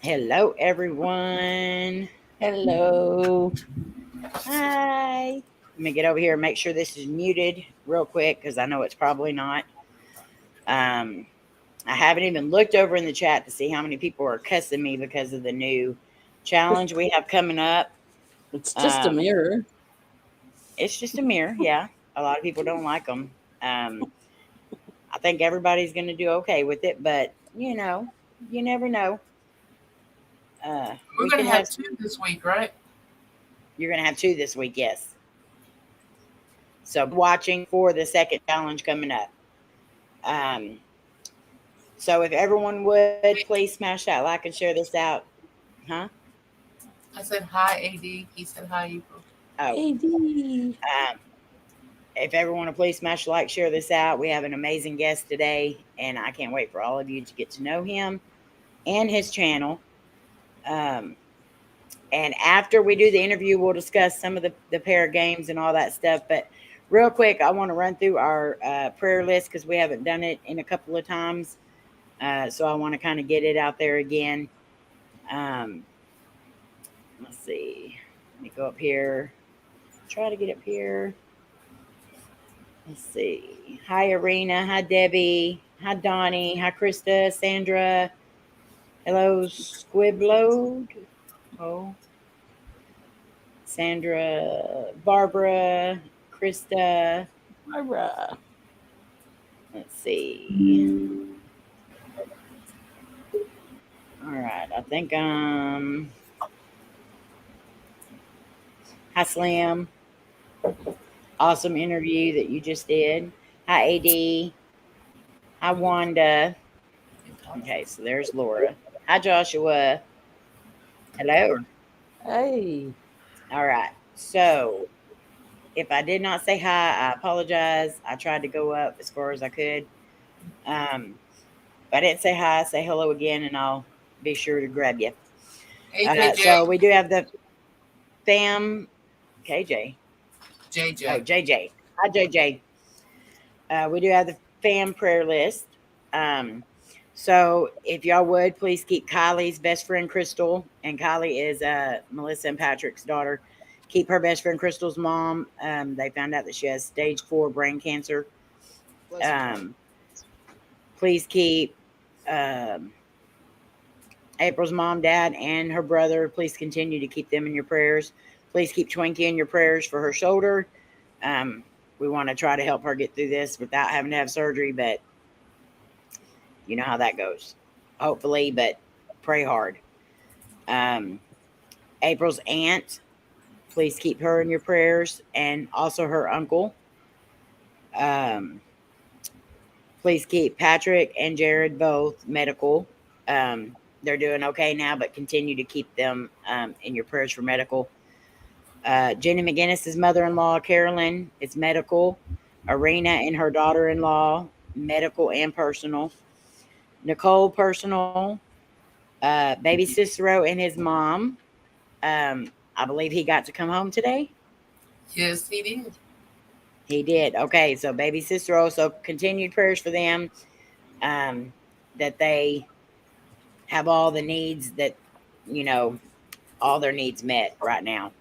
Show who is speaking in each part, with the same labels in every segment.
Speaker 1: Hello, everyone.
Speaker 2: Hello.
Speaker 1: Hi. Let me get over here and make sure this is muted real quick because I know it's probably not. I haven't even looked over in the chat to see how many people are cussing me because of the new challenge we have coming up.
Speaker 2: It's just a mirror.
Speaker 1: It's just a mirror, yeah. A lot of people don't like them. I think everybody's going to do okay with it, but you never know.
Speaker 3: We're going to have 2 this week, right?
Speaker 1: You're going to have 2 this week, yes. So watching for the second challenge coming up. So if everyone would please smash that like and share this out. Huh?
Speaker 3: I said hi, AD. He said hi, April.
Speaker 1: Oh.
Speaker 2: AD.
Speaker 1: If everyone would please smash like, share this out. We have an amazing guest today, and I can't wait for all of you to get to know him and his channel. And after we do the interview, we'll discuss some of the pair games and all that stuff. But real quick, I want to run through our prayer list because we haven't done it in a couple of times. So I want to kind of get it out there again. Let's see. Let me go up here. Try to get up here. Let's see. Hi, Arena. Hi, Debbie. Hi, Donnie. Hi, Krista. Sandra. Hello, Squiblo. Oh. Sandra. Barbara. Krista.
Speaker 2: Barbara.
Speaker 1: Let's see. All right. I think Hi, Slim. Awesome interview that you just did. Hi, AD. Hi, Wanda. Okay, so there's Laura. Hi, Joshua. Hello.
Speaker 2: Hey.
Speaker 1: All right. So if I did not say hi, I apologize. I tried to go up as far as I could. If I didn't say hi, say hello again, and I'll be sure to grab you.
Speaker 3: Hey,
Speaker 1: so we do have the fam. KJ.
Speaker 3: JJ.
Speaker 1: Oh, JJ. Hi, JJ. We do have the fam prayer list. So if y'all would please keep Kylie's best friend Crystal, and Kylie is Melissa and Patrick's daughter. Keep her best friend Crystal's mom. They found out that she has stage 4 brain cancer. Please keep April's mom, dad, and her brother. Please continue to keep them in your prayers. Please keep Twinkie in your prayers for her shoulder. We want to try to help her get through this without having to have surgery, but you know how that goes. Hopefully, but pray hard. April's aunt, please keep her in your prayers, and also her uncle. Please keep Patrick and Jared both medical. They're doing okay now, but continue to keep them in your prayers for medical. Jenny McGinnis's mother-in-law, Carolyn, is medical. Arena and her daughter-in-law, medical and personal. Nicole, personal. Baby Cicero and his mom. I believe he got to come home today.
Speaker 3: Yes, he did.
Speaker 1: He did. Okay, so baby Cicero. So continued prayers for them, that they have all the needs that, all their needs met right now.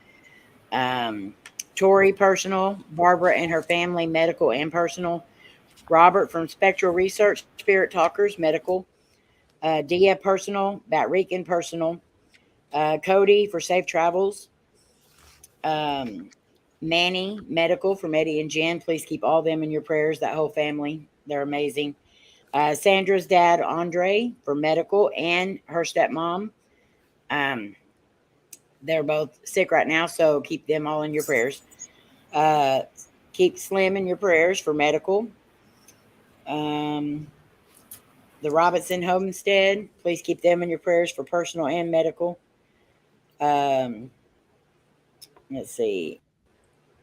Speaker 1: Tori, personal. Barbara and her family, medical and personal. Robert from Spectral Research, Spirit Talkers, medical. Dia, personal. Batrican, personal. Cody for safe travels. Manny, medical, from Eddie and Jen. Please keep all them in your prayers, that whole family. They're amazing. Sandra's dad, Andre, for medical, and her stepmom. They're both sick right now, so keep them all in your prayers. Keep Slim in your prayers for medical. The Robinson Homestead, please keep them in your prayers for personal and medical. Let's see.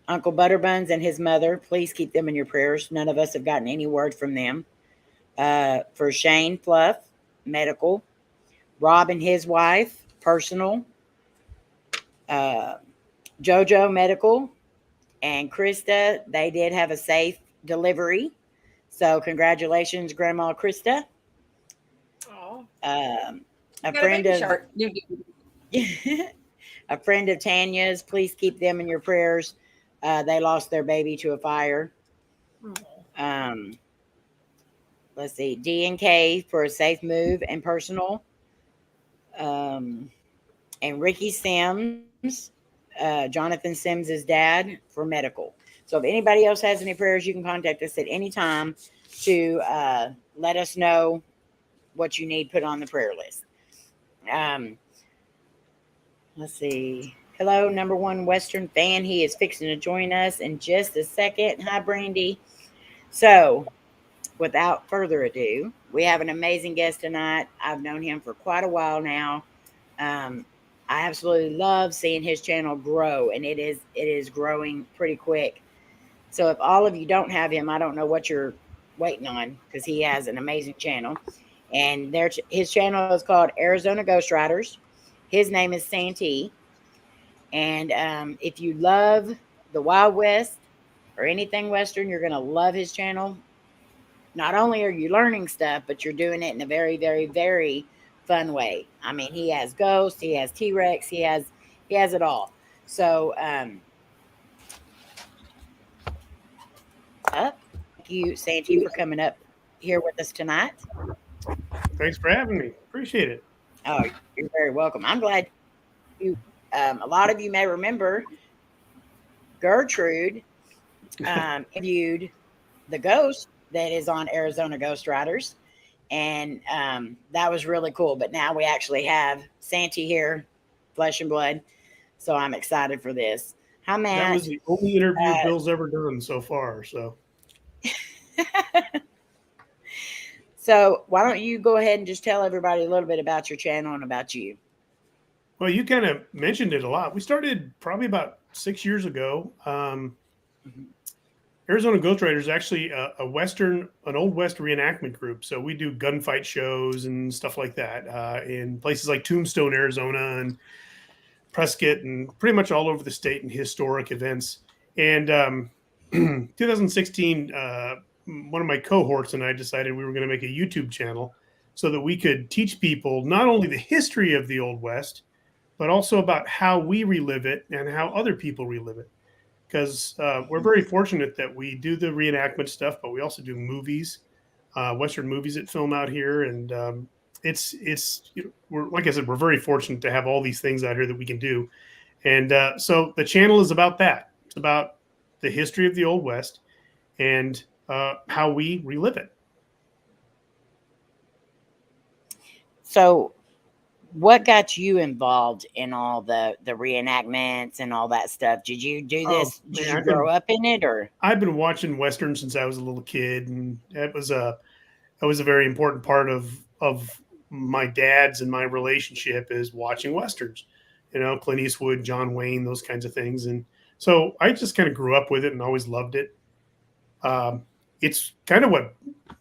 Speaker 1: Uncle Butterbuns and his mother, please keep them in your prayers. None of us have gotten any word from them. For Shane Fluff, medical. Rob and his wife, personal. Jojo, medical. And Krista, they did have a safe delivery. So congratulations, Grandma Krista.
Speaker 2: Oh,
Speaker 1: A friend of
Speaker 2: shark.
Speaker 1: a friend of Tanya's. Please keep them in your prayers. They lost their baby to a fire. Um, let's see, D and K for a safe move and personal. And Ricky Sims, Jonathan Sims' dad, for medical. So if anybody else has any prayers, you can contact us at any time to let us know what you need put on the prayer list. Let's see. Hello, number one Western fan. He is fixing to join us in just a second. Hi, Brandy. So, without further ado, we have an amazing guest tonight. I've known him for quite a while now. I absolutely love seeing his channel grow, and it is growing pretty quick. So if all of you don't have him, I don't know what you're waiting on, because he has an amazing channel. And his channel is called Arizona Ghostriders. His name is Santee. And if you love the Wild West or anything Western, you're going to love his channel. Not only are you learning stuff, but you're doing it in a very, very, very fun way. I mean, he has ghosts, he has T-Rex, he has it all. So thank you, Santee, for coming up here with us tonight.
Speaker 4: Thanks for having me. Appreciate it.
Speaker 1: Oh, you're very welcome. I'm glad you. A lot of you may remember Gertrude interviewed the ghost that is on Arizona Ghostriders, and that was really cool. But now we actually have Santee here, flesh and blood. So I'm excited for this. Hi, Matt.
Speaker 4: That was the only interview Bill's ever done so far. So.
Speaker 1: So why don't you go ahead and just tell everybody a little bit about your channel and about you?
Speaker 4: Well, you kind of mentioned it a lot. We started probably about 6 years ago. Arizona Ghostriders is actually an Old West reenactment group. So we do gunfight shows and stuff like that in places like Tombstone, Arizona, and Prescott, and pretty much all over the state in historic events. And 2016, one of my cohorts and I decided we were going to make a YouTube channel so that we could teach people not only the history of the Old West, but also about how we relive it and how other people relive it. Because we're very fortunate that we do the reenactment stuff, but we also do movies, Western movies that film out here. And we're, like I said, we're very fortunate to have all these things out here that we can do. And so the channel is about that. It's about the history of the Old West and how we relive it.
Speaker 1: So what got you involved in all the reenactments and all that stuff? Did you do this? Did you grow up in it, or?
Speaker 4: I've been watching Westerns since I was a little kid, and that was a very important part of my dad's and my relationship is watching Westerns. You know, Clint Eastwood, John Wayne, those kinds of things. And so I just kind of grew up with it and always loved it. It's kind of what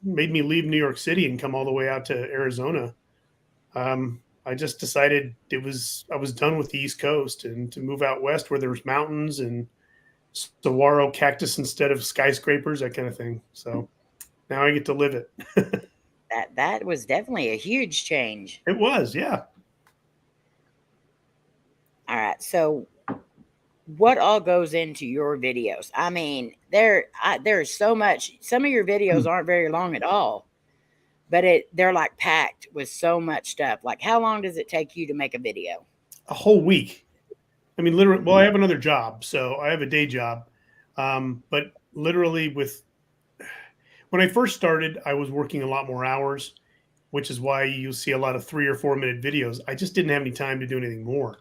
Speaker 4: made me leave New York City and come all the way out to Arizona. I just decided I was done with the East Coast and to move out west where there's mountains and saguaro cactus instead of skyscrapers, that kind of thing. So now I get to live it.
Speaker 1: That was definitely a huge change.
Speaker 4: It was, yeah.
Speaker 1: All right. So what all goes into your videos? I mean, there's so much. Some of your videos aren't very long at all, but they're like packed with so much stuff. Like, how long does it take you to make a video?
Speaker 4: A whole week. I mean, literally, well, I have another job, so I have a day job. But literally when I first started, I was working a lot more hours, which is why you'll see a lot of 3 or 4 minute videos. I just didn't have any time to do anything more.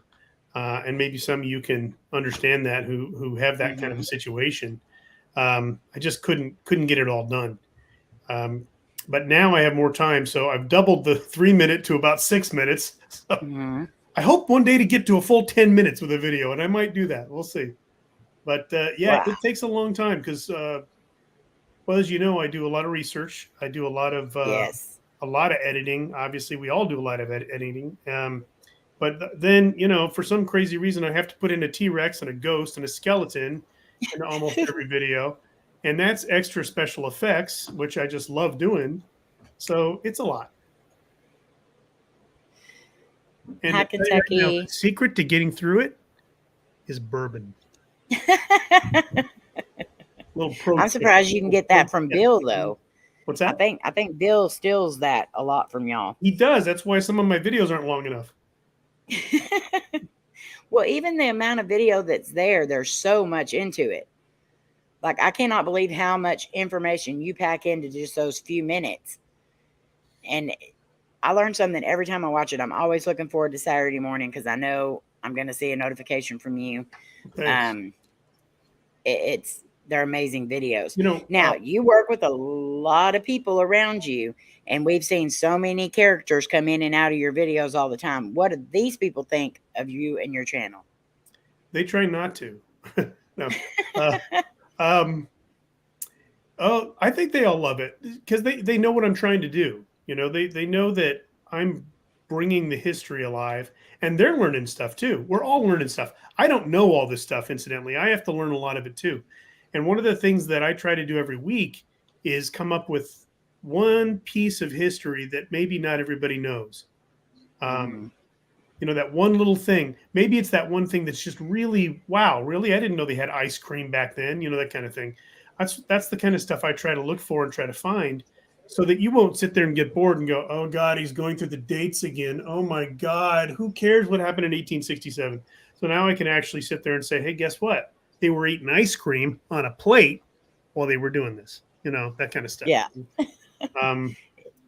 Speaker 4: And maybe some of you can understand that who have that kind of a situation. I just couldn't get it all done. But now I have more time, so I've doubled the 3 minute to about 6 minutes. So I hope one day to get to a full 10 minutes with a video, and I might do that. We'll see. But yeah, It takes a long time because, well, as you know, I do a lot of research. I do a lot of editing. Obviously, we all do a lot of editing. But then, you know, for some crazy reason, I have to put in a T-Rex and a ghost and a skeleton in almost every video. And that's extra special effects, which I just love doing. So it's a lot. And
Speaker 1: Hi,
Speaker 4: to tell you right now,
Speaker 1: Kentucky.
Speaker 4: the secret to getting through it is bourbon. Little pro
Speaker 1: I'm
Speaker 4: tip.
Speaker 1: surprised you can get that from Bill, though.
Speaker 4: What's
Speaker 1: I
Speaker 4: that?
Speaker 1: think Bill steals that a lot from y'all.
Speaker 4: He does. That's why some of my videos aren't long enough.
Speaker 1: Well, even the amount of video that's there, there's so much into it. Like, I cannot believe how much information you pack into just those few minutes. And I learn something every time I watch it. I'm always looking forward to Saturday morning because I know I'm going to see a notification from you.
Speaker 4: Thanks.
Speaker 1: They're amazing videos.
Speaker 4: You know,
Speaker 1: Now, you work with a lot of people around you, and we've seen so many characters come in and out of your videos all the time. What do these people think of you and your channel?
Speaker 4: they try not to. No. Oh, I think they all love it because they know what I'm trying to do. You know, they know that I'm bringing the history alive, and they're learning stuff too. We're all learning stuff. I don't know all this stuff, incidentally. I have to learn a lot of it too. And one of the things that I try to do every week is come up with one piece of history that maybe not everybody knows. You know, that one little thing. Maybe it's that one thing that's just really, wow, really? I didn't know they had ice cream back then, you know, that kind of thing. That's the kind of stuff I try to look for and try to find so that you won't sit there and get bored and go, oh, God, he's going through the dates again. Oh, my God, who cares what happened in 1867? So now I can actually sit there and say, hey, guess what? They were eating ice cream on a plate while they were doing this, you know, that kind of stuff.
Speaker 1: Yeah.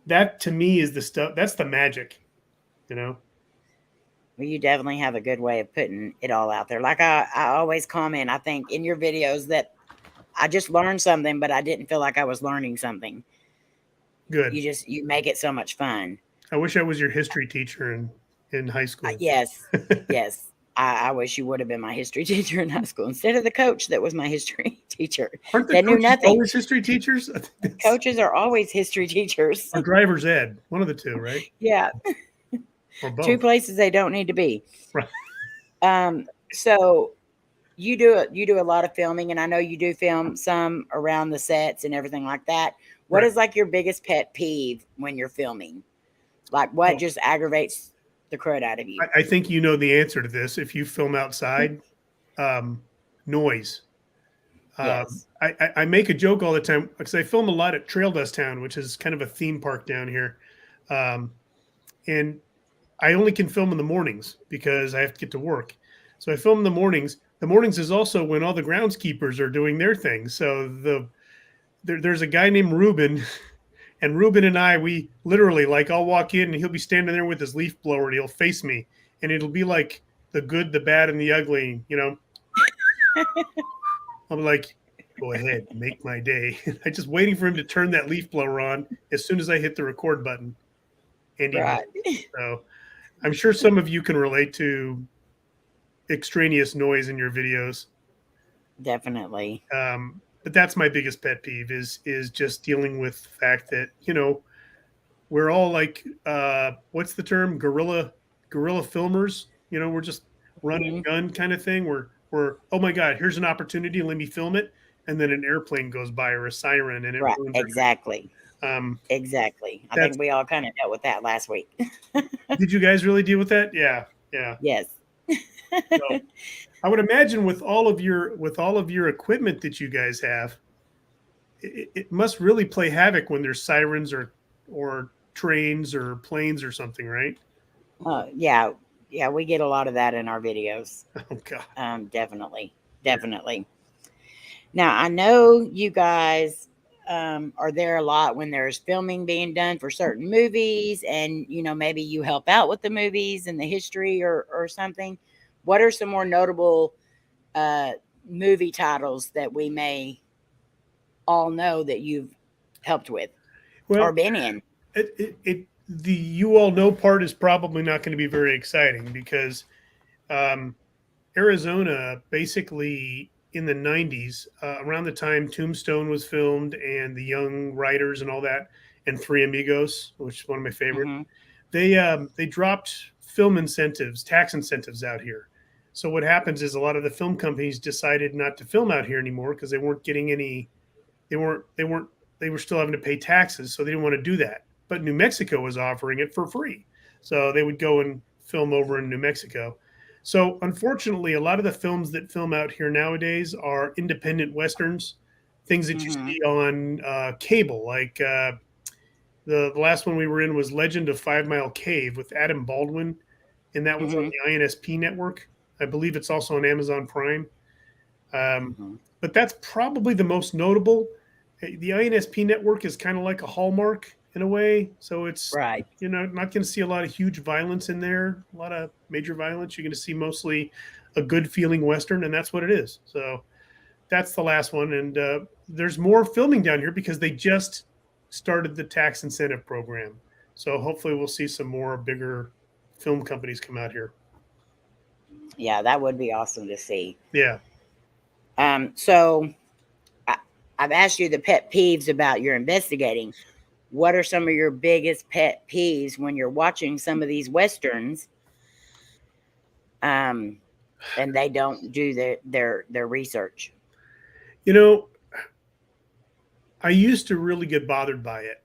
Speaker 4: That to me is the stuff. That's the magic, you know.
Speaker 1: Well, you definitely have a good way of putting it all out there. Like I always comment, I think in your videos that I just learned something, but I didn't feel like I was learning something.
Speaker 4: Good.
Speaker 1: You make it so much fun.
Speaker 4: I wish I was your history teacher in high school.
Speaker 1: Yes. Yes. I wish you would have been my history teacher in high school instead of the coach that was my history teacher.
Speaker 4: Aren't the
Speaker 1: That knew
Speaker 4: coaches
Speaker 1: nothing.
Speaker 4: always history teachers?
Speaker 1: Coaches are always history teachers.
Speaker 4: Or driver's ed, one of the two, right?
Speaker 1: Yeah.
Speaker 4: Or both.
Speaker 1: Two places they don't need to be.
Speaker 4: Right.
Speaker 1: So you do a lot of filming, and I know you do film some around the sets and everything like that. What
Speaker 4: Right.
Speaker 1: is like your biggest pet peeve when you're filming? Like what just aggravates the crud out of you?
Speaker 4: I think you know the answer to this. If you film outside, noise.
Speaker 1: Yes.
Speaker 4: I make a joke all the time because I film a lot at Trail Dust Town, which is kind of a theme park down here. And I only can film in the mornings because I have to get to work. So I film in the mornings. The mornings is also when all the groundskeepers are doing their thing. So there's a guy named Ruben, and Ruben and I, we literally, like, I'll walk in and he'll be standing there with his leaf blower and he'll face me, and it'll be like the good, the bad, and the ugly, you know. I'm like, go ahead, make my day. I'm just waiting for him to turn that leaf blower on as soon as I hit the record button. And
Speaker 1: Right.
Speaker 4: So I'm sure some of you can relate to extraneous noise in your videos.
Speaker 1: Definitely.
Speaker 4: But that's my biggest pet peeve is just dealing with the fact that, you know, we're all like, what's the term? Guerrilla filmers. You know, we're just running gun kind of thing. We're, oh my God, here's an opportunity. Let me film it. And then an airplane goes by or a siren and it
Speaker 1: Right.
Speaker 4: ruins
Speaker 1: Exactly. Exactly. I think we all kind of dealt with that last week.
Speaker 4: Did you guys really deal with that? Yeah. Yeah.
Speaker 1: Yes.
Speaker 4: So, I would imagine with all of your equipment that you guys have, it must really play havoc when there's sirens or trains or planes or something, right?
Speaker 1: Yeah. Yeah. We get a lot of that in our videos.
Speaker 4: Oh God.
Speaker 1: Definitely. Now, I know you guys are there a lot when there's filming being done for certain movies, and, you know, maybe you help out with the movies and the history or something. What are some more notable movie titles that we may all know that you've helped with or been in?
Speaker 4: The you all know part is probably not going to be very exciting because Arizona basically in the 90s, around the time Tombstone was filmed and the Young Riders and all that, and Three Amigos, which is one of my favorite, they dropped film incentives, tax incentives out here. So what happens is a lot of the film companies decided not to film out here anymore because they weren't getting any they were still having to pay taxes, so they didn't want to do that. But New Mexico was offering it for free, so they would go and film over in New Mexico. So unfortunately, a lot of the films that film out here nowadays are independent westerns, things that you see on cable. Like the last one we were in was Legend of 5 Mile Cave with Adam Baldwin, and that was on the INSP network. I believe it's also on Amazon Prime. But that's probably the most notable. The INSP network is kind of like a Hallmark in a way. So it's,
Speaker 1: Right.
Speaker 4: not going to see a lot of huge violence in there, a lot of major violence. You're going to see mostly a good feeling Western, and that's what it is. So that's the last one. And there's more filming down here because they just started the tax incentive program. So hopefully we'll see some more bigger film companies come out here.
Speaker 1: Yeah, that would be awesome to see.
Speaker 4: Yeah.
Speaker 1: So I've asked you the pet peeves about your investigating. What are some of your biggest pet peeves when you're watching some of these Westerns? And they don't do their research.
Speaker 4: I used to really get bothered by it,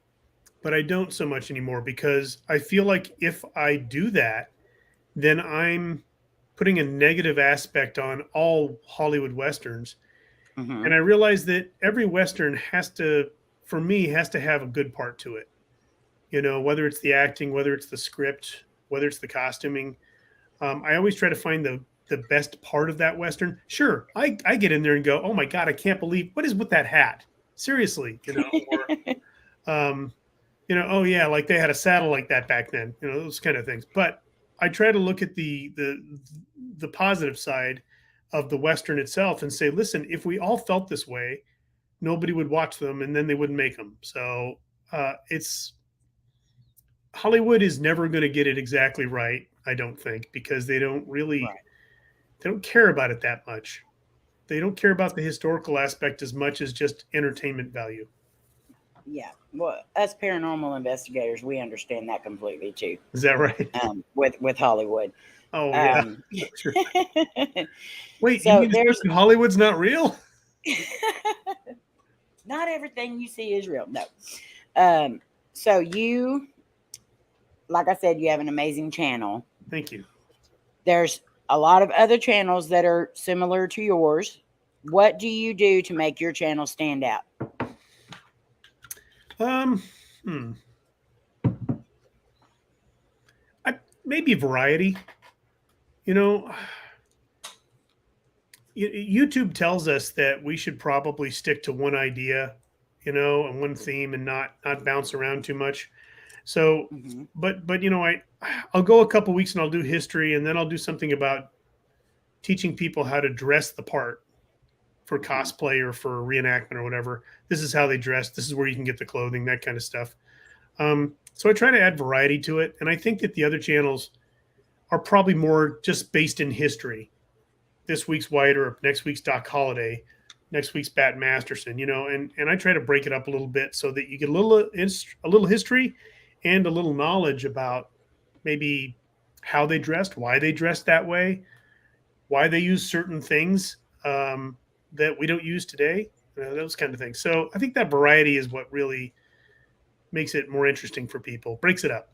Speaker 4: but I don't so much anymore because I feel like if I do that, then I'm putting a negative aspect on all Hollywood Westerns. And I realize that every Western has to have a good part to it. Whether it's the acting, whether it's the script, whether it's the costuming. I always try to find the best part of that Western. Sure, I get in there and go, oh my God, I can't believe, what is with that hat? Seriously, or, oh yeah, like they had a saddle like that back then, those kind of things. But I try to look at the positive side of the Western itself and say, listen, if we all felt this way, nobody would watch them and then they wouldn't make them. So Hollywood is never going to get it exactly right, I don't think, because they don't really, they don't care about it that much. They don't care about the historical aspect as much as just entertainment value.
Speaker 1: Yeah. Well, us paranormal investigators, we understand that completely too.
Speaker 4: Is that right?
Speaker 1: With Hollywood.
Speaker 4: Oh, yeah. Sure. Wait,
Speaker 1: so
Speaker 4: you mean Hollywood's not real?
Speaker 1: Not everything you see is real. No. So you, like I said, you have an amazing channel.
Speaker 4: Thank you.
Speaker 1: There's a lot of other channels that are similar to yours. What do you do to make your channel stand out?
Speaker 4: Maybe variety. YouTube tells us that we should probably stick to one idea, and one theme and not bounce around too much. So, but I'll go a couple weeks and I'll do history, and then I'll do something about teaching people how to dress the part for cosplay or for reenactment or whatever. This is how they dress. This is where you can get the clothing, that kind of stuff. So I try to add variety to it. And I think that the other channels are probably more just based in history. This week's White Earp, next week's Doc Holliday, next week's Bat Masterson, and I try to break it up a little bit so that you get a little history and a little knowledge about maybe how they dressed, why they dressed that way, why they use certain things that we don't use today, those kind of things. So I think that variety is what really makes it more interesting for people, breaks it up.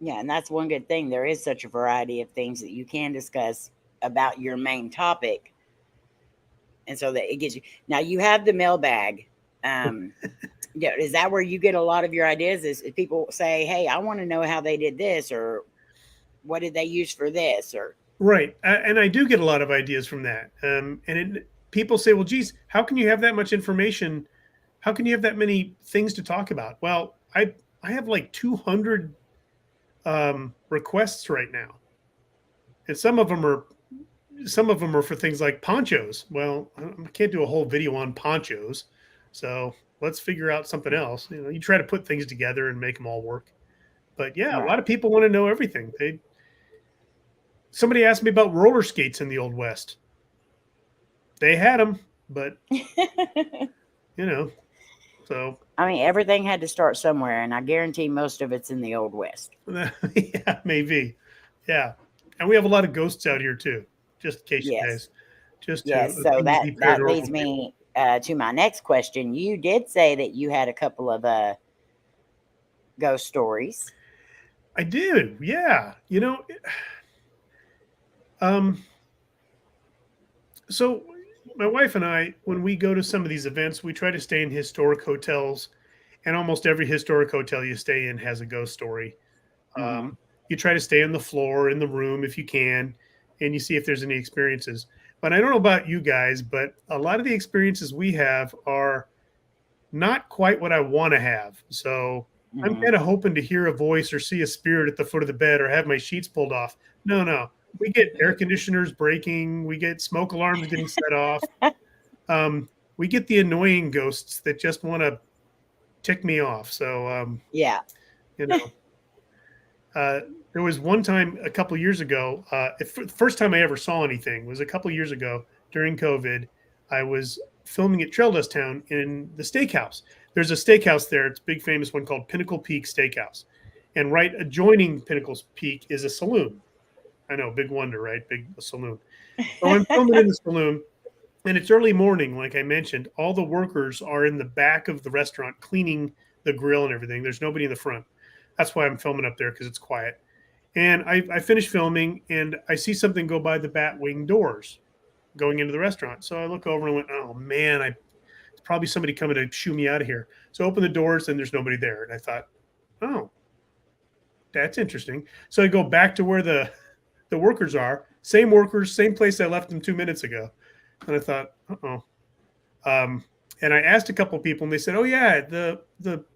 Speaker 1: Yeah, and that's one good thing. There is such a variety of things that you can discuss about your main topic. And so that it gives you, now you have the mailbag. Is that where you get a lot of your ideas? Is people say, hey, I want to know how they did this, or what did they use for this, or
Speaker 4: right. And I do get a lot of ideas from that. People say, well, geez, how can you have that much information? How can you have that many things to talk about? Well, I have like 200 requests right now. And some of them are for things like ponchos. Well, I can't do a whole video on ponchos. So let's figure out something else. You try to put things together and make them all work. But yeah, right. A lot of people want to know everything. Somebody asked me about roller skates in the Old West. They had them, but so.
Speaker 1: I mean, everything had to start somewhere, and I guarantee most of it's in the Old West.
Speaker 4: Yeah, maybe. Yeah. And we have a lot of ghosts out here too, just in case you guys.
Speaker 1: So that leads me to my next question, you did say that you had a couple of ghost stories.
Speaker 4: I did. Yeah. So my wife and I, when we go to some of these events, we try to stay in historic hotels, and almost every historic hotel you stay in has a ghost story.
Speaker 1: Mm-hmm.
Speaker 4: You try to stay on the floor in the room if you can, and you see if there's any experiences. But I don't know about you guys, but a lot of the experiences we have are not quite what I want to have. So I'm
Speaker 1: Mm-hmm.
Speaker 4: kind of hoping to hear a voice or see a spirit at the foot of the bed or have my sheets pulled off. No. We get air conditioners breaking. We get smoke alarms getting set off. We get the annoying ghosts that just want to tick me off. So,
Speaker 1: Yeah.
Speaker 4: you know, there was one time a couple years ago. The first time I ever saw anything was a couple years ago during COVID. I was filming at Trail Dust Town in the steakhouse. There's a steakhouse there. It's a big famous one called Pinnacle Peak Steakhouse. And right adjoining Pinnacle Peak is a saloon. I know, big wonder, right? Big saloon. So I'm filming in the saloon, and it's early morning, like I mentioned. All the workers are in the back of the restaurant cleaning the grill and everything. There's nobody in the front. That's why I'm filming up there, because it's quiet. And I finished filming, and I see something go by the bat wing doors going into the restaurant. So I look over and went, oh, man, it's probably somebody coming to shoo me out of here. So I open the doors, and there's nobody there. And I thought, oh, that's interesting. So I go back to where the workers are, same workers, same place I left them 2 minutes ago. And I thought, uh-oh. And I asked a couple of people, and they said, oh, yeah, the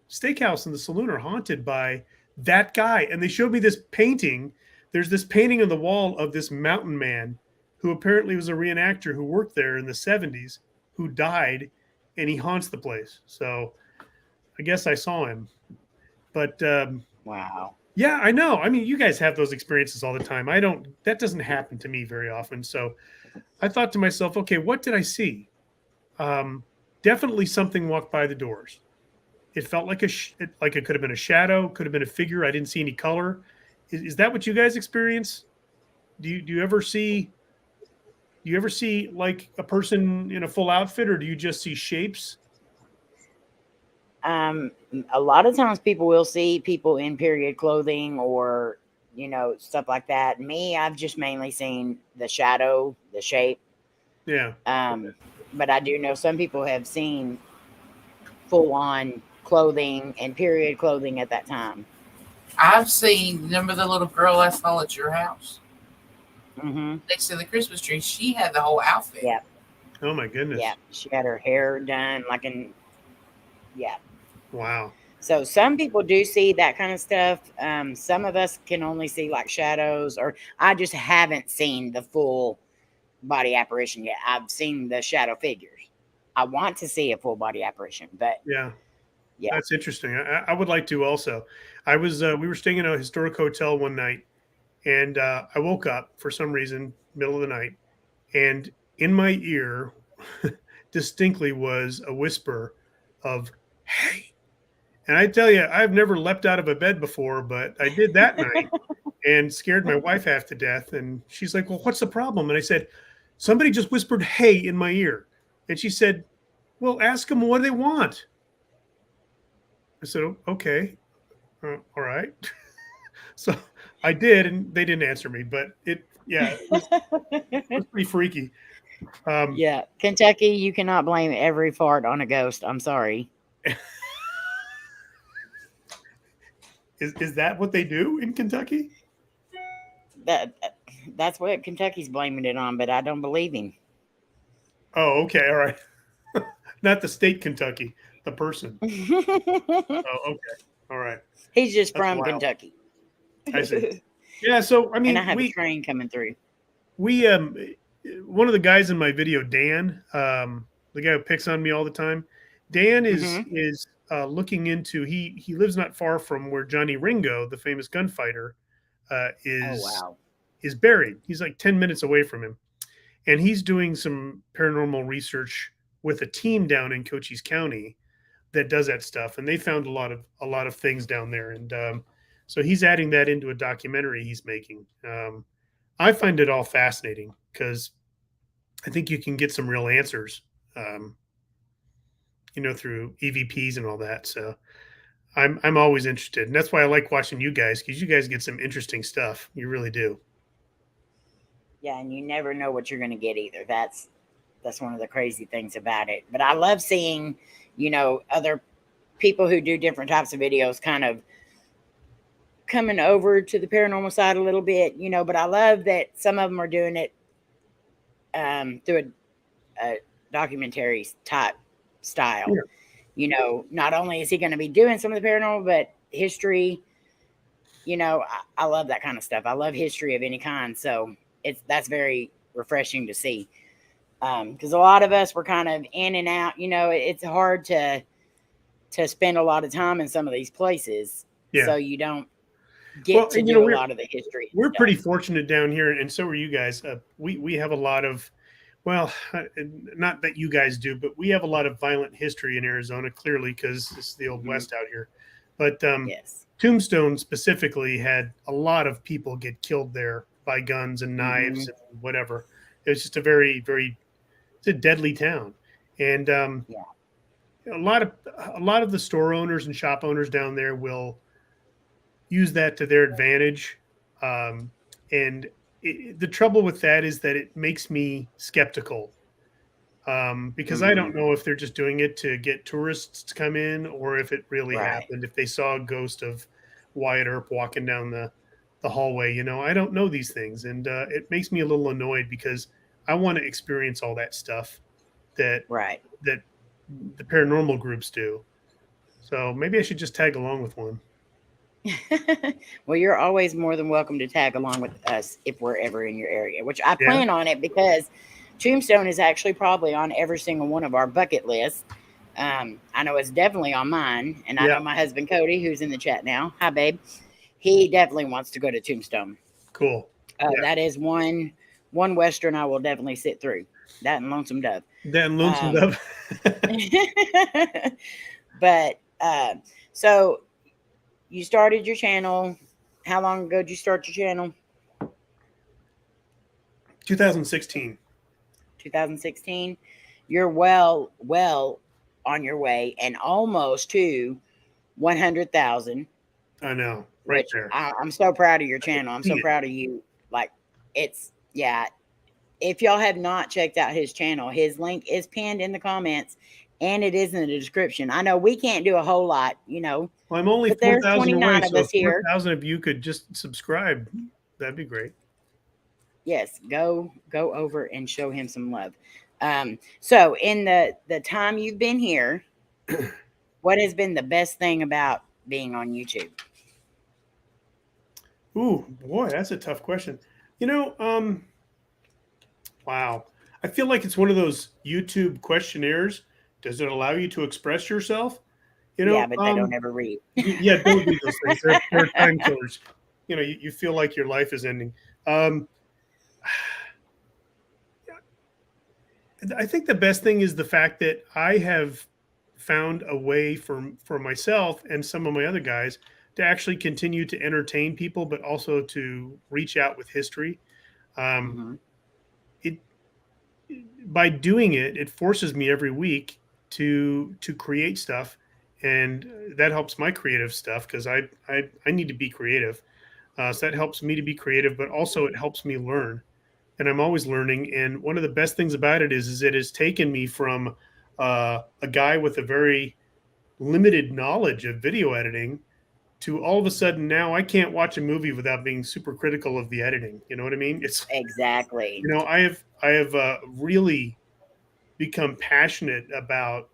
Speaker 4: steakhouse and the saloon are haunted by that guy. And they showed me this painting. There's this painting on the wall of this mountain man who apparently was a reenactor who worked there in the 70s, who died, and he haunts the place. So I guess I saw him. But
Speaker 1: Wow.
Speaker 4: yeah, I know. I mean, you guys have those experiences all the time. That doesn't happen to me very often. So I thought to myself, okay, what did I see? Definitely something walked by the doors. It felt like like it could have been a shadow, could have been a figure. I didn't see any color. Is that what you guys experience? Do you ever see like a person in a full outfit, or do you just see shapes?
Speaker 1: A lot of times people will see people in period clothing or, stuff like that. Me, I've just mainly seen the shadow, the shape.
Speaker 4: Yeah.
Speaker 1: But I do know some people have seen full on clothing and period clothing at that time.
Speaker 3: I've seen, remember the little girl I saw at your house?
Speaker 1: Mm-hmm.
Speaker 3: Next to the Christmas tree, she had the whole outfit.
Speaker 1: Yeah.
Speaker 4: Oh my goodness.
Speaker 1: Yeah. She had her hair done yeah.
Speaker 4: Wow.
Speaker 1: So some people do see that kind of stuff. Some of us can only see like shadows, or I just haven't seen the full body apparition yet. I've seen the shadow figures. I want to see a full body apparition, but
Speaker 4: Yeah.
Speaker 1: Yeah.
Speaker 4: That's interesting. I would like to also. We were staying in a historic hotel one night, and I woke up for some reason, middle of the night, and in my ear distinctly was a whisper of, hey. And I tell you, I've never leapt out of a bed before, but I did that night and scared my wife half to death. And she's like, well, what's the problem? And I said, somebody just whispered, hey, in my ear. And she said, well, ask them what they want. I said, okay, all right. So I did, and they didn't answer me, but it was pretty freaky.
Speaker 1: Yeah. Kentucky, you cannot blame every fart on a ghost. I'm sorry.
Speaker 4: Is that what they do in Kentucky?
Speaker 1: That's what Kentucky's blaming it on, but I don't believe him.
Speaker 4: Oh, okay, all right. Not the state Kentucky, the person. Oh, okay, all right.
Speaker 1: He's just
Speaker 4: That's
Speaker 1: from
Speaker 4: wild.
Speaker 1: Kentucky.
Speaker 4: I see. Yeah, so I mean,
Speaker 1: and I have a train coming through.
Speaker 4: We one of the guys in my video, Dan, the guy who picks on me all the time, Dan is looking into. He lives not far from where Johnny Ringo, the famous gunfighter, is buried. He's like 10 minutes away from him, and he's doing some paranormal research with a team down in Cochise County that does that stuff, and they found a lot of things down there, and so he's adding that into a documentary he's making. I find it all fascinating because I think you can get some real answers through EVPs and all that. So I'm always interested, and that's why I like watching you guys, because you guys get some interesting stuff. You really do.
Speaker 1: Yeah, and you never know what you're going to get either. That's one of the crazy things about it. But I love seeing, other people who do different types of videos kind of coming over to the paranormal side a little bit, but I love that some of them are doing it through a documentary type style. Not only is he going to be doing some of the paranormal, but history. I love that kind of stuff. I love history of any kind. So that's very refreshing to see. Because a lot of us were kind of in and out. It's hard to spend a lot of time in some of these places.
Speaker 4: Yeah.
Speaker 1: So you don't get to do a lot of the history.
Speaker 4: We're pretty fortunate down here, and so are you guys. We have a lot of, well, not that you guys do, but we have a lot of violent history in Arizona, clearly, because it's the old West out here. But
Speaker 1: yes.
Speaker 4: Tombstone specifically had a lot of people get killed there by guns and knives and whatever. It was just a very, very, it's a deadly town. And a lot of the store owners and shop owners down there will use that to their advantage. And the trouble with that is that it makes me skeptical, because I don't know if they're just doing it to get tourists to come in, or if it really happened, if they saw a ghost of Wyatt Earp walking down the hallway. I don't know these things. And it makes me a little annoyed, because I want to experience all that stuff that the paranormal groups do. So maybe I should just tag along with one.
Speaker 1: Well, you're always more than welcome to tag along with us if we're ever in your area, which I plan on it, because Tombstone is actually probably on every single one of our bucket lists. I know it's definitely on mine, and I know my husband Cody, who's in the chat now. Hi, babe. He definitely wants to go to Tombstone.
Speaker 4: Cool.
Speaker 1: That is one Western I will definitely sit through. That and Lonesome Dove. But so you started your channel. How long ago did you start your channel?
Speaker 4: 2016.
Speaker 1: 2016. You're well on your way, and almost to 100,000.
Speaker 4: I know, right there.
Speaker 1: I'm so proud of your channel. I'm so proud of you. Like, if y'all have not checked out his channel, his link is pinned in the comments, and it is in the description. I know we can't do a whole lot, Well,
Speaker 4: I'm only 4,000 away,
Speaker 1: of us here.
Speaker 4: 4,000 of you could just subscribe. That'd be great.
Speaker 1: Yes, go over and show him some love. So in the time you've been here, what has been the best thing about being on YouTube?
Speaker 4: Ooh, boy, that's a tough question. Wow. I feel like it's one of those YouTube questionnaires. Does it allow you to express yourself?
Speaker 1: Yeah, but they don't ever read.
Speaker 4: Yeah, don't do those things. They're time killers. You feel like your life is ending. I think the best thing is the fact that I have found a way for myself and some of my other guys to actually continue to entertain people, but also to reach out with history. By doing it, it forces me every week to create stuff, and that helps my creative stuff, because I need to be creative. So that helps me to be creative, but also it helps me learn. And I'm always learning. And one of the best things about it is it has taken me from a guy with a very limited knowledge of video editing to all of a sudden now I can't watch a movie without being super critical of the editing. You know what I mean? It's
Speaker 1: exactly.
Speaker 4: I have really become passionate about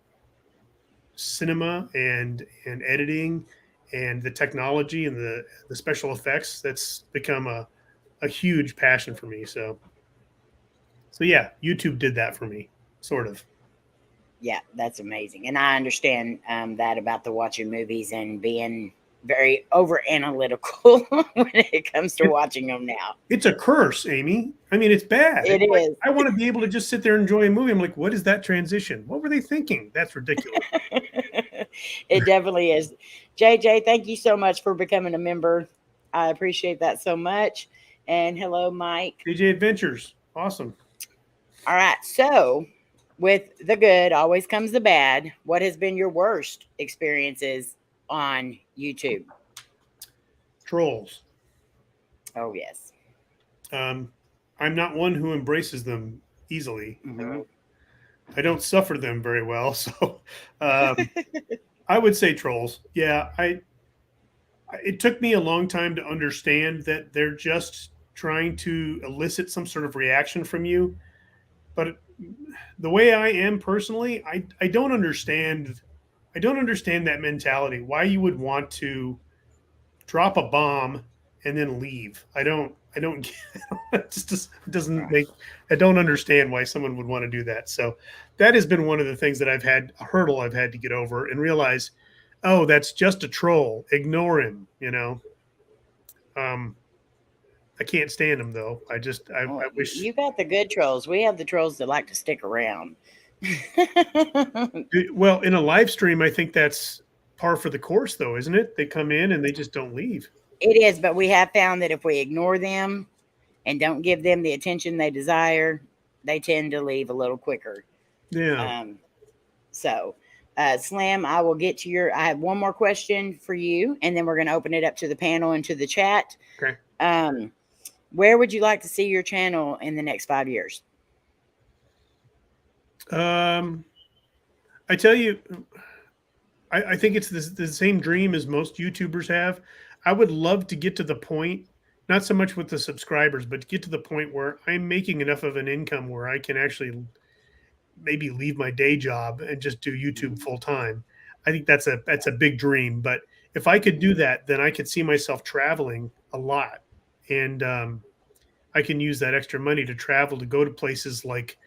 Speaker 4: cinema and editing and the technology and the special effects. That's become a huge passion for me. So yeah, YouTube did that for me, sort of.
Speaker 1: Yeah, that's amazing. And I understand that about the watching movies and being very over analytical when it comes to watching them now.
Speaker 4: It's a curse, Amy. I mean, it's bad.
Speaker 1: It is.
Speaker 4: Like, I want to be able to just sit there and enjoy a movie. I'm like, what is that transition? What were they thinking? That's ridiculous.
Speaker 1: It definitely is. JJ, thank you so much for becoming a member. I appreciate that so much. And hello, Mike.
Speaker 4: JJ Adventures. Awesome.
Speaker 1: All right. So with the good always comes the bad. What has been your worst experiences on YouTube?
Speaker 4: Trolls.
Speaker 1: Oh, yes.
Speaker 4: I'm not one who embraces them easily.
Speaker 1: Mhm.
Speaker 4: I don't suffer them very well, so I would say trolls. Yeah, it took me a long time to understand that they're just trying to elicit some sort of reaction from you. But the way I am personally, I don't understand. I don't understand that mentality. Why you would want to drop a bomb and then leave? I don't. It just doesn't make. I don't understand why someone would want to do that. So that has been one of the things that I've had a hurdle I've had to get over and realize. Oh, that's just a troll. Ignore him. Um, I can't stand them though. I wish.
Speaker 1: You got the good trolls. We have the trolls that like to stick around.
Speaker 4: Well, in a live stream, I think that's par for the course, though, isn't it? They come in and they just don't leave.
Speaker 1: It is, but we have found that if we ignore them and don't give them the attention they desire, they tend to leave a little quicker.
Speaker 4: Yeah.
Speaker 1: So, Slim, I will get to I have one more question for you, and then we're going to open it up to the panel and to the chat.
Speaker 4: Okay.
Speaker 1: Where would you like to see your channel in the next 5 years?
Speaker 4: I tell you, I think it's the same dream as most YouTubers have. I would love to get to the point, not so much with the subscribers, but to get to the point where I'm making enough of an income where I can actually maybe leave my day job and just do YouTube full time. I think that's a big dream. But if I could do that, then I could see myself traveling a lot, and I can use that extra money to travel to go to places like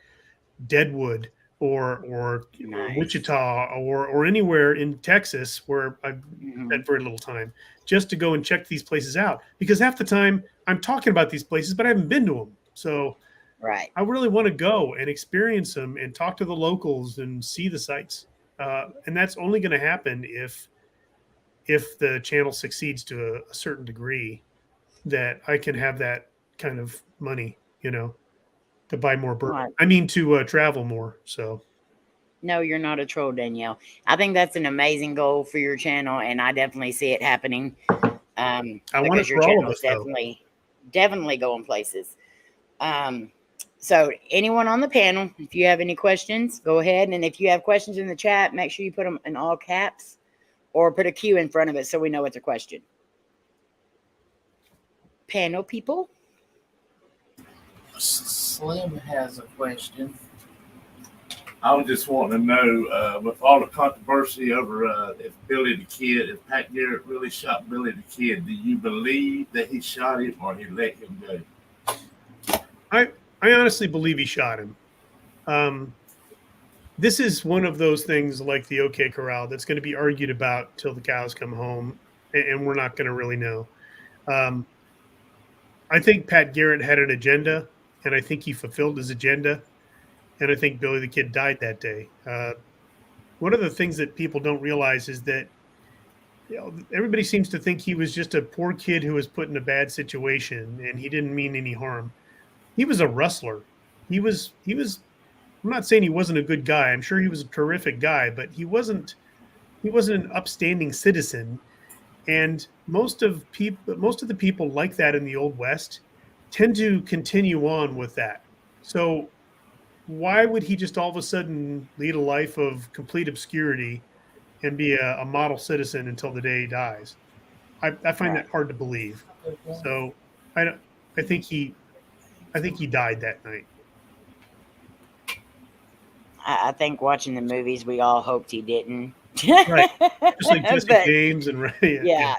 Speaker 4: Deadwood or
Speaker 1: Nice.
Speaker 4: Wichita or anywhere in Texas where I've spent very little time, just to go and check these places out. Because half the time I'm talking about these places, but I haven't been to them. So
Speaker 1: Right.
Speaker 4: I really want to go and experience them and talk to the locals and see the sites. And that's only going to happen if the channel succeeds to a certain degree, that I can have that kind of money, to buy more bourbon.
Speaker 1: Right.
Speaker 4: I mean, to travel more. So
Speaker 1: No, you're not a troll, Danielle. I think that's an amazing goal for your channel, and I definitely see it happening.
Speaker 4: I want it
Speaker 1: Because your
Speaker 4: for all
Speaker 1: channel
Speaker 4: of
Speaker 1: is
Speaker 4: us, though.
Speaker 1: definitely going places. So anyone on the panel, if you have any questions, go ahead. And if you have questions in the chat, make sure you put them in all caps or put a Q in front of it so we know it's a question. Panel people?
Speaker 3: Slim has a question.
Speaker 5: I was just wanting to know, with all the controversy over if Billy the Kid, if Pat Garrett really shot Billy the Kid, do you believe that he shot him or he let him go?
Speaker 4: I honestly believe he shot him. This is one of those things like the OK Corral that's going to be argued about till the cows come home, and we're not going to really know. I think Pat Garrett had an agenda, and I think he fulfilled his agenda, and I think Billy the Kid died that day. One of the things that people don't realize is that everybody seems to think he was just a poor kid who was put in a bad situation, and he didn't mean any harm. He was a rustler. He was. I'm not saying he wasn't a good guy. I'm sure he was a terrific guy, but he wasn't an upstanding citizen. And most of the people like that in the Old West tend to continue on with that. So why would he just all of a sudden lead a life of complete obscurity and be a model citizen until the day he dies? I find that hard to believe. So I think he died that night.
Speaker 1: I think watching the movies, we all hoped he didn't.
Speaker 4: Right. Just like Jesse James and Ray.
Speaker 1: Yeah.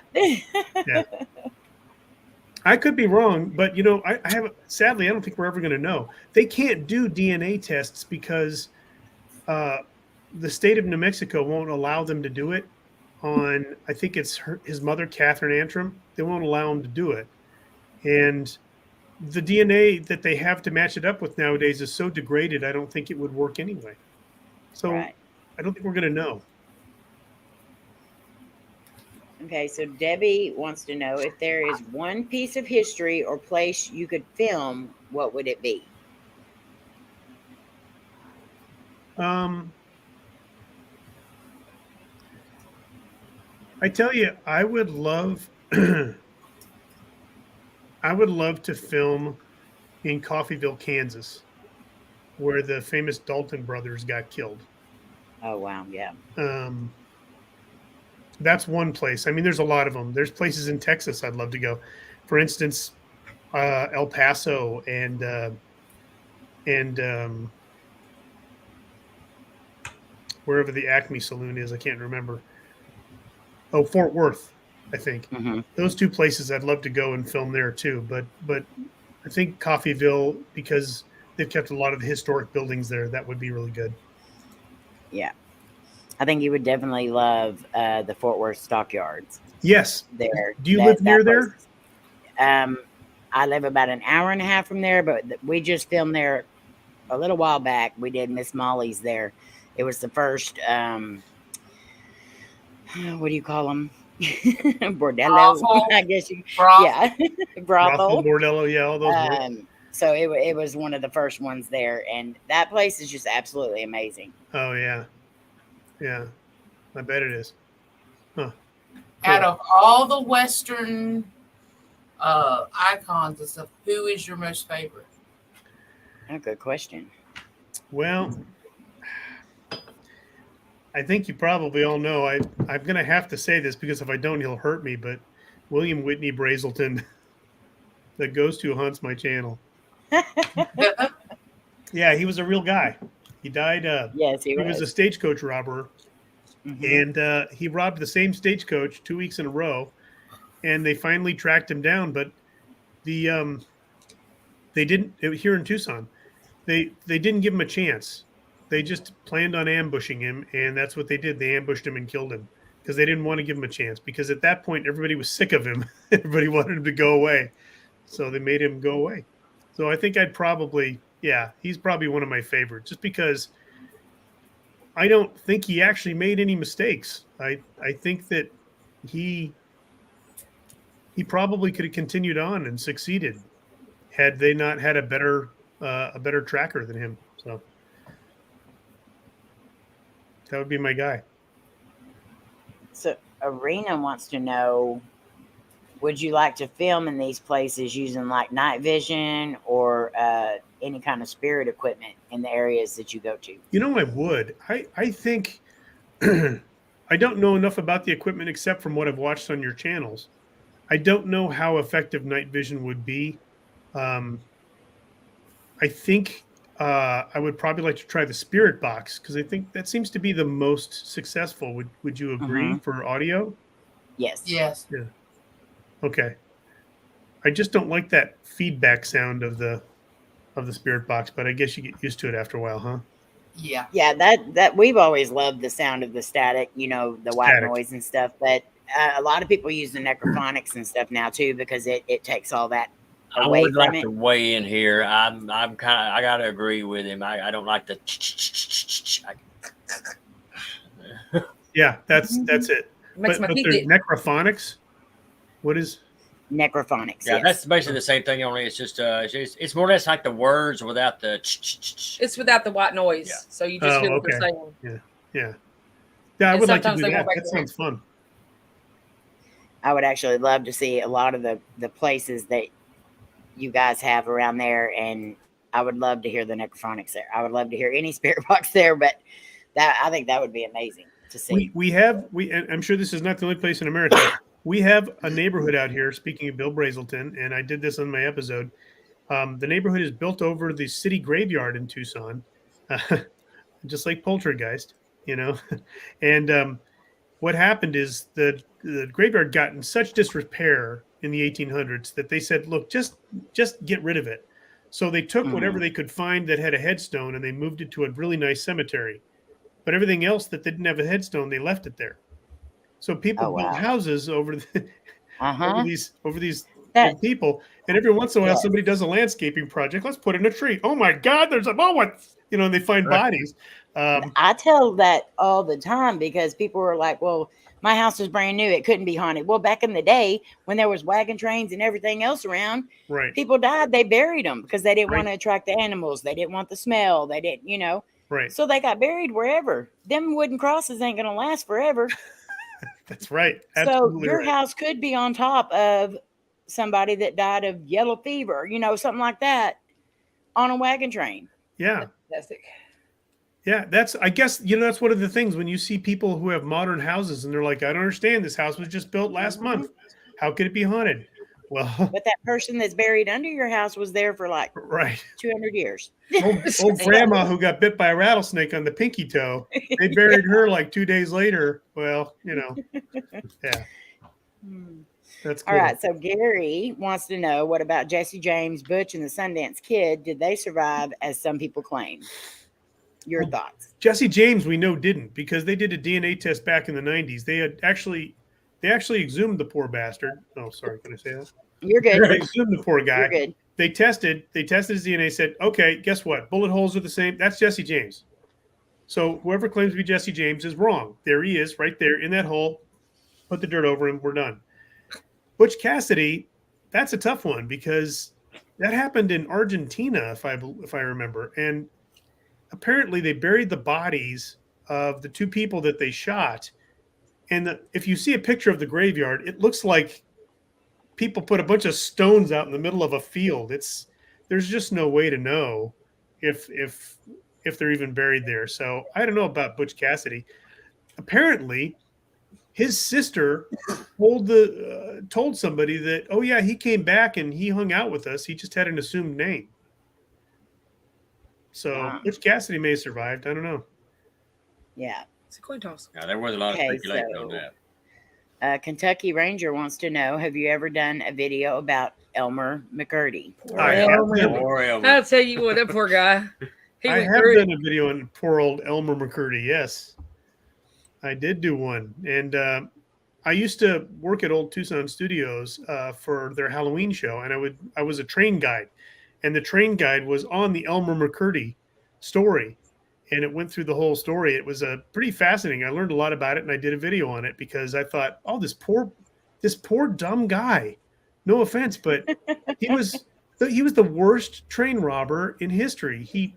Speaker 4: I could be wrong, but I haven't. Sadly, I don't think we're ever going to know. They can't do DNA tests because the state of New Mexico won't allow them to do it. On, I think it's his mother, Catherine Antrim. They won't allow him to do it, and the DNA that they have to match it up with nowadays is so degraded. I don't think it would work anyway. So I don't think we're going to know.
Speaker 1: Okay, so Debbie wants to know if there is one piece of history or place you could film, what would it be?
Speaker 4: I tell you, I would love to film in Coffeyville, Kansas, where the famous Dalton brothers got killed.
Speaker 1: Oh wow, yeah.
Speaker 4: That's one place. I mean, there's a lot of them. There's places in Texas I'd love to go. For instance, El Paso and wherever the Acme Saloon is, I can't remember. Oh, Fort Worth, I think.
Speaker 1: Mm-hmm.
Speaker 4: Those two places I'd love to go and film there too. But I think Coffeyville, because they've kept a lot of the historic buildings there, that would be really good.
Speaker 1: Yeah. I think you would definitely love the Fort Worth Stockyards.
Speaker 4: Yes.
Speaker 1: There.
Speaker 4: Do you live near there?
Speaker 1: I live about an hour and a half from there, but we just filmed there a little while back. We did Miss Molly's there. It was the first, what do you call them? Bordello,
Speaker 3: Brothel.
Speaker 1: I guess you.
Speaker 3: Brothel.
Speaker 1: Yeah, brothel.
Speaker 4: Bordello, yeah, all those.
Speaker 1: So it was one of the first ones there, and that place is just absolutely amazing.
Speaker 4: Oh yeah, yeah, I bet it is. Huh.
Speaker 3: Out of all the Western icons and stuff, who is your most favorite?
Speaker 1: Oh, good question.
Speaker 4: Well, I think you probably all know. I'm going to have to say this because if I don't, he'll hurt me. But William Whitney Brazelton, the ghost who haunts my channel. Yeah, he was a real guy. He died.
Speaker 1: Yes, he
Speaker 4: was a stagecoach robber, and he robbed the same stagecoach 2 weeks in a row, and they finally tracked him down. But they didn't here in Tucson. They didn't give him a chance. They just planned on ambushing him, and that's what they did. They ambushed him and killed him because they didn't want to give him a chance. Because at that point, everybody was sick of him. Everybody wanted him to go away, so they made him go away. So I think he's probably one of my favorites, just because I don't think he actually made any mistakes. I think that he probably could have continued on and succeeded had they not had a better tracker than him. So that would be my guy.
Speaker 1: So Arena wants to know, would you like to film in these places using like night vision or any kind of spirit equipment in the areas that you go to?
Speaker 4: You know, I would. I think I don't know enough about the equipment except from what I've watched on your channels. I don't know how effective night vision would be. I think I would probably like to try the spirit box because I think that seems to be the most successful. Would you agree for audio?
Speaker 1: Yes.
Speaker 3: Yes.
Speaker 4: Yeah. Okay. I just don't like that feedback sound of the spirit box, but I guess you get used to it after a while, huh?
Speaker 3: Yeah.
Speaker 1: Yeah, that we've always loved the sound of the static, the white noise and stuff. But a lot of people use the Necrophonics and stuff now too because it takes all that away
Speaker 6: I would
Speaker 1: from
Speaker 6: like
Speaker 1: it.
Speaker 6: to weigh in here. I'm kind of, I gotta agree with him. I don't like the.
Speaker 4: Yeah, that's it.
Speaker 2: Makes
Speaker 4: But
Speaker 2: my teeth
Speaker 4: there's
Speaker 2: itch.
Speaker 4: Necrophonics. What is?
Speaker 1: Necrophonics.
Speaker 6: Yeah,
Speaker 1: yes.
Speaker 6: that's basically the same thing. Only it's just it's more or less like the words without the.
Speaker 2: It's without the white noise,
Speaker 6: Yeah.
Speaker 2: so you just hear what they're
Speaker 4: okay.
Speaker 2: saying.
Speaker 4: Yeah. I
Speaker 2: And
Speaker 4: would like to
Speaker 2: sometimes
Speaker 4: do
Speaker 2: they
Speaker 4: that.
Speaker 2: won't
Speaker 4: That
Speaker 2: make
Speaker 4: sounds fun.
Speaker 1: I would actually love to see a lot of the places that you guys have around there, and I would love to hear the Necrophonics there. I would love to hear any spirit box there, but I think that would be amazing to see.
Speaker 4: And I'm sure this is not the only place in America. We have a neighborhood out here. Speaking of Bill Brazelton, and I did this on my episode. The neighborhood is built over the city graveyard in Tucson, just like Poltergeist, And what happened is the graveyard got in such disrepair in the 1800s that they said, "Look, just get rid of it." So they took whatever they could find that had a headstone and they moved it to a really nice cemetery. But everything else that didn't have a headstone, they left it there. So people built houses over over these people, and every once in a while somebody does a landscaping project. Let's put in a tree. Oh my God, there's and they find bodies.
Speaker 1: I tell that all the time because people were like, "Well, my house was brand new; it couldn't be haunted." Well, back in the day when there was wagon trains and everything else around,
Speaker 4: right?
Speaker 1: People died; they buried them because they didn't want to attract the animals. They didn't want the smell. They didn't,
Speaker 4: Right.
Speaker 1: So they got buried wherever. Them wooden crosses ain't going to last forever.
Speaker 4: That's right.
Speaker 1: So
Speaker 4: Absolutely
Speaker 1: your
Speaker 4: right.
Speaker 1: house could be on top of somebody that died of yellow fever, something like that, on a wagon train.
Speaker 4: Yeah.
Speaker 2: Fantastic.
Speaker 4: Yeah, I guess, that's one of the things when you see people who have modern houses and they're like, I don't understand. This house was just built last month. How could it be haunted? Well,
Speaker 1: But that person that's buried under your house was there for like
Speaker 4: right.
Speaker 1: 200 years.
Speaker 4: Old grandma who got bit by a rattlesnake on the pinky toe, they buried her like 2 days later. Well, yeah, that's cool.
Speaker 1: All right. So Gary wants to know, what about Jesse James, Butch, and the Sundance Kid? Did they survive as some people claim? Your thoughts?
Speaker 4: Jesse James, we know didn't, because they did a DNA test back in the 90s. They actually exhumed the poor bastard. Oh, sorry. Can I say that?
Speaker 1: You're good.
Speaker 4: They exhumed the poor guy.
Speaker 1: You're good.
Speaker 4: They tested his DNA, said, okay, guess what? Bullet holes are the same. That's Jesse James. So whoever claims to be Jesse James is wrong. There he is right there in that hole. Put the dirt over him. We're done. Butch Cassidy, that's a tough one because that happened in Argentina, if I remember. And apparently they buried the bodies of the two people that they shot. And if you see a picture of the graveyard, it looks like people put a bunch of stones out in the middle of a field. There's just no way to know if they're even buried there. So I don't know about Butch Cassidy. Apparently, his sister told somebody that, oh yeah, he came back and he hung out with us. He just had an assumed name. So Butch Cassidy may have survived. I don't know.
Speaker 1: Yeah.
Speaker 2: It's a coin toss.
Speaker 6: Yeah, there was a lot of speculation on that.
Speaker 1: Kentucky Ranger wants to know, have you ever done a video about Elmer McCurdy?
Speaker 2: I'll tell you what, that poor guy.
Speaker 4: I have done a video on poor old Elmer McCurdy. Yes, I did do one. And I used to work at Old Tucson Studios for their Halloween show. And I was a train guide. And the train guide was on the Elmer McCurdy story. And it went through the whole story. It was pretty fascinating. I learned a lot about it, and I did a video on it because I thought, oh, this poor dumb guy. No offense, but he was the worst train robber in history. He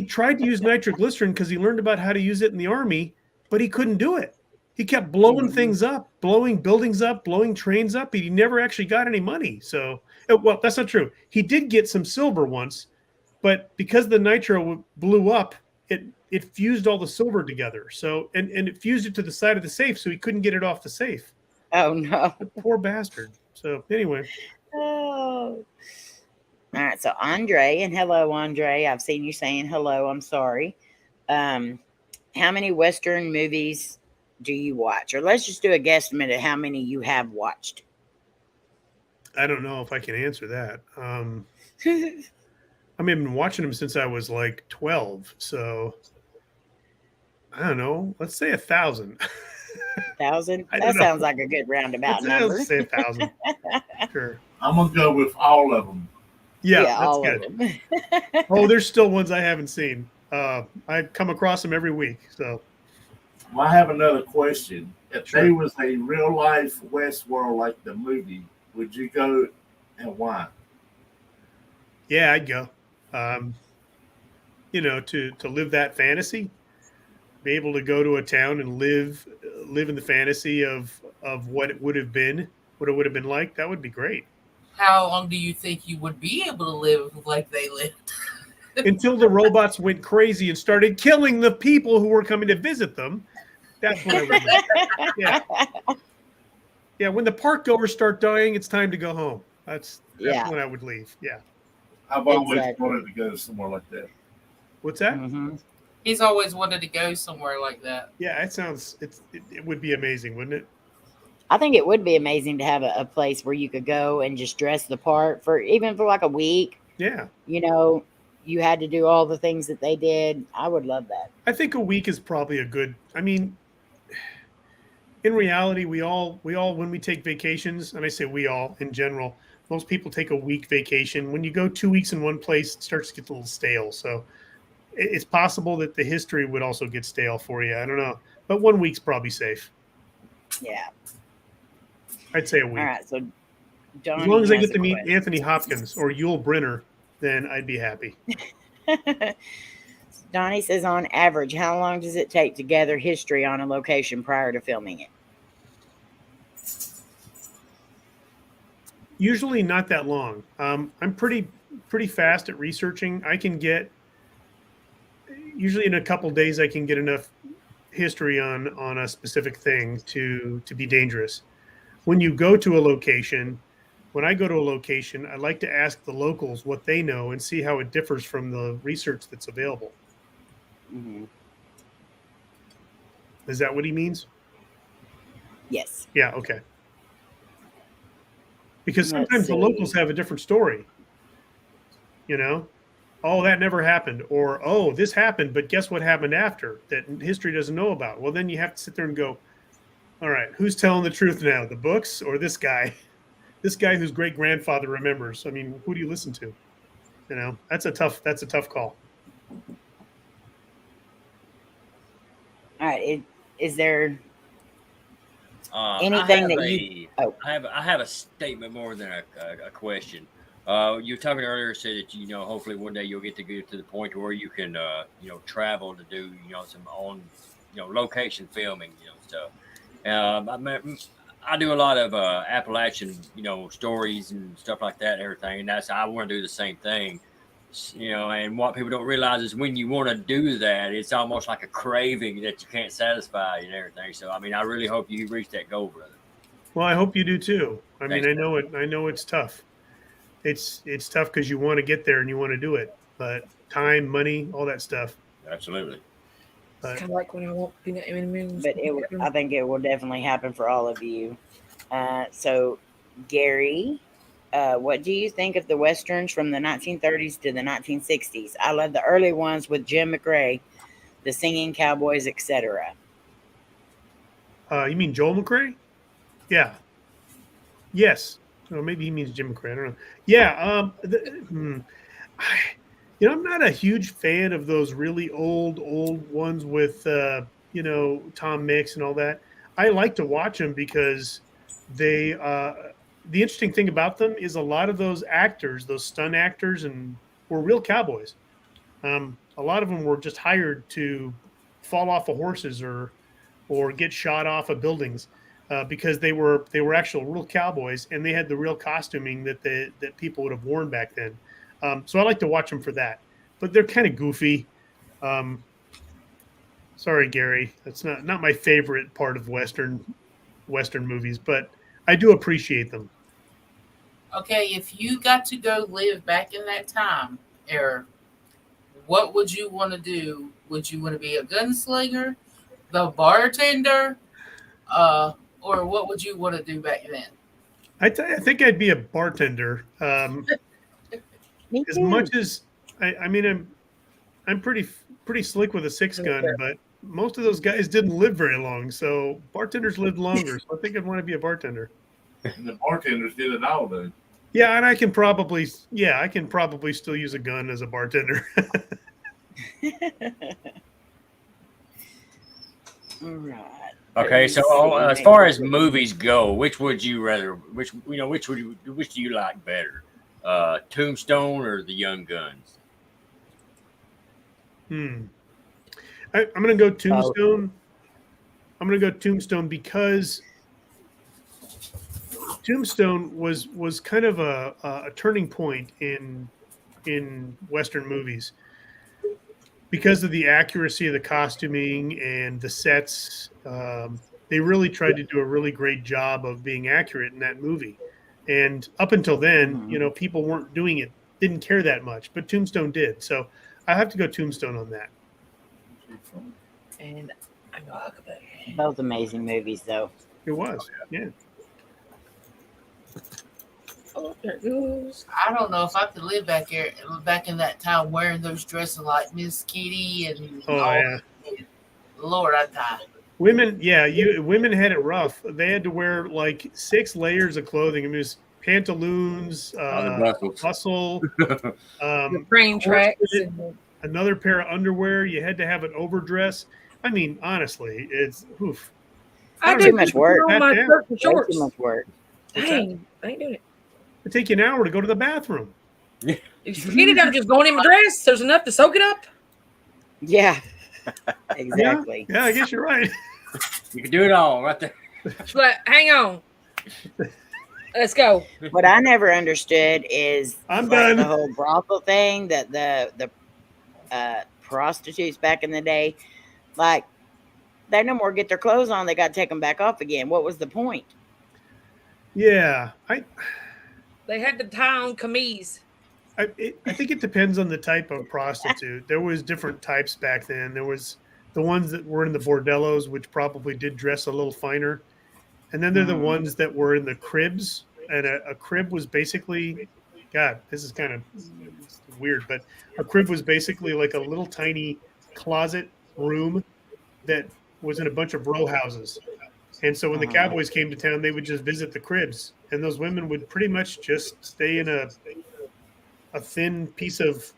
Speaker 4: tried to use nitroglycerin because he learned about how to use it in the Army, but he couldn't do it. He kept blowing things up, blowing buildings up, blowing trains up. He never actually got any money. So, well, that's not true. He did get some silver once. But because the nitro blew up, it fused all the silver together. So and it fused it to the side of the safe, so he couldn't get it off the safe.
Speaker 1: Oh no,
Speaker 4: the poor bastard. So anyway.
Speaker 1: Oh. All right. So Andre, and hello, Andre. I've seen you saying hello. I'm sorry. How many Western movies do you watch? Or let's just do a guesstimate at how many you have watched.
Speaker 4: I don't know if I can answer that. I've been watching them since I was like 12. So I don't know. Let's say 1,000.
Speaker 1: 1,000? That sounds like a good roundabout number.
Speaker 4: Let's say 1,000. Sure.
Speaker 5: I'm going to go with all of them.
Speaker 4: Yeah, that's
Speaker 1: all
Speaker 4: good.
Speaker 1: of them.
Speaker 4: Oh, there's still ones I haven't seen. I come across them every week. So
Speaker 5: Well, I have another question. If there was a real life Westworld like the movie, would you go and why?
Speaker 4: Yeah, I'd go. To live that fantasy, be able to go to a town and live in the fantasy of what it would have been like, that would be great.
Speaker 3: How long do you think you would be able to live like they lived?
Speaker 4: Until the robots went crazy and started killing the people who were coming to visit them. That's when I would. Yeah. Yeah, when the park goers start dying, it's time to go home. That's when I would leave. Yeah.
Speaker 5: I've always wanted to go somewhere like that.
Speaker 4: What's that?
Speaker 1: Mm-hmm.
Speaker 3: He's always wanted to go somewhere like that.
Speaker 4: Yeah, it would be amazing, wouldn't it?
Speaker 1: I think it would be amazing to have a place where you could go and just dress the part for like a week.
Speaker 4: Yeah.
Speaker 1: You had to do all the things that they did. I would love that.
Speaker 4: I think a week is probably a good. I mean, in reality, we all when we take vacations, and I say we all in general, most people take a week vacation. When you go 2 weeks in one place, it starts to get a little stale. So it's possible that the history would also get stale for you. I don't know. But 1 week's probably safe.
Speaker 1: Yeah.
Speaker 4: I'd say a week.
Speaker 1: All right. So Donnie,
Speaker 4: as long as I get to meet Anthony Hopkins or Yul Brynner, then I'd be happy.
Speaker 1: Donnie says, on average, how long does it take to gather history on a location prior to filming it?
Speaker 4: Usually not that long. I'm pretty fast at researching. I can get, usually in a couple days, I can get enough history on a specific thing to be dangerous. When you go to a location, when I go to a location, I like to ask the locals what they know and see how it differs from the research that's available.
Speaker 1: Mm-hmm.
Speaker 4: Is that what he means?
Speaker 1: Yes.
Speaker 4: Yeah, okay. Because
Speaker 1: Let's
Speaker 4: sometimes the
Speaker 1: see.
Speaker 4: locals have a different story. You know? Oh, that never happened. Or, oh, this happened, but guess what happened after that history doesn't know about? Well, then you have to sit there and go, all right, who's telling the truth now? The books or this guy? This guy whose great grandfather remembers. I mean, who do you listen to? You know, that's a tough call.
Speaker 1: All right. Is there anything
Speaker 6: I have
Speaker 1: that you? Oh,
Speaker 6: I have a statement more than a question. You were talking earlier, said that hopefully one day you'll get to the point where you can travel to do some on location filming stuff. I do a lot of Appalachian stories and stuff like that and everything, and I want to do the same thing. And what people don't realize is when you want to do that, it's almost like a craving that you can't satisfy and everything. So, I mean, I really hope you reach that goal, brother.
Speaker 4: Well, I hope you do too.
Speaker 6: Thanks,
Speaker 4: I know it's tough. It's tough because you want to get there and you want to do it, but time, money, all that stuff.
Speaker 6: Absolutely.
Speaker 2: It's kind of like when I want peanut M&Ms.
Speaker 1: but I think it will definitely happen for all of you. So, Gary. What do you think of the westerns from the 1930s to the 1960s? I love the early ones with Jim McRae, the singing cowboys, etc.
Speaker 4: You mean Joel McRae? Yeah. Yes. Or maybe he means Jim McRae. I don't know. Yeah. I'm not a huge fan of those really old ones with Tom Mix and all that. I like to watch them because they. The interesting thing about them is a lot of those actors, those stunt actors, were real cowboys. A lot of them were just hired to fall off of horses or get shot off of buildings because they were actual real cowboys and they had the real costuming that people would have worn back then. So I like to watch them for that, but they're kind of goofy. Sorry, Gary, that's not my favorite part of Western movies, but I do appreciate them.
Speaker 3: Okay, if you got to go live back in that time era, what would you want to do? Would you want to be a gunslinger, the bartender, or what would you want to do back then?
Speaker 4: I think I'd be a bartender. As much as I'm pretty slick with a 6-gun, but most of those guys didn't live very long, so bartenders lived longer. So I think I'd want to be a bartender.
Speaker 5: And the bartenders did it all, though.
Speaker 4: Yeah, and I can probably still use a gun as a bartender.
Speaker 1: All right.
Speaker 6: Okay, so as far as movies go, which would you rather? Which do you like better, Tombstone or The Young Guns?
Speaker 4: I'm going to go Tombstone. I'm going to go Tombstone because Tombstone was kind of a turning point in Western movies because of the accuracy of the costuming and the sets. They really tried to do a really great job of being accurate in that movie. And up until then, people weren't doing it, didn't care that much, but Tombstone did. So I have to go Tombstone on that.
Speaker 2: And I'm MNRYLKB.
Speaker 1: Both amazing movies, though.
Speaker 4: It was, yeah.
Speaker 2: Oh, there it goes.
Speaker 3: I don't know if I could live back in that time wearing those dresses like Miss Kitty and Lord, I'd die.
Speaker 4: Women had it rough. They had to wear like 6 layers of clothing. It was pantaloons, bustle,
Speaker 2: The train tracks.
Speaker 4: another pair of underwear. You had to have an overdress. I mean, honestly, it's oof.
Speaker 2: I
Speaker 1: Too much work.
Speaker 2: On my shirt and
Speaker 1: Way
Speaker 2: shorts.
Speaker 1: too much work.
Speaker 2: Dang, I ain't doing it.
Speaker 4: It'd take you an hour to go to the bathroom.
Speaker 2: If you forget it, I'm just going in my dress. There's enough to soak it up.
Speaker 1: Yeah, exactly.
Speaker 4: Yeah, I guess you're right.
Speaker 6: You can do it all right there.
Speaker 2: But hang on. Let's go.
Speaker 1: What I never understood is
Speaker 4: I'm
Speaker 1: like
Speaker 4: done.
Speaker 1: the whole brothel thing that the prostitutes back in the day, like they no more get their clothes on, they got to take them back off again. What was the point?
Speaker 4: Yeah,
Speaker 2: They had to tie on camise.
Speaker 4: I think it depends on the type of prostitute. There was different types back then. There was the ones that were in the bordellos, which probably did dress a little finer. And then there are the ones that were in the cribs. And a crib was basically, God, this is kind of weird, but a crib was basically like a little tiny closet room that was in a bunch of row houses. And so when the cowboys came to town, they would just visit the cribs. And those women would pretty much just stay in a thin piece of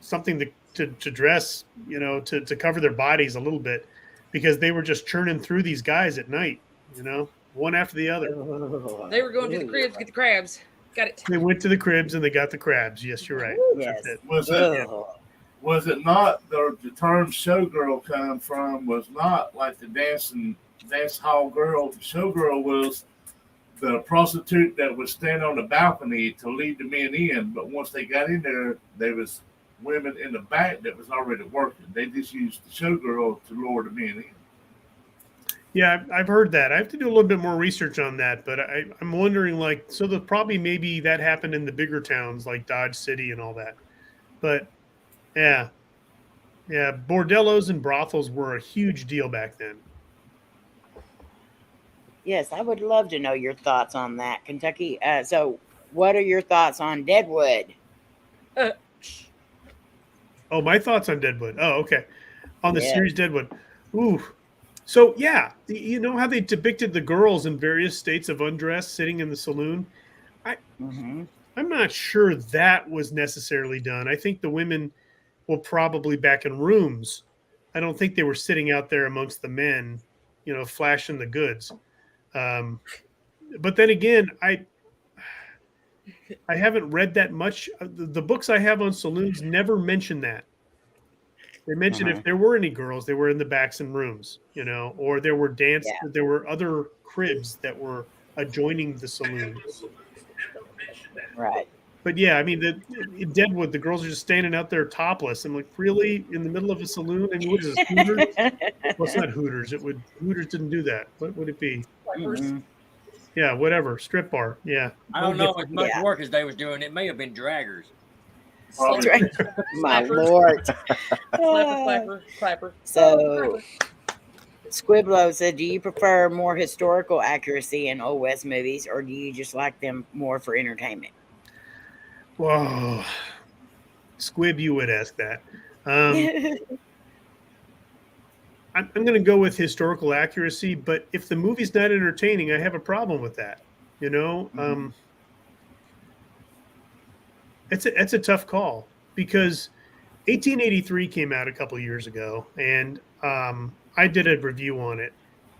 Speaker 4: something to dress, to cover their bodies a little bit, because they were just churning through these guys at night, one after the other.
Speaker 2: They were going to the cribs to get the crabs. Got it.
Speaker 4: They went to the cribs and they got the crabs. Yes, you're right.
Speaker 1: Yes.
Speaker 5: Was it not the term showgirl come from? Was not like the dance hall girl. The showgirl was the prostitute that would stand on the balcony to lead the men in. But once they got in there was women in the back that was already working. They just used the showgirl to lure the men in.
Speaker 4: Yeah, I've heard that. I have to do a little bit more research on that, but I'm wondering, so maybe that happened in the bigger towns like Dodge City and all that. But yeah, bordellos and brothels were a huge deal back then.
Speaker 1: Yes, I would love to know your thoughts on that, Kentucky. So, what are your thoughts on Deadwood?
Speaker 4: Oh, my thoughts on Deadwood. Oh, okay. On the
Speaker 1: Yeah.
Speaker 4: series Deadwood. Ooh. So, yeah, you know how they depicted the girls in various states of undress sitting in the saloon? I'm not sure that was necessarily done. I think the women were probably back in rooms. I don't think they were sitting out there amongst the men, flashing the goods. But then again, I haven't read that much. The books I have on saloons never mention that. They mentioned if there were any girls, they were in the backs and rooms, or there were there were other cribs that were adjoining the saloon.
Speaker 1: Right.
Speaker 4: But yeah, I mean, in Deadwood, the girls are just standing out there topless. I'm like, really? In the middle of a saloon? I mean, what is this, Hooters? Well, it's not Hooters. Hooters didn't do that. What would it be? Yeah, whatever. Strip bar. Yeah.
Speaker 6: I don't know as much work as they was doing. It may have been draggers.
Speaker 1: That's right. My Lord.
Speaker 2: Clapper.
Speaker 1: So, Squiblo said, do you prefer more historical accuracy in Old West movies, or do you just like them more for entertainment?
Speaker 4: Whoa. Squib, you would ask that. I'm going to go with historical accuracy, but if the movie's not entertaining, I have a problem with that. It's a tough call, because 1883 came out a couple of years ago, and I did a review on it,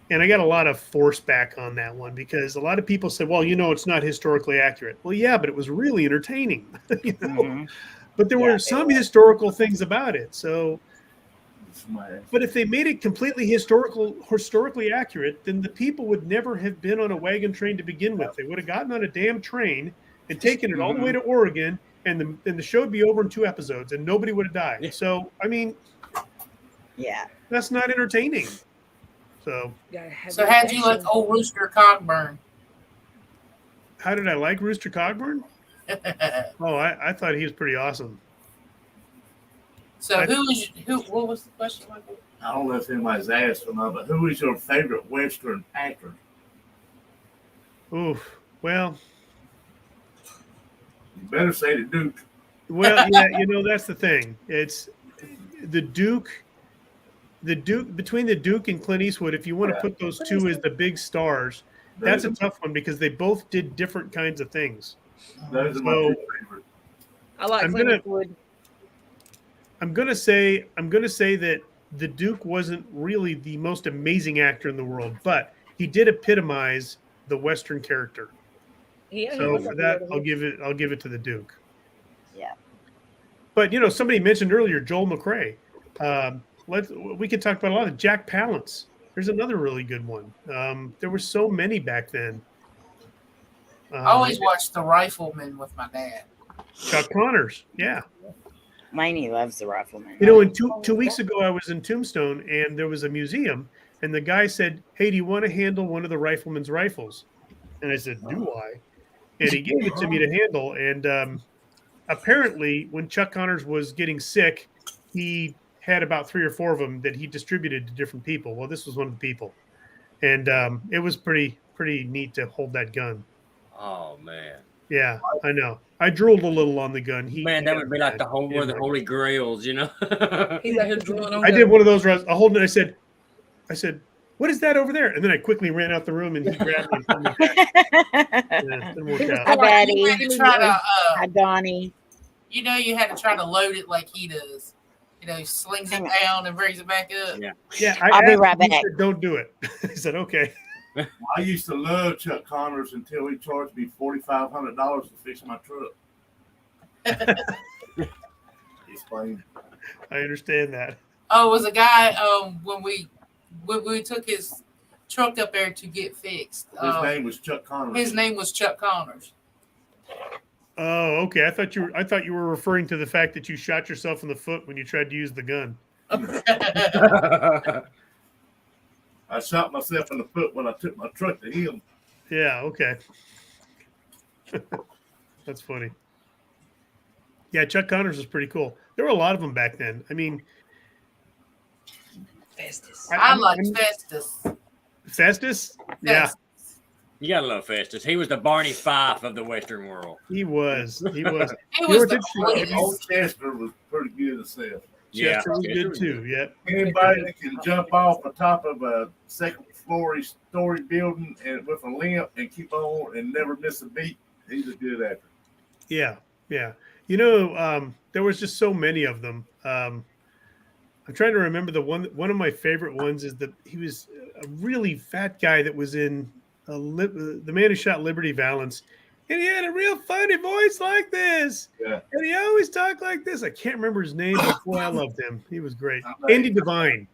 Speaker 4: and I got a lot of force back on that one, because a lot of people said, well, it's not historically accurate. Well, yeah, but it was really entertaining. But there were some historical things about it. So, but if they made it completely historically accurate, then the people would never have been on a wagon train to begin with. They would have gotten on a damn train and taken it all the way to Oregon, and the show would be over in 2 episodes, and nobody would have died. So, I mean, that's not entertaining. So
Speaker 3: how'd you like old Rooster Cogburn?
Speaker 4: How did I like Rooster Cogburn? Oh, I thought he was pretty awesome.
Speaker 3: So what was the question, Michael?
Speaker 5: I don't know if anybody's asked or not, but who is your favorite Western actor?
Speaker 4: Ooh, well,
Speaker 5: you better say the Duke.
Speaker 4: Well, yeah, that's the thing. It's the Duke. Between the Duke and Clint Eastwood, if you want to put those two as the big stars, that's a tough one, because they both did different kinds of things.
Speaker 5: Those are my two favorite.
Speaker 2: I like Clint Eastwood.
Speaker 4: I'm gonna say that the Duke wasn't really the most amazing actor in the world, but he did epitomize the Western character.
Speaker 2: Yeah,
Speaker 4: so for that, I'll give it to the Duke.
Speaker 1: Yeah.
Speaker 4: But somebody mentioned earlier Joel McCrea. We could talk about a lot of Jack Palance. There's another really good one. There were so many back then.
Speaker 3: I always watched The Rifleman with my dad.
Speaker 4: Chuck Connors, yeah.
Speaker 1: Layne loves The Rifleman.
Speaker 4: You know, and 2 weeks ago, I was in Tombstone, and there was a museum, and the guy said, "Hey, do you want to handle one of the rifleman's rifles?" And I said, "Do I?" And he gave it to me to handle. And apparently, when Chuck Connors was getting sick, he had about 3 or 4 of them that he distributed to different people. Well, this was one of the people, and it was pretty neat to hold that gun.
Speaker 6: Oh man.
Speaker 4: Yeah, I know. I drooled a little on the gun.
Speaker 6: That would be like the one of the holy grails, you know.
Speaker 2: He's out here drooling on
Speaker 4: I did one of those. I hold it. I said, "What is that over there?" And then I quickly ran out the room, and he grabbed me and pulled me back. Yeah, it worked out.
Speaker 1: Hi, Betty.
Speaker 3: You had to try to,
Speaker 1: Hi, Donnie.
Speaker 3: you know, you had to try to load it like he does. You know, he slings it down and brings it back up.
Speaker 4: Yeah.
Speaker 1: I'll be right back.
Speaker 4: He said, "Don't do it." I said, "Okay."
Speaker 5: I used to love Chuck Connors until he charged me $4,500 to fix my truck. Explain.
Speaker 4: I understand that.
Speaker 3: Oh, it was a guy when we took his truck up there to get fixed.
Speaker 5: His name was Chuck Connors.
Speaker 3: His name was Chuck Connors.
Speaker 4: Oh, okay. I thought you were referring to the fact that you shot yourself in the foot when you tried to use the gun.
Speaker 5: I shot myself in the foot when I took my truck to him.
Speaker 4: Yeah, okay. That's funny. Yeah, Chuck Connors was pretty cool. There were a lot of them back then. I mean,
Speaker 2: Festus.
Speaker 3: I liked Festus.
Speaker 4: Festus? Yeah,
Speaker 6: You gotta love Festus. He was the Barney Fife of the Western world.
Speaker 4: he was.
Speaker 3: He
Speaker 4: You
Speaker 3: was
Speaker 4: know
Speaker 3: the
Speaker 4: what's
Speaker 3: police.
Speaker 5: Old Chester was pretty good himself.
Speaker 4: Chester was good too. Yeah.
Speaker 5: Anybody that can jump off the top of a second-story building and with a limp and keep on and never miss a beat, he's a good actor.
Speaker 4: Yeah. You know, there was just so many of them. I'm trying to remember the one of my favorite ones is he was a really fat guy that was in The Man Who Shot Liberty Valance, and he had a real funny voice like this.
Speaker 5: Yeah.
Speaker 4: And he always talked like this. I can't remember his name, but boy, I loved him. He was great. Andy Devine.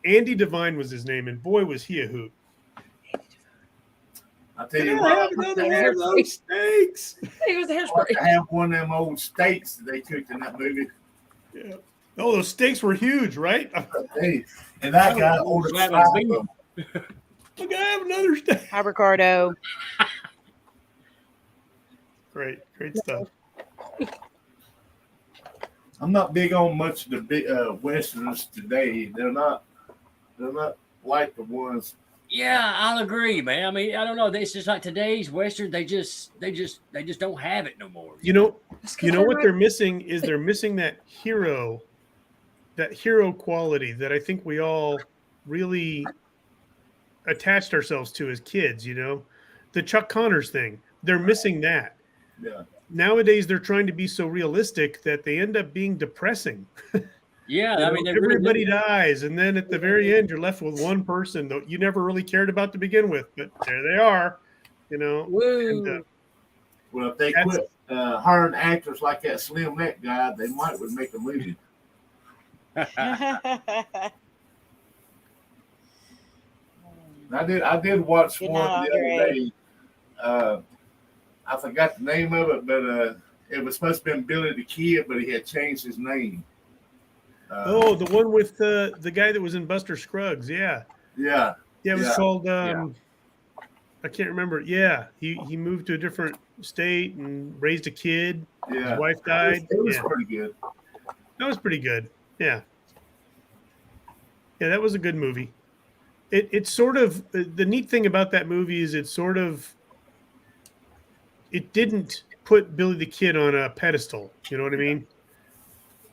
Speaker 4: Andy Devine was his name, and boy, was he a hoot.
Speaker 5: I tell you
Speaker 4: Can I
Speaker 5: what,
Speaker 4: have another one of those steaks?
Speaker 2: He was the
Speaker 5: I
Speaker 2: hairspray.
Speaker 5: have one of them old steaks that they cooked in that movie.
Speaker 4: Yeah. Oh, those steaks were huge, right?
Speaker 5: Hey, and that guy ordered 5 of them.
Speaker 4: Look, I have another steak.
Speaker 1: Hi, Ricardo.
Speaker 4: Great stuff.
Speaker 5: I'm not big on much of the big westerns today. They're not like the ones.
Speaker 6: Yeah, I'll agree, man. I mean, I don't know. It's just like today's Western. They just don't have it no more.
Speaker 4: You know what they're missing is they're missing that hero quality that I think we all really attached ourselves to as kids. You know, the Chuck Connors thing. They're missing that.
Speaker 5: Yeah.
Speaker 4: Nowadays, they're trying to be so realistic that they end up being depressing.
Speaker 6: Yeah,
Speaker 4: You
Speaker 6: I mean,
Speaker 4: know,
Speaker 6: they really
Speaker 4: everybody
Speaker 6: do.
Speaker 4: dies, and then at the very end, you're left with one person that you never really cared about to begin with, but there they are. You know,
Speaker 2: Woo.
Speaker 4: and,
Speaker 5: Well, if they
Speaker 4: That's-
Speaker 5: quit hiring actors like that Slim Neck guy, they might would make a movie. I did watch
Speaker 1: Good
Speaker 5: one
Speaker 1: night,
Speaker 5: the other
Speaker 1: Andre.
Speaker 5: day. I forgot the name of it, but it was supposed to have been Billy the Kid, but he had changed his name.
Speaker 4: the one with the guy that was in Buster Scruggs. Yeah,
Speaker 5: Yeah.
Speaker 4: it was
Speaker 5: Yeah.
Speaker 4: called. I can't remember. Yeah, he moved to a different state and raised a kid.
Speaker 5: Yeah.
Speaker 4: His wife died.
Speaker 5: It was
Speaker 4: Yeah.
Speaker 5: pretty good.
Speaker 4: That was pretty good. Yeah. Yeah, that was a good movie. It's sort of the neat thing about that movie is it didn't put Billy the Kid on a pedestal. You know what I mean?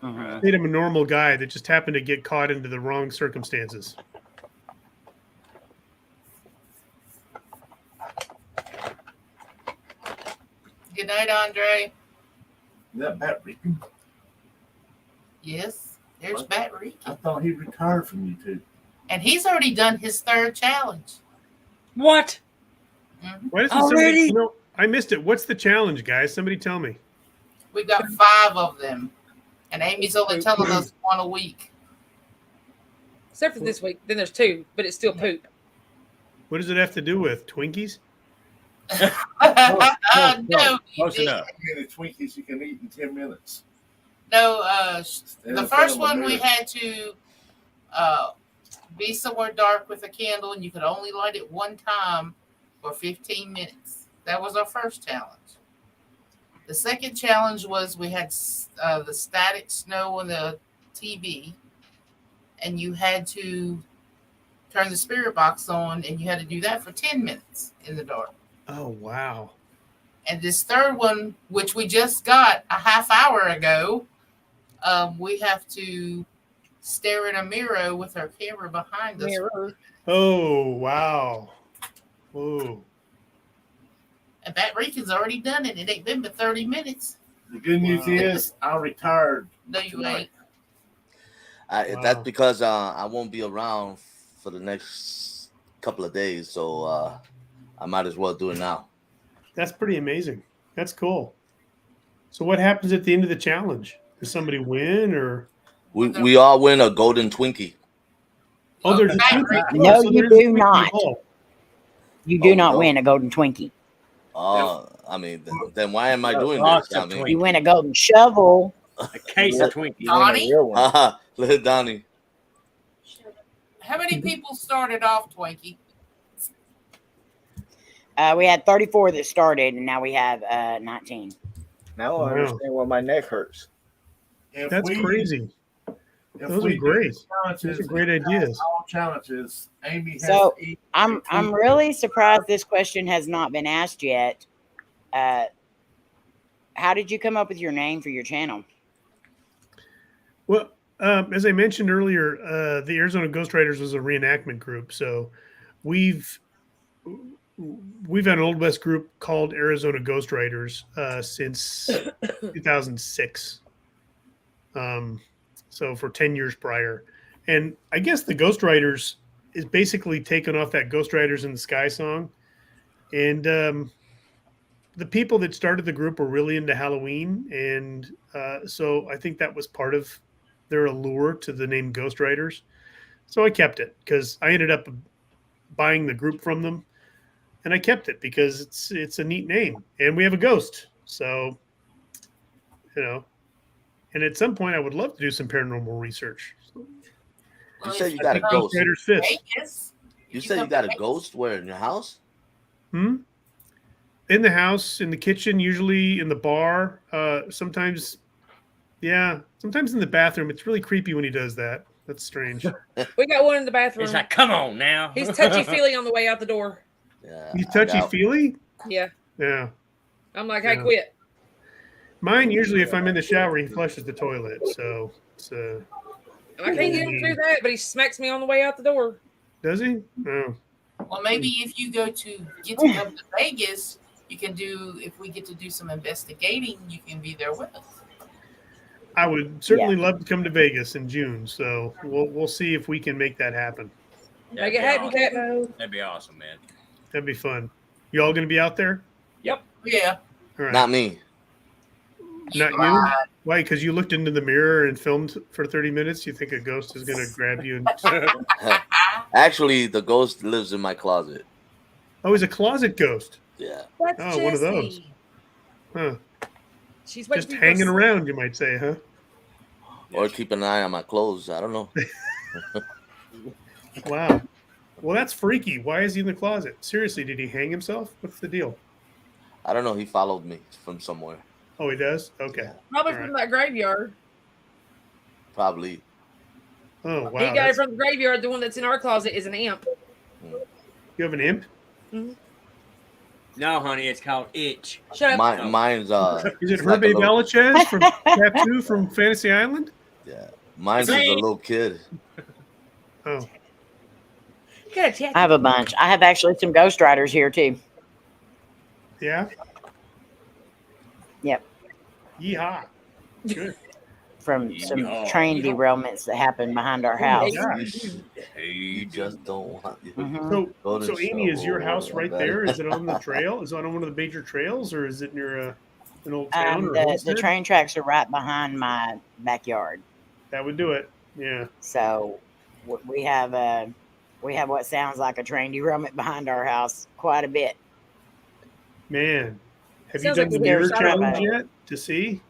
Speaker 1: Mhm.
Speaker 4: Made him a normal guy that just happened to get caught into the wrong circumstances.
Speaker 3: Good night, Andre.
Speaker 5: Is that Bat Ricky?
Speaker 3: Yes, there's
Speaker 5: What?
Speaker 3: Bat Ricky.
Speaker 5: I thought he retired from you two.
Speaker 3: And he's already done his 3rd challenge.
Speaker 6: What?
Speaker 4: Why doesn't somebody?
Speaker 6: Already?
Speaker 4: You know, I missed it. What's the challenge, guys? Somebody tell me.
Speaker 3: We got 5 of them. And Amy's only telling us 1 a week.
Speaker 2: Except for this week. Then there's 2, but it's still poop.
Speaker 4: What does it have to do with Twinkies?
Speaker 3: No,
Speaker 6: Close enough.
Speaker 5: How many Twinkies you can eat in 10 minutes?
Speaker 3: No, the
Speaker 5: It'll
Speaker 3: first
Speaker 5: fill a
Speaker 3: one we
Speaker 5: minute.
Speaker 3: had to be somewhere dark with a candle, and you could only light it one time for 15 minutes. That was our first challenge. The second challenge was we had the static snow on the TV, and you had to turn the spirit box on, and you had to do that for 10 minutes in the dark.
Speaker 4: Oh, wow.
Speaker 3: And this third one, which we just got a half hour ago, we have to stare in a mirror with our camera behind us.
Speaker 2: Mirror.
Speaker 4: Oh, wow. Whoa.
Speaker 3: And Bat Rican's already done it. It ain't been but 30 minutes.
Speaker 5: The good news
Speaker 4: Wow.
Speaker 5: is I retired.
Speaker 3: No, you
Speaker 5: Tonight.
Speaker 3: ain't.
Speaker 4: Wow.
Speaker 7: That's because I won't be around for the next couple of days, so I might as well do it now.
Speaker 4: That's pretty amazing. That's cool. So what happens at the end of the challenge? Does somebody win or?
Speaker 7: We all win a golden Twinkie.
Speaker 4: Oh, there's a
Speaker 3: Bat
Speaker 4: Twinkie.
Speaker 3: Rican.
Speaker 1: No,
Speaker 4: So
Speaker 1: you
Speaker 4: there's a
Speaker 1: do
Speaker 4: Twinkie
Speaker 1: not.
Speaker 4: hole.
Speaker 1: You do
Speaker 7: Oh,
Speaker 1: not
Speaker 7: no.
Speaker 1: win a golden Twinkie.
Speaker 7: I mean, then why am I doing
Speaker 6: Lots
Speaker 7: this? I
Speaker 6: of
Speaker 7: mean,
Speaker 1: You win a golden shovel.
Speaker 6: A case of Twinkies.
Speaker 3: Donnie,
Speaker 7: let Donnie.
Speaker 3: how many people started off, Twinkie?
Speaker 1: We had 34 that started, and now we have 19.
Speaker 8: Now
Speaker 4: Wow.
Speaker 8: I understand why my neck hurts.
Speaker 5: If
Speaker 4: That's
Speaker 5: we-
Speaker 4: crazy.
Speaker 5: if
Speaker 4: Those
Speaker 5: we
Speaker 4: are
Speaker 5: do
Speaker 4: great.
Speaker 5: challenges,
Speaker 4: Those are great
Speaker 5: and
Speaker 4: ideas.
Speaker 5: All challenges. Amy has
Speaker 1: So,
Speaker 5: to eat
Speaker 1: I'm really surprised this question has not been asked yet. How did you come up with your name for your channel?
Speaker 4: Well, as I mentioned earlier, the Arizona Ghostriders was a reenactment group. So we've had an Old West group called Arizona Ghostriders since 2006. So for 10 years prior. And I guess the Ghostriders is basically taken off that Ghostriders in the Sky song. And the people that started the group were really into Halloween. And so I think that was part of their allure to the name Ghostriders. So I kept it because I ended up buying the group from them. And I kept it because it's a neat name. And we have a ghost. So, and at some point I would love to do some paranormal research.
Speaker 7: You said you got a
Speaker 3: Well,
Speaker 7: ghost.
Speaker 4: Ghostriders fist.
Speaker 3: Vegas,
Speaker 7: You
Speaker 3: if
Speaker 7: said you
Speaker 3: come
Speaker 7: got
Speaker 3: to
Speaker 7: a
Speaker 3: Vegas-
Speaker 7: ghost where in your house?
Speaker 4: In the house, in the kitchen, usually in the bar. Sometimes in the bathroom. It's really creepy when he does that. That's strange.
Speaker 2: We got one in the bathroom.
Speaker 6: It's like, come on now.
Speaker 2: He's touchy-feely on the way out the door.
Speaker 7: Yeah.
Speaker 4: He's
Speaker 7: I got-
Speaker 4: touchy-feely?
Speaker 2: Yeah.
Speaker 4: Yeah.
Speaker 2: I'm like, hey,
Speaker 4: Yeah.
Speaker 2: quit.
Speaker 4: Mine, usually, if I'm in the shower, he flushes the toilet. So, it's,
Speaker 2: And I can't get him to do that, but he smacks me on the way out the door.
Speaker 4: does he? Oh.
Speaker 3: Well, maybe if you get to come to Vegas, you can do. If we get to do some investigating, you can be there with us.
Speaker 4: I would certainly love to come to Vegas in June. So, we'll see if we can make that happen.
Speaker 2: Make it happen, Catmo.
Speaker 6: That'd be awesome, man.
Speaker 4: That'd be fun. You all going to be out there?
Speaker 3: Yeah.
Speaker 4: All right.
Speaker 7: Not me.
Speaker 4: Not you? Why? Because you looked into the mirror and filmed for 30 minutes? You think a ghost is going to grab you? And...
Speaker 7: Actually, the ghost lives in my closet.
Speaker 4: Oh, he's a closet ghost.
Speaker 7: Yeah.
Speaker 2: That's
Speaker 4: Oh, one of those.
Speaker 2: Jessie.
Speaker 4: Huh.
Speaker 2: She's waiting
Speaker 4: Just
Speaker 2: for you to
Speaker 4: hanging
Speaker 2: sleep.
Speaker 4: around, you might say, huh?
Speaker 7: Or keep an eye on my clothes. I don't know.
Speaker 4: Wow. Well, that's freaky. Why is he in the closet? Seriously, did he hang himself? What's the deal?
Speaker 7: I don't know. He followed me from somewhere.
Speaker 4: Oh, he does? Okay.
Speaker 2: Probably
Speaker 4: All
Speaker 2: from
Speaker 4: right.
Speaker 2: that graveyard.
Speaker 7: Probably.
Speaker 4: Oh, wow.
Speaker 2: He got it
Speaker 4: That's-
Speaker 2: from the graveyard. The one that's in our closet is an imp.
Speaker 4: You have an imp?
Speaker 6: No, honey, it's called itch.
Speaker 2: Shut up.
Speaker 7: Mine's
Speaker 4: Is it
Speaker 7: it's like a
Speaker 4: Hervé
Speaker 7: little-
Speaker 4: Bellichez from Tattoo from Fantasy Island?
Speaker 7: Yeah. Mine's is a little kid.
Speaker 4: Oh,
Speaker 2: You got a tattoo.
Speaker 1: I have a bunch. I have actually some Ghostriders here too.
Speaker 4: yeah?
Speaker 1: Yep.
Speaker 4: Yeehaw. Good.
Speaker 1: From some
Speaker 6: Yeah.
Speaker 1: train derailments that happened behind our house.
Speaker 4: gosh.
Speaker 7: You just don't want you.
Speaker 1: Mhm.
Speaker 4: So Amy, is your house right
Speaker 7: shovel,
Speaker 4: there? Is it on the trail? Is it on one of the major trails, or is it near an old town? Or a
Speaker 1: The
Speaker 4: homestead?
Speaker 1: train tracks are right behind my backyard.
Speaker 4: That would do it. Yeah.
Speaker 1: So we have what sounds like a train derailment behind our house quite a bit.
Speaker 4: Man, have you
Speaker 2: Sounds
Speaker 4: done
Speaker 2: like
Speaker 4: the
Speaker 2: you hear
Speaker 4: mirror
Speaker 2: a shot
Speaker 4: challenge
Speaker 1: about it.
Speaker 4: yet to see?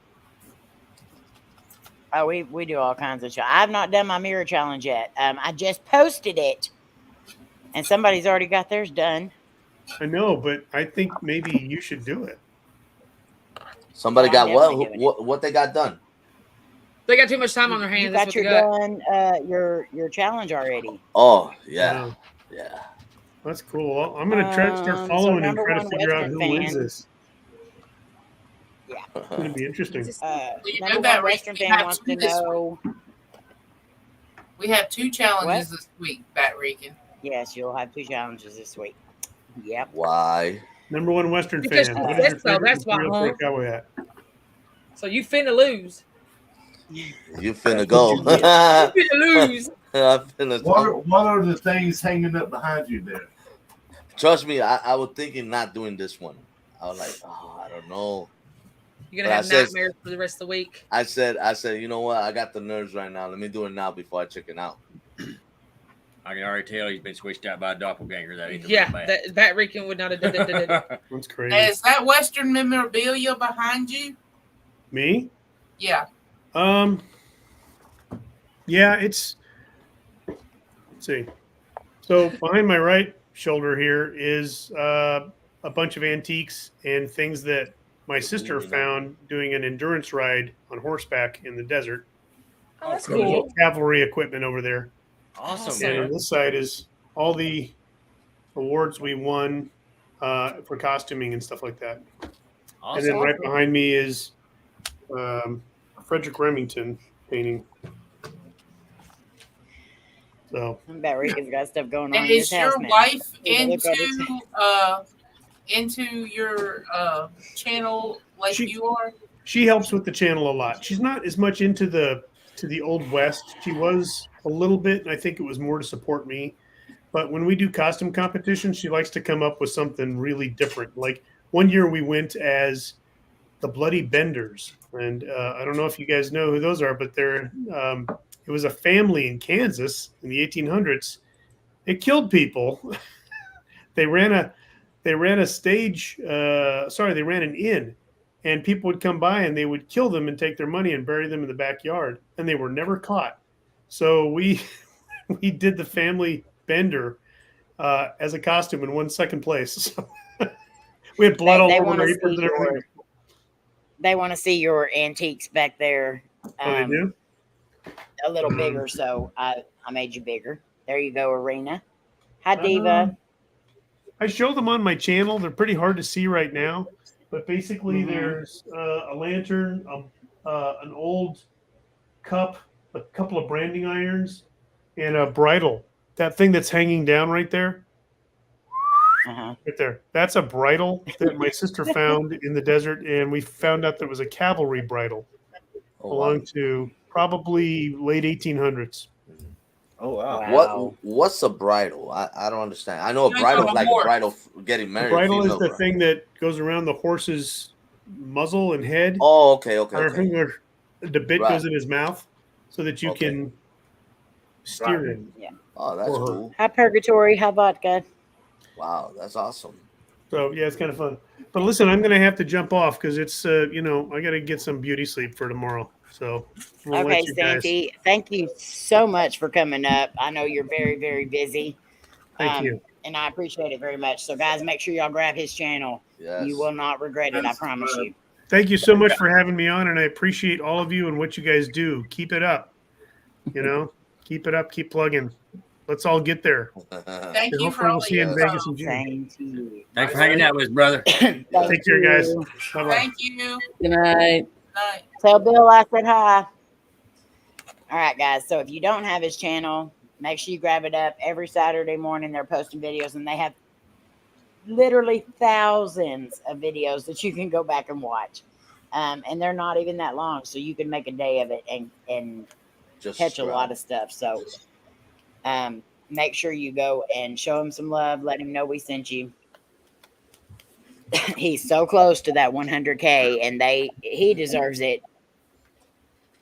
Speaker 1: Oh, we do all kinds of I've not done my mirror challenge yet. I just posted it, and somebody's already got theirs done.
Speaker 4: I know, but I think maybe you should do it.
Speaker 7: Somebody
Speaker 1: I'm
Speaker 7: got
Speaker 1: definitely doing
Speaker 7: what they got done?
Speaker 2: They got too much time on their hands.
Speaker 1: You
Speaker 2: That's
Speaker 1: got
Speaker 2: what they got.
Speaker 1: your challenge already.
Speaker 7: Oh yeah,
Speaker 4: Wow.
Speaker 7: yeah.
Speaker 4: That's cool. Well, I'm gonna try to start
Speaker 1: So
Speaker 4: following and
Speaker 1: number
Speaker 4: try to
Speaker 1: one
Speaker 4: figure out
Speaker 1: Western
Speaker 4: who wins
Speaker 1: fan.
Speaker 4: this. It's gonna be interesting.
Speaker 3: Well, you know
Speaker 1: Number
Speaker 3: that,
Speaker 1: one
Speaker 3: Rick,
Speaker 1: Western
Speaker 3: we
Speaker 1: fan
Speaker 3: have
Speaker 1: wants
Speaker 3: two
Speaker 1: to
Speaker 3: this
Speaker 1: know.
Speaker 3: We have 2 challenges
Speaker 1: What?
Speaker 3: this week, Bat Rican.
Speaker 1: Yes, you'll have 2 challenges this week. Yep.
Speaker 7: Why?
Speaker 4: Number one Western
Speaker 2: Because
Speaker 4: fan.
Speaker 2: she
Speaker 4: What is
Speaker 2: said
Speaker 4: your
Speaker 2: so,
Speaker 4: favorite
Speaker 2: that's why,
Speaker 4: material for a cowboy hat?
Speaker 2: So you finna lose.
Speaker 7: You finna go.
Speaker 2: You finna lose.
Speaker 7: I'm finna
Speaker 5: What are the things hanging up behind you there?
Speaker 7: Trust me, I was thinking not doing this one. I was like, oh, I don't know.
Speaker 2: You're gonna have nightmares for the rest of the week.
Speaker 7: I said, you know what? I got the nerves right now. Let me do it now before I chicken out.
Speaker 6: I can already tell he's been switched out by a doppelganger. That ain't the
Speaker 2: Yeah,
Speaker 6: real Bat.
Speaker 2: that Rican would not have done it.
Speaker 4: That's crazy.
Speaker 3: Is that Western memorabilia behind you?
Speaker 4: Me?
Speaker 3: Yeah.
Speaker 4: Yeah, it's. Let's see. So behind my right shoulder here is a bunch of antiques and things that my sister found doing an endurance ride on horseback in the desert.
Speaker 2: Oh, that's
Speaker 4: So there's
Speaker 2: cool.
Speaker 4: cavalry equipment over there.
Speaker 6: Awesome,
Speaker 4: And
Speaker 6: man.
Speaker 4: on this side is all the awards we won for costuming and stuff like that.
Speaker 6: Awesome.
Speaker 4: And then right behind me is Frederick Remington painting. So
Speaker 1: I bet Rican's got stuff going on
Speaker 3: And
Speaker 1: in his
Speaker 3: is your
Speaker 1: house now.
Speaker 3: wife
Speaker 1: Take a look at it.
Speaker 3: into your channel like you are?
Speaker 4: she helps with the channel a lot. She's not as much into the Old West. She was a little bit, and I think it was more to support me. But when we do costume competitions, she likes to come up with something really different. Like one year we went as the Bloody Benders, and I don't know if you guys know who those are, but they're it was a family in Kansas in the 1800s. It killed people. They ran a stage. They ran an inn, and people would come by and they would kill them and take their money and bury them in the backyard, and they were never caught. So we did the family bender as a costume and won second place. So we had blood all over our aprons and everything.
Speaker 1: They want to see your antiques back there.
Speaker 4: They do?
Speaker 1: A little bigger, so I made you bigger. There you go, Arena. Hi, Diva.
Speaker 4: I show them on my channel. They're pretty hard to see right now, but basically there's a lantern, an old cup, a couple of branding irons, and a bridle. That thing that's hanging down right there. Right there. That's a bridle that my sister found in the desert, and we found out there was a cavalry bridle belonged to probably late 1800s.
Speaker 8: Oh wow!
Speaker 7: What's a bridle? I don't understand. I know a bridle is like a bridle for getting married.
Speaker 4: The bridle is the thing that goes around the horse's muzzle and head.
Speaker 7: Oh, okay.
Speaker 4: Where the bit goes in his mouth, so that you can steer him.
Speaker 1: Yeah.
Speaker 7: Oh, that's cool.
Speaker 1: Hi, Purgatory. Hi, Vodka.
Speaker 7: Wow, that's awesome.
Speaker 4: So yeah, it's kind of fun. But listen, I'm gonna have to jump off because it's I got to get some beauty sleep for tomorrow. So
Speaker 1: Okay, Santi, thank you so much for coming up. I know you're very, very busy.
Speaker 4: Thank you.
Speaker 1: And I appreciate it very much. So guys, make sure y'all grab his channel.
Speaker 7: Yes.
Speaker 1: You will not regret it, I promise you.
Speaker 4: Thank you so much for having me on, and I appreciate all of you and what you guys do. Keep it up. Keep it up. Keep plugging. Let's all get there.
Speaker 3: Thank you for all
Speaker 4: see you in Vegas in June.
Speaker 1: Thank you.
Speaker 6: Thanks for hanging out with us, brother.
Speaker 4: Take care, guys. Bye-bye.
Speaker 3: Thank you.
Speaker 2: Good night.
Speaker 3: Night.
Speaker 1: Tell Bill I said hi. All right, guys. So if you don't have his channel, make sure you grab it up. Every Saturday morning, they're posting videos, and they have literally thousands of videos that you can go back and watch. And they're not even that long, so you can make a day of it and
Speaker 7: Just
Speaker 1: catch a lot of stuff. So make sure you go and show him some love. Let him know we sent you. He's so close to that 100K, and he deserves it.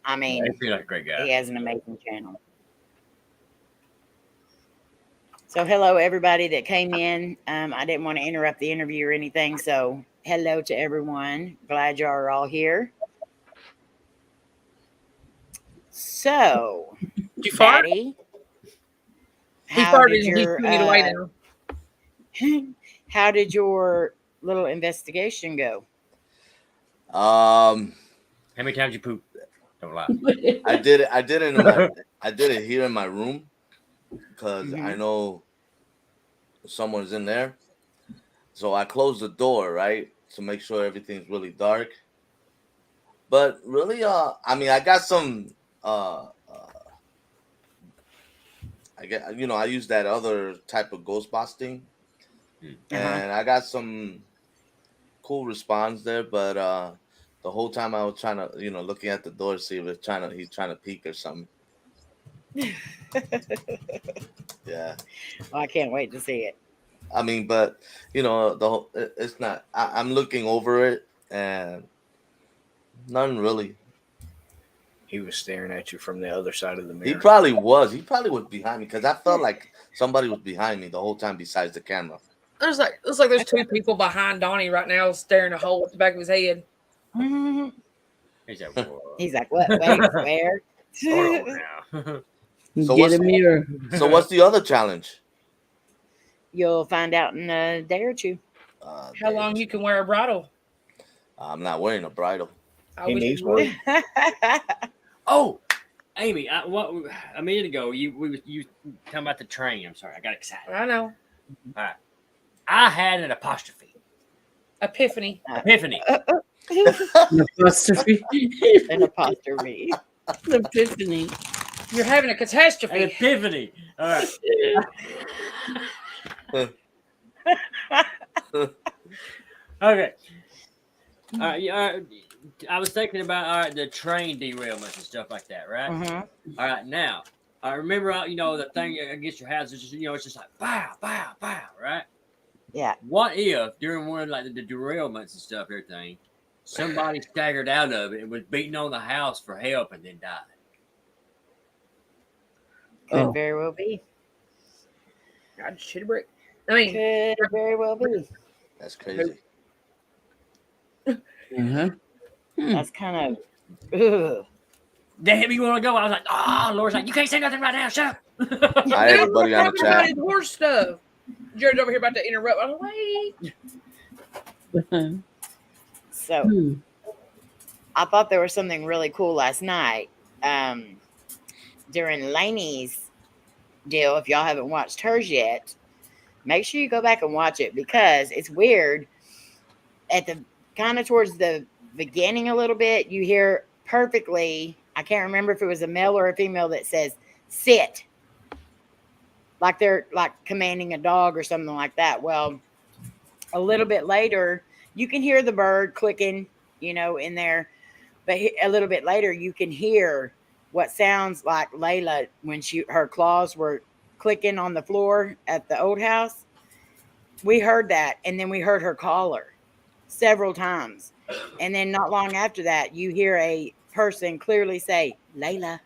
Speaker 1: I mean,
Speaker 6: I feel like a great guy.
Speaker 1: he has an amazing channel. So hello everybody that came in. I didn't want to interrupt the interview or anything. So hello to everyone. Glad you are all here. So,
Speaker 2: You fart?
Speaker 1: Daddy,
Speaker 2: He
Speaker 1: how
Speaker 2: farted
Speaker 1: did
Speaker 2: and he's
Speaker 1: your
Speaker 2: putting it away now.
Speaker 1: how did your little investigation go?
Speaker 6: How many times you poop? Don't lie.
Speaker 7: I did it here in my room because I know someone's in there. So I closed the door, right, to make sure everything's really dark. But really, I mean, I got some. I use that other type of ghost busting, and I got some cool response there. But the whole time I was trying to, looking at the door, see if he's trying to peek or something. Yeah.
Speaker 1: Well, I can't wait to see it.
Speaker 7: I mean, but it's not. I'm looking over it, and none really.
Speaker 8: He was staring at you from the other side of the mirror.
Speaker 7: He probably was. He probably was behind me because I felt like somebody was behind me the whole time besides the camera.
Speaker 2: It's like there's two people behind Donnie right now staring a hole at the back of his head.
Speaker 6: He's
Speaker 1: like, what? Wait, where?
Speaker 6: Hold on now.
Speaker 7: So
Speaker 9: Get a mirror.
Speaker 7: So what's the other challenge?
Speaker 1: You'll find out in a day or two.
Speaker 2: How long you can wear a bridle?
Speaker 7: I'm not wearing a bridle.
Speaker 8: He needs one.
Speaker 6: Oh, Amy, a minute ago you talking about the train. I'm sorry, I got excited.
Speaker 2: I know.
Speaker 6: All right, I had an apostrophe.
Speaker 2: Epiphany.
Speaker 6: Epiphany.
Speaker 9: An apostrophe.
Speaker 1: An apostrophe.
Speaker 9: An epiphany.
Speaker 2: You're having a catastrophe.
Speaker 6: An epiphany. All right. Okay. I was thinking about the train derailments and stuff like that, right?
Speaker 1: Mm-hmm.
Speaker 6: All right, now I remember the thing against your house is just it's just like bow, bow, bow, right?
Speaker 1: Yeah.
Speaker 6: What if during one of like the derailments and stuff, everything, somebody staggered out of it and was beating on the house for help and then died?
Speaker 1: Could very well be.
Speaker 2: God, shit a brick. I mean,
Speaker 1: could very well be.
Speaker 7: That's crazy.
Speaker 1: That's kind of. Ugh.
Speaker 6: Damn, you want to go? I was like, oh, Laura's like, you can't say nothing right now. Shut up.
Speaker 7: Hi, everybody on the
Speaker 2: talking about
Speaker 7: chat.
Speaker 2: his horse stuff. Jared's over here about to interrupt. I'm like, wait.
Speaker 1: So, I thought there was something really cool last night. During Layne's deal, if y'all haven't watched hers yet, make sure you go back and watch it because it's weird. At the kind of towards the beginning a little bit, you hear perfectly, I can't remember if it was a male or a female that says sit, like they're like commanding a dog or something like that. Well, a little bit later you can hear the bird clicking in there, but a little bit later you can hear what sounds like Layla when her claws were clicking on the floor at the old house. We heard that, and then we heard her call her several times. And then not long after that, you hear a person clearly say, Layla.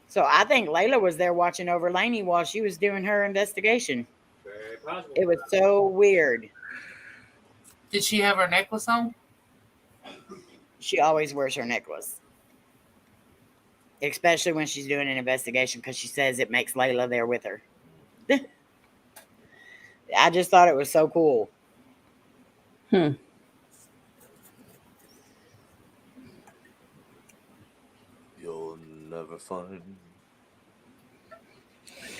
Speaker 1: So I think Layla was there watching over Layne while she was doing her investigation.
Speaker 6: Very possible.
Speaker 1: It was so weird.
Speaker 3: Did she have her necklace on?
Speaker 1: She always wears her necklace. Especially when she's doing an investigation because she says it makes Layla there with her. I just thought it was so cool.
Speaker 7: You'll never find.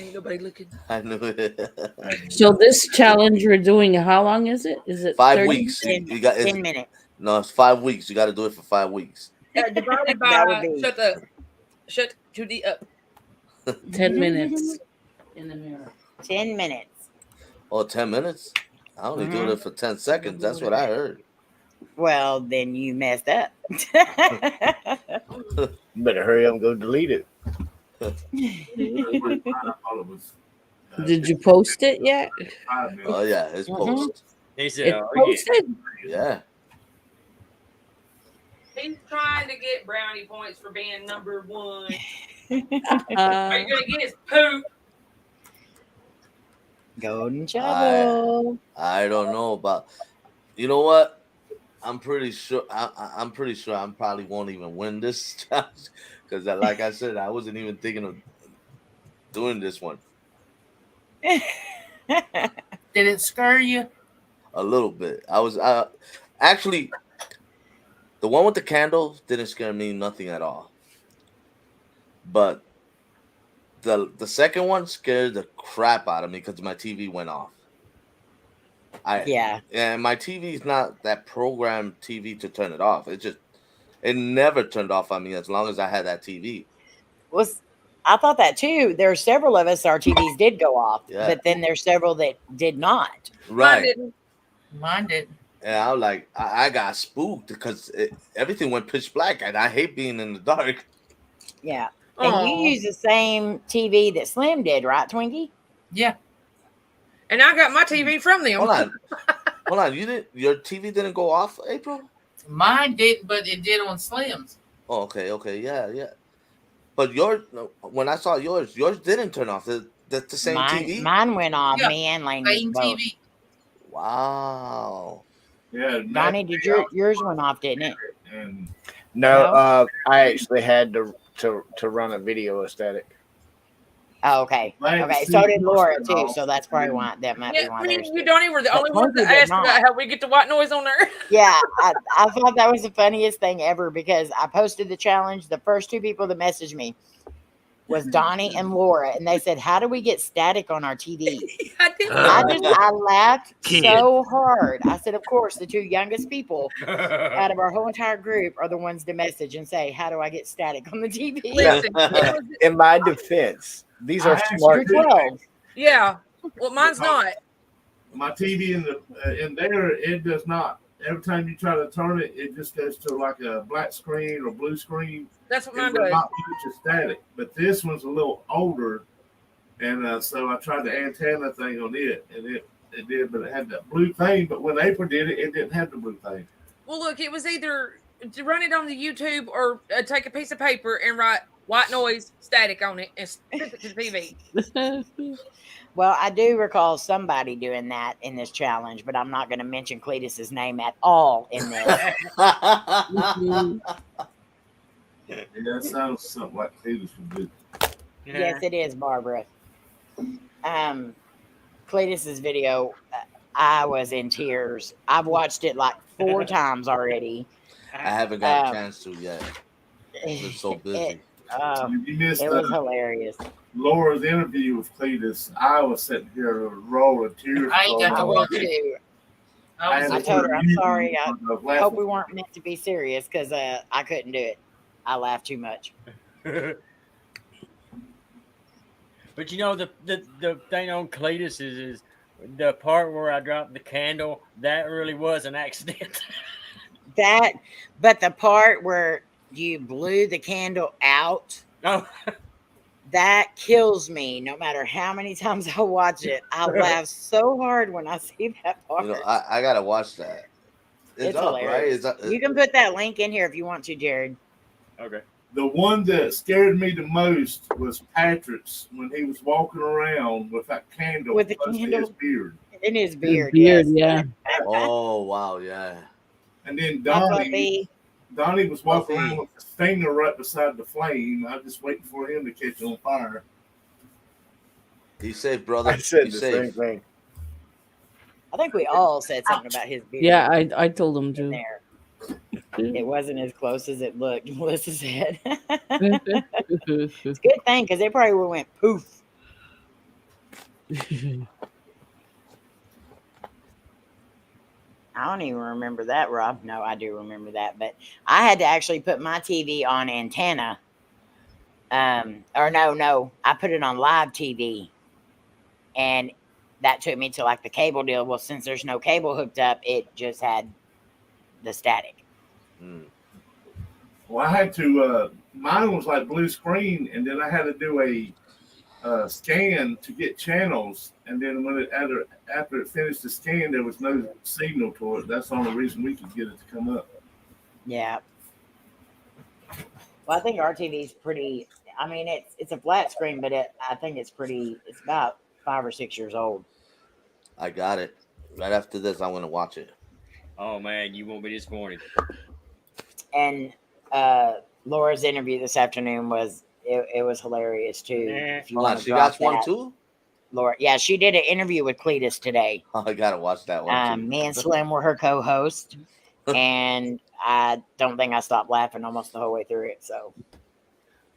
Speaker 2: Ain't nobody looking.
Speaker 7: I knew it.
Speaker 9: So this challenge we're doing, how long is it? Is it
Speaker 7: 5
Speaker 9: 30?
Speaker 7: weeks?
Speaker 1: 10 minutes.
Speaker 7: No, it's 5 weeks. You got to do it for 5 weeks.
Speaker 2: Divided
Speaker 1: That would
Speaker 2: by
Speaker 1: be-
Speaker 2: shut to the up.
Speaker 9: 10 minutes in the mirror.
Speaker 1: 10 minutes.
Speaker 7: Oh, 10 minutes? I only do it for 10 seconds. That's what I heard.
Speaker 1: Well, then you messed up.
Speaker 8: You better hurry up and go delete it.
Speaker 9: Did you post it yet?
Speaker 7: Oh, yeah. It's posted.
Speaker 6: He said,
Speaker 9: It's posted?
Speaker 7: Yeah.
Speaker 2: He's trying to get brownie points for being number one. Are
Speaker 9: Uh,
Speaker 2: you gonna get his poop?
Speaker 1: Golden shovel.
Speaker 7: I don't know, but you know what? I'm pretty sure. I'm pretty sure I probably won't even win this challenge because, like I said, I wasn't even thinking of doing this one.
Speaker 3: Did it scare you?
Speaker 7: A little bit. I was actually the one with the candle didn't scare me nothing at all. But the second one scared the crap out of me because my TV went off.
Speaker 1: Yeah.
Speaker 7: And my TV is not that programmed TV to turn it off. It never turned off on me as long as I had that TV.
Speaker 1: I thought that too. There are several of us, our TVs did go off,
Speaker 7: Yeah.
Speaker 1: but then there's several that did not.
Speaker 7: Right.
Speaker 3: Mine didn't.
Speaker 7: And I was like, I got spooked because everything went pitch black, and I hate being in the dark.
Speaker 1: Yeah. And you use the same TV that Slim did, right, Twinkie?
Speaker 3: Yeah.
Speaker 2: And I got my TV from them.
Speaker 7: Hold on. Your TV didn't go off, April?
Speaker 3: Mine didn't, but it did on Slim's.
Speaker 7: Oh, okay, yeah. But when I saw yours didn't turn off. That's the same TV?
Speaker 1: Mine went off.
Speaker 3: Yeah,
Speaker 1: Me and Layne.
Speaker 3: Same
Speaker 1: both.
Speaker 3: TV.
Speaker 7: Wow.
Speaker 5: Yeah,
Speaker 1: Donnie, did yours went off, didn't it?
Speaker 5: And
Speaker 8: No, I actually had to run a video of static.
Speaker 1: Oh, okay. Okay. So did Laura too. So that's probably why that might be
Speaker 2: Yeah,
Speaker 1: one
Speaker 2: me
Speaker 1: of
Speaker 2: and
Speaker 1: theirs.
Speaker 2: you, Donnie, were the
Speaker 1: But
Speaker 2: only ones that
Speaker 1: Twinkie did
Speaker 2: asked
Speaker 1: not.
Speaker 2: about how we get the white noise on there.
Speaker 1: Yeah, I thought that was the funniest thing ever because I posted the challenge. The first two people that messaged me was Donnie and Laura, and they said, "How do we get static on our TV?" I laughed so hard. I said, "Of course, the two youngest people out of our whole entire group are the ones to message and say, how do I get static on the TV?'"
Speaker 2: Listen,
Speaker 8: In my defense, these are
Speaker 5: I
Speaker 8: smart.
Speaker 1: You're 12.
Speaker 2: yeah. Well, mine's not.
Speaker 5: my TV in there, it does not. Every time you try to turn it, it just goes to like a black screen or blue screen.
Speaker 2: That's what
Speaker 5: It
Speaker 2: mine
Speaker 5: will
Speaker 2: does.
Speaker 5: not put you static. But this one's a little older, and so I tried the antenna thing on it, and it did, but it had that blue thing. But when April did it, it didn't have the blue thing.
Speaker 2: Well, look, it was either to run it on the YouTube or take a piece of paper and write white noise static on it and stick it to the TV.
Speaker 1: Well, I do recall somebody doing that in this challenge, but I'm not going to mention Cletus's name at all in this.
Speaker 5: Yeah, that sounds something like Cletus would do.
Speaker 1: Yes, it is, Barbara. Cletus's video, I was in tears. I've watched it like 4 times already.
Speaker 7: I haven't got a chance to yet. I've been so busy.
Speaker 5: You missed
Speaker 1: It was hilarious.
Speaker 5: Laura's interview with Cletus. I was sitting here a roll of tears.
Speaker 3: I ain't got
Speaker 1: I
Speaker 3: to
Speaker 1: will
Speaker 3: watch it.
Speaker 1: too.
Speaker 3: I was
Speaker 1: I told her, I'm sorry. I hope
Speaker 5: hope
Speaker 1: we weren't meant to be serious because I couldn't do it. I laughed too much.
Speaker 6: But you know the thing on Cletus is the part where I dropped the candle. That really was an accident.
Speaker 1: But the part where you blew the candle out,
Speaker 6: Oh,
Speaker 1: that kills me. No matter how many times I watch it, I laugh so hard when I see that part.
Speaker 7: You know, I gotta watch that.
Speaker 1: It's
Speaker 7: up, right?
Speaker 1: hilarious. You can put that link in here if you want to, Jared.
Speaker 6: okay.
Speaker 5: The one that scared me the most was Patrick's when he was walking around with that candle
Speaker 1: With the
Speaker 5: close to
Speaker 1: candle?
Speaker 5: his beard.
Speaker 1: In his beard.
Speaker 9: Beard,
Speaker 1: yes.
Speaker 9: yeah.
Speaker 7: Oh wow, yeah.
Speaker 5: And then
Speaker 1: That's what
Speaker 5: Donnie was walking
Speaker 7: Buffy.
Speaker 5: around with his finger right beside the flame. I was just waiting for him to catch on fire.
Speaker 7: He's safe, brother.
Speaker 8: I said
Speaker 7: He's
Speaker 8: the same
Speaker 7: safe.
Speaker 8: thing.
Speaker 1: I think we all said something about his beard.
Speaker 9: Yeah, I told him
Speaker 1: in
Speaker 9: to.
Speaker 1: there. It wasn't as close as it looked, Melissa said. It's a good thing because they probably would have went poof. I don't even remember that, Rob. No, I do remember that. But I had to actually put my TV on antenna. Or no. I put it on live TV. And that took me to like the cable deal. Well, since there's no cable hooked up, it just had the static.
Speaker 5: Well, I had to, mine was like blue screen, and then I had to do a scan to get channels. And then when after it finished the scan, there was no signal to it. That's the only reason we could get it to come up.
Speaker 1: Yeah. Well, I think our TV's pretty. I mean, it's a flat screen, but I think it's pretty. It's about 5 or 6 years old.
Speaker 7: I got it. Right after this, I'm gonna watch it.
Speaker 6: Oh man, you won't be disappointed.
Speaker 1: And Laura's interview this afternoon was it was hilarious too. If you
Speaker 7: Hold
Speaker 1: want
Speaker 7: on,
Speaker 1: to
Speaker 7: she
Speaker 1: drop
Speaker 7: got one
Speaker 1: that.
Speaker 7: too.
Speaker 1: Laura, yeah, she did an interview with Cletus today.
Speaker 7: Oh, I gotta watch that one too.
Speaker 1: Me and Slim were her co-host, and I don't think I stopped laughing almost the whole way through it. So,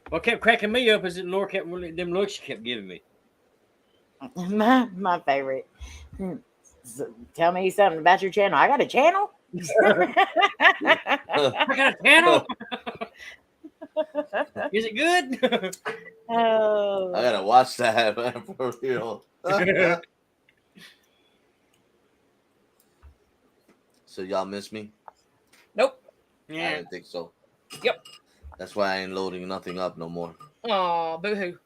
Speaker 6: What kept cracking me up is that Laura kept them looks she kept giving me.
Speaker 1: my favorite. So, tell me something about your channel. I got a channel.
Speaker 6: I got a channel. Is it good?
Speaker 1: Oh,
Speaker 7: I gotta watch that, man, for real. So y'all miss me?
Speaker 2: Nope.
Speaker 7: I
Speaker 6: Yeah.
Speaker 7: didn't think so.
Speaker 2: Yep.
Speaker 7: That's why I ain't loading nothing up no more.
Speaker 2: Aw, boo-hoo.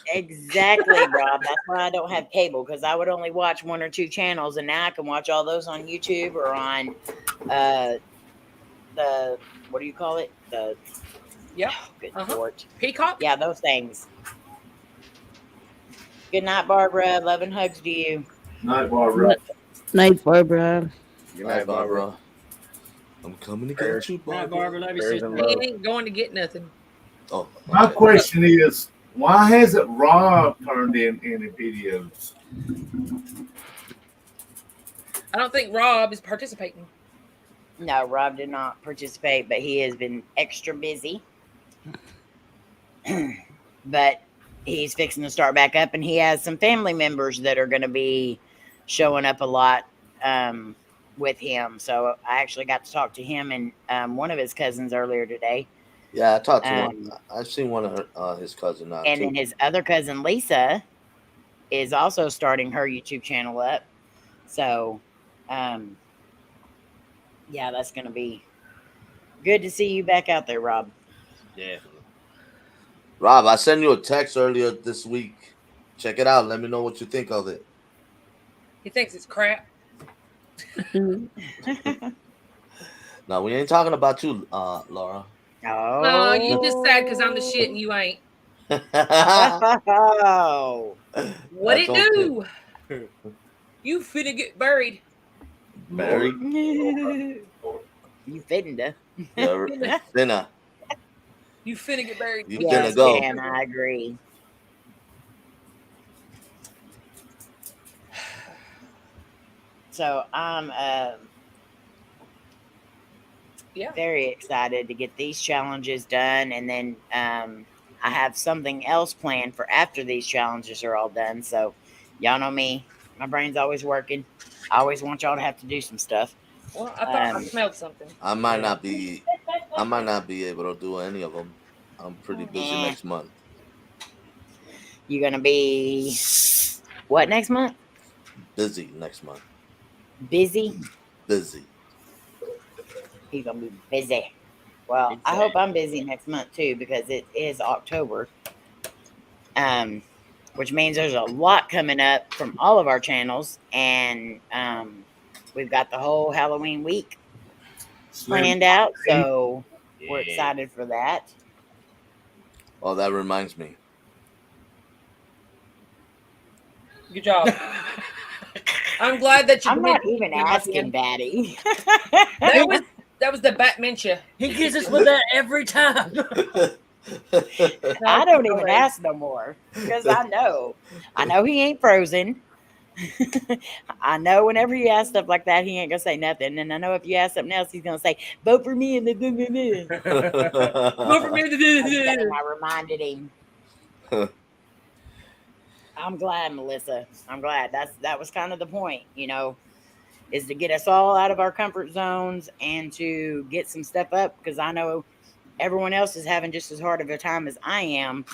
Speaker 1: exactly, Rob. That's why I don't have cable, because I would only watch 1 or 2 channels, and now I can watch all those on YouTube or on the what do you call it? The
Speaker 2: Yep.
Speaker 1: good
Speaker 2: Uh-huh.
Speaker 1: Lord.
Speaker 2: Peacock?
Speaker 1: Yeah, those things. Good night, Barbara. Love and hugs to you.
Speaker 5: Night, Barbara.
Speaker 9: Night, Barbara.
Speaker 8: Good
Speaker 7: Hi,
Speaker 8: night, Barbara.
Speaker 7: Barbara. I'm coming to
Speaker 8: Prayers.
Speaker 7: get you,
Speaker 6: Night,
Speaker 7: Barbara.
Speaker 6: Barbara. Love you,
Speaker 8: Prayers
Speaker 6: sister.
Speaker 8: and
Speaker 2: He
Speaker 8: love.
Speaker 2: ain't going to get nothing.
Speaker 7: Oh,
Speaker 5: My
Speaker 7: okay.
Speaker 5: question is, why hasn't Rob turned in any videos?
Speaker 2: I don't think Rob is participating.
Speaker 1: No, Rob did not participate, but he has been extra busy. But he's fixing to start back up, and he has some family members that are going to be showing up a lot with him. So I actually got to talk to him and one of his cousins earlier today.
Speaker 7: Yeah, I talked to one. I've seen one of his cousin now
Speaker 1: And
Speaker 7: too.
Speaker 1: then his other cousin, Lisa, is also starting her YouTube channel up. So, yeah, that's going to be good to see you back out there, Rob.
Speaker 6: Definitely.
Speaker 7: Rob, I sent you a text earlier this week. Check it out. Let me know what you think of it.
Speaker 2: He thinks it's crap.
Speaker 7: No, we ain't talking about you, Laura.
Speaker 2: Oh, you just sad because I'm the shit and you ain't.
Speaker 1: Oh.
Speaker 2: What
Speaker 7: That's
Speaker 2: it do? You finna get buried.
Speaker 7: Barry?
Speaker 1: You fitting to.
Speaker 7: Yeah, dinner.
Speaker 2: You finna get buried.
Speaker 7: You
Speaker 1: Yes,
Speaker 7: finna go.
Speaker 1: Cam, I agree. So I'm very excited to get these challenges done, and then I have something else planned for after these challenges are all done. So y'all know me, my brain's always working. I always want y'all to have to do some stuff.
Speaker 2: Well, I thought I smelled something.
Speaker 7: I might not be able to do any of them. I'm pretty busy next month.
Speaker 1: You're gonna be what next month?
Speaker 7: Busy next month.
Speaker 1: Busy?
Speaker 7: Busy.
Speaker 1: He's gonna be busy. Well, I hope I'm busy next month too, because it is October. Which means there's a lot coming up from all of our channels, and we've got the whole Halloween week planned out, so we're excited for that.
Speaker 7: Oh, that reminds me.
Speaker 2: Good job. I'm glad that you.
Speaker 1: I'm not even asking, Batty.
Speaker 2: That was the Batmentia.
Speaker 6: He gets us with that every time.
Speaker 1: I don't even ask no more, because I know he ain't frozen. I know whenever you ask stuff like that, he ain't gonna say nothing. And I know if you ask something else, he's gonna say, vote for me and the vote for me. I reminded him. I'm glad, Melissa. I'm glad. That was kind of the point, is to get us all out of our comfort zones and to get some stuff up, because I know everyone else is having just as hard of a time as I am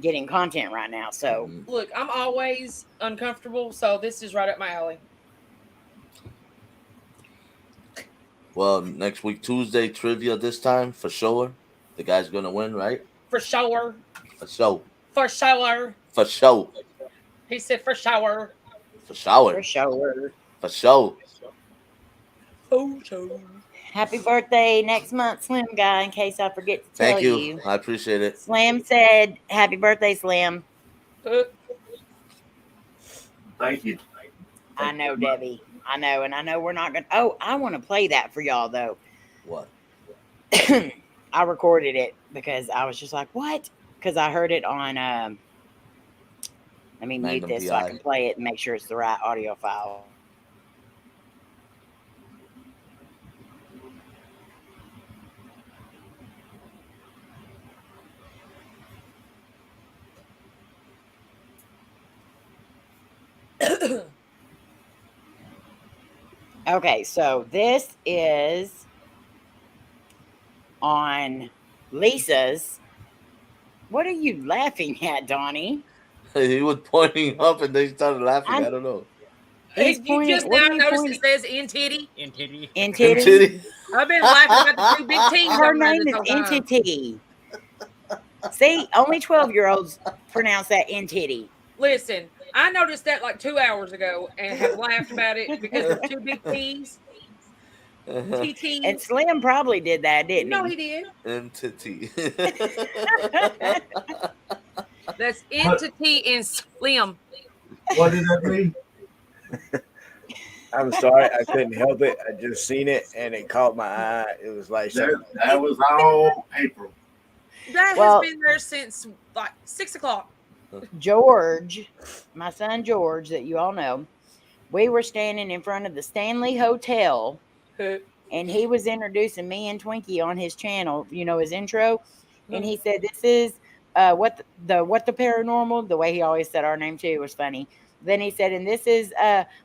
Speaker 1: getting content right now. So
Speaker 2: look, I'm always uncomfortable, so this is right up my alley.
Speaker 7: Well, next week, Tuesday, trivia this time, for sure. The guy's going to win, right?
Speaker 2: For sure.
Speaker 7: For sure.
Speaker 2: For sure.
Speaker 7: For sure.
Speaker 2: He said for shower.
Speaker 7: For shower.
Speaker 1: For sure.
Speaker 7: For sure.
Speaker 2: Oh, sure.
Speaker 1: Happy birthday next month, Slim Guy, in case I forget to tell
Speaker 7: Thank you. I appreciate it.
Speaker 1: Slim said, happy birthday, Slim.
Speaker 5: Thank you.
Speaker 1: I know, Debbie. I know, and I know we're not gonna. Oh, I want to play that for y'all though.
Speaker 7: What?
Speaker 1: I recorded it because I was just like, "What?" Because I heard it on. Let me mute
Speaker 7: Magnum
Speaker 1: this so I
Speaker 7: PI.
Speaker 1: can play it and make sure it's the right audio file. Okay, so this is on Lisa's. What are you laughing at, Donnie?
Speaker 7: He was pointing up and they started laughing. I don't know.
Speaker 1: He's
Speaker 2: You
Speaker 1: pointing.
Speaker 2: just
Speaker 1: What
Speaker 2: now
Speaker 1: are you
Speaker 2: noticed
Speaker 1: pointing?
Speaker 2: it says in titty.
Speaker 6: In titty.
Speaker 1: In
Speaker 7: And
Speaker 1: titty.
Speaker 7: titty.
Speaker 2: I've been laughing about the two big T's
Speaker 1: Her
Speaker 2: on there
Speaker 1: name
Speaker 2: this
Speaker 1: is
Speaker 2: whole time.
Speaker 1: Entity. See, only 12-year-olds pronounce that entity.
Speaker 2: Listen, I noticed that like 2 hours ago and have laughed about it because of two big T's.
Speaker 1: And
Speaker 2: TTs.
Speaker 1: Slim probably did that, didn't
Speaker 2: No,
Speaker 1: he?
Speaker 2: he did.
Speaker 7: Entity.
Speaker 2: That's entity and slim.
Speaker 5: What did that mean?
Speaker 8: I'm sorry, I couldn't help it. I just seen it and it caught my eye. It was like something.
Speaker 5: That was all April.
Speaker 2: That
Speaker 1: Well-
Speaker 2: has been there since like 6 o'clock.
Speaker 1: George, my son George, that you all know, we were standing in front of the Stanley Hotel, and he was introducing me and Twinkie on his channel, you know, his intro, and he said, "This is what the Paranormal." The way he always said our name too was funny. Then he said, "And this is